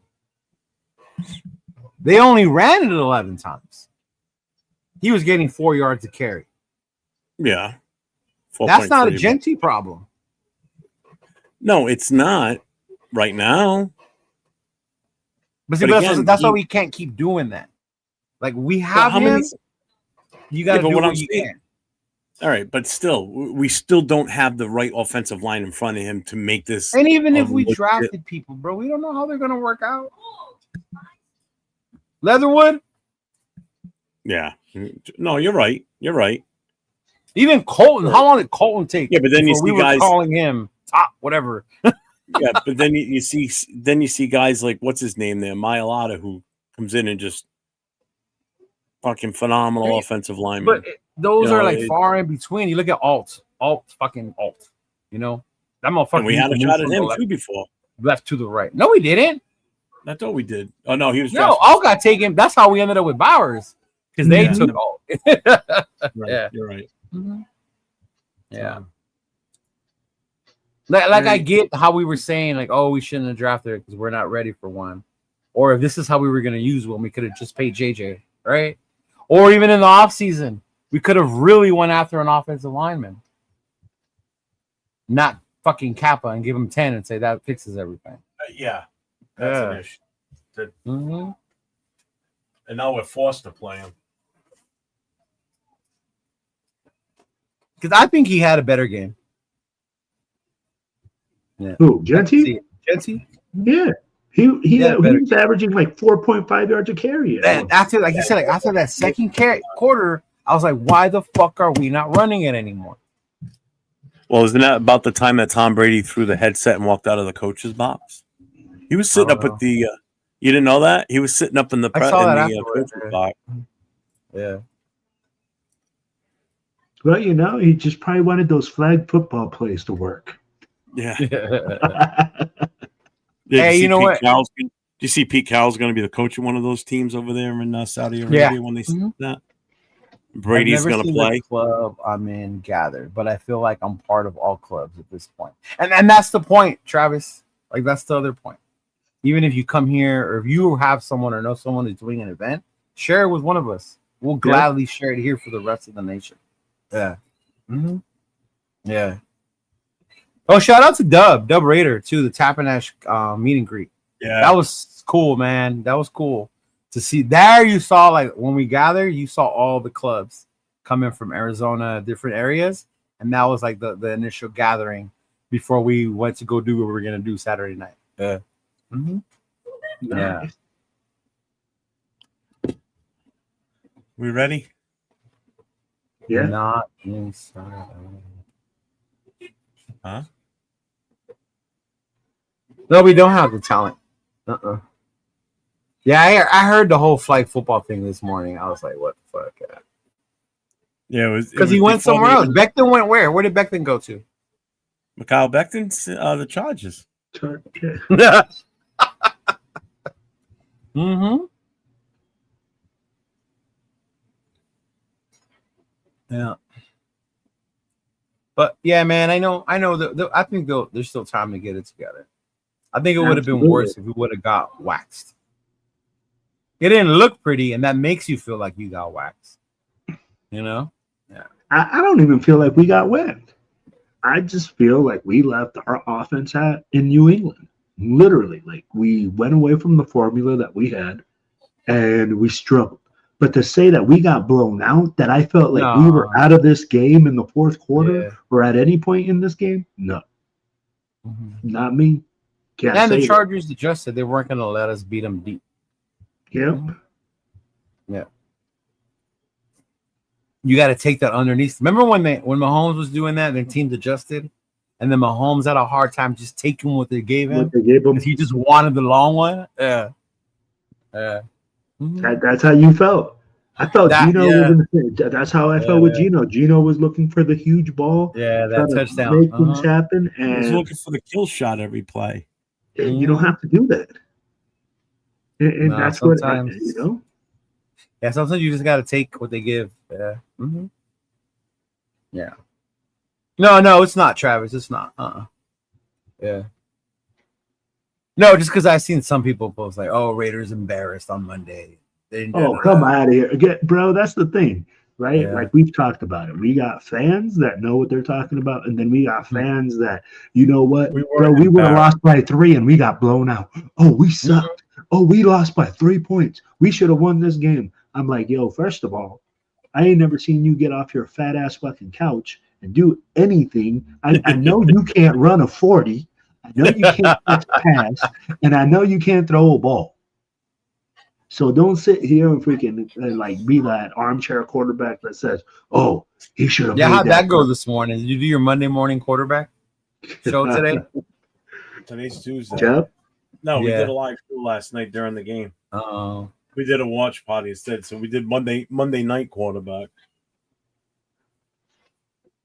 They only ran it 11 times. He was getting 4 yards to carry. Yeah. That's not a Genty problem. No, it's not right now. But see, But that's, again, that's why we can't keep doing that. Like we have how him. many? You got to but do what what I'm you saying- can. All right, but still, we still don't have the right offensive line in front of him to make this. And even if a we legit- drafted people, bro, we don't know how they're gonna work out. Leatherwood, Yeah. No, you're right. You're right. even Colton. How long did Colton take? Yeah, but then you before we see were guys- calling him top whatever. Yeah, but then you see guys like what's his name there, Mailata, who comes in and just fucking phenomenal offensive lineman. But those You know, are like far in between. You look at Alt. You know that motherfucker. And we had a used to shot move at from him the too before. left to the right. No, he didn't. I thought we did. Oh no, he was No, drafted. Alt got taken. That's how we ended up with Bowers because they Yeah. took Alt. Right, yeah. You're right. Yeah. Like I get how we were saying, like, oh, we shouldn't have drafted it because we're not ready for one. Or if this is how we were going to use one, we could have just paid JJ, right? Or even in the offseason, we could have really went after an offensive lineman. Not fucking Kappa and give him 10 and say that fixes everything. Yeah, that's an issue. Mm-hmm. And now we're forced to play him. Because I think he had a better game. Who, Genty? Genty? Yeah. He Yeah, better. was averaging like 4.5 yards a carry. And after, like you said, like after that second quarter, I was like, why the fuck are we not running it anymore? Well, isn't that about the time that Tom Brady threw the headset and walked out of the coach's box? He was sitting up at the. You didn't know that? He was sitting up in the afterwards, coach's box. Yeah. Well, you know, he just probably wanted those flag football plays to work. Yeah. Hey, you know what? Do you see Pete Carroll's going to be the coach of one of those teams over there in Saudi Arabia when they see that? Brady's going to play. The club I'm in gathered, but I feel like I'm part of all clubs at this point. And that's the point, Travis. Like that's the other point. Even if you come here or if you have someone or know someone who's doing an event, share it with one of us. We'll gladly share it here for the rest of the nation. Yeah. Mm-hmm. Yeah. Oh, shout out to Dub Raider too, the Tapanash meet and greet. Yeah, that was cool, man. That was cool to see. There, you saw like when we gathered, you saw all the clubs coming from Arizona, different areas, and that was like the initial gathering before we went to go do what we were gonna do Saturday night. Yeah. Mm-hmm. Yeah. We ready? Yeah. Not inside. Huh? No, we don't have the talent. Yeah, I heard the whole flag football thing this morning. I was like, what the fuck? Yeah, it was because he went somewhere else. Becton went where? Where did Becton go to? Mikhail Becton's the Chargers. Mm-hmm. Yeah. But yeah, man, I know. I think there's still time to get it together. I think it would have been worse if we would have got waxed. It didn't look pretty, and that makes you feel like you got waxed. You know? Yeah. I don't even feel like we got whacked. I just feel like we left our offense in New England. Literally, like we went away from the formula that we had, and we struggled. But to say that we got blown out, that I felt like we were out of this game in the fourth quarter or at any point in this game, no. Mm-hmm. Not me. And the Chargers adjusted. They weren't going to let us beat them deep. Yep. Yeah. You got to take that underneath. Remember when Mahomes was doing that and the teams adjusted? And then Mahomes had a hard time just taking what they gave him? Because he just wanted the long one? Yeah. Yeah. Mm-hmm. That's how you felt. I felt Gino was in the, that's how I felt with Gino. Gino was looking for the huge ball. Yeah, that touchdown. Make things happen. And he was looking for the kill shot every play. You don't have to do that. And that's what, you know? Yeah, sometimes you just got to take what they give. Yeah. Mm-hmm. Yeah. No, it's not, Travis. It's not. Yeah. No, just because I've seen some people post like, "Oh, Raiders embarrassed on Monday." Come out of here, bro. That's the thing. right? Yeah. Like we've talked about it. We got fans that know what they're talking about, and then we got fans that, you know what, We bro, weren't we would have embarrassed. lost by 3 and we got blown out. Oh, we sucked. Oh, we lost by 3 points. We should have won this game. I'm like, yo, first of all, I ain't never seen you get off your fat ass fucking couch and do anything. I know you can't run a 40. I know you can't catch a pass, and I know you can't throw a ball. So don't sit here and freaking like be that armchair quarterback that says, "Oh, he should have." Yeah, made how'd that go play." this morning? Did you do your Monday morning quarterback show today? Today's Tuesday. Jeff? No, we Yeah. did a live show last night during the game. Oh, We did a watch party instead, so we did Monday night quarterback.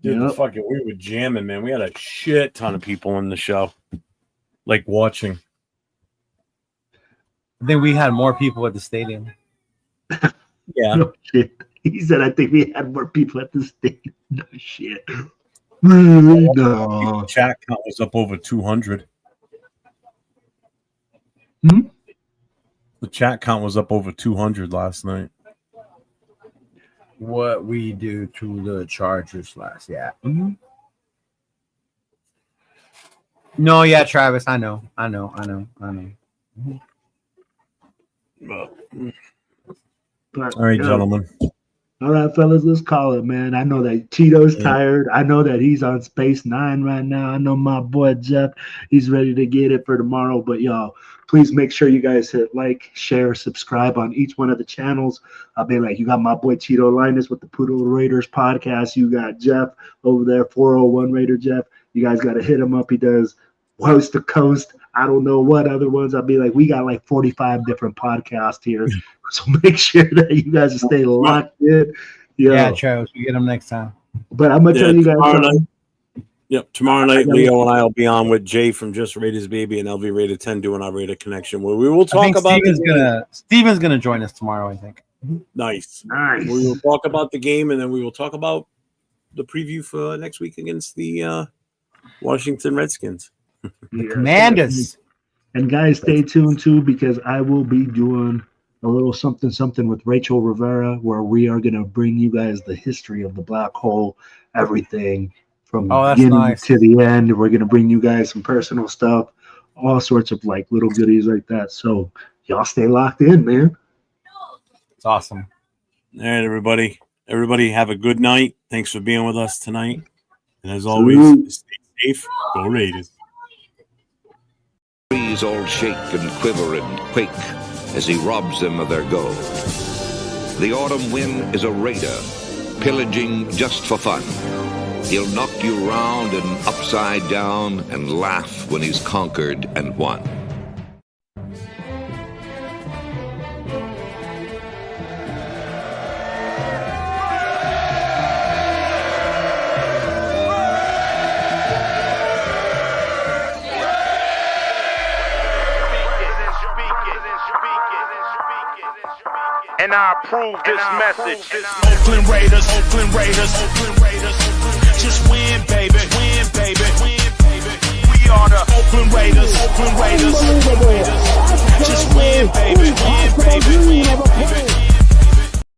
Dude, Yep. we were jamming, man. We had a shit ton of people in the show, like watching. I think we had more people at the stadium. Yeah, No shit. He said, "I think we had more people at the stadium." No shit. Really? No. chat count was up over 200. Hmm? The chat count was up over 200 last night. What we do to the Chargers last, yeah. No, yeah, Travis, I know. But, All right, yeah. gentlemen. All right, fellas, let's call it, man. I know that Tito's tired. I know that he's on Space 9 right now. I know my boy Jeff, he's ready to get it for tomorrow. But y'all, please make sure you guys hit like, share, subscribe on each one of the channels. I'll be like, you got my boy Tito Linus with the Poodle Raiders podcast. You got Jeff over there, 401 Raider Jeff. You guys got to hit him up. He does Coast to Coast. I don't know what other ones. I'll be like, we got like 45 different podcasts here. So make sure that you guys stay locked in. Yeah, Travis, we get them next time. But I'm going to tell you guys something. Tomorrow night, Leo and I will be on with Jay from Just Raiders Baby and LV Raider 10 doing our Raider Connection, where we will talk about Steven's gonna join us tomorrow, I think. Nice. Nice. We will talk about the game, and then we will talk about the preview for next week against the Washington Redskins. Yeah. Commanders. And guys, stay tuned too, because I will be doing a little something with Rachel Rivera, where we are going to bring you guys the history of the black hole, everything from the beginning to the end. We're going to bring you guys some personal stuff, all sorts of like little goodies like that. So y'all stay locked in, man. It's awesome. All right, everybody. Everybody have a good night. Thanks for being with us tonight. And as always, stay safe. Go Raiders. Trees all shake and quiver and quake as he robs them of their gold. The autumn wind is a raider, pillaging just for fun. He'll knock you round and upside down and laugh when he's conquered and won. And I approve this message. Oakland Raiders, Oakland Raiders, Oakland Raiders. Just win, baby, win, baby, win, baby. We are the Oakland Raiders, Oakland Raiders, Oakland Raiders. Just win, baby, win, baby, win, baby.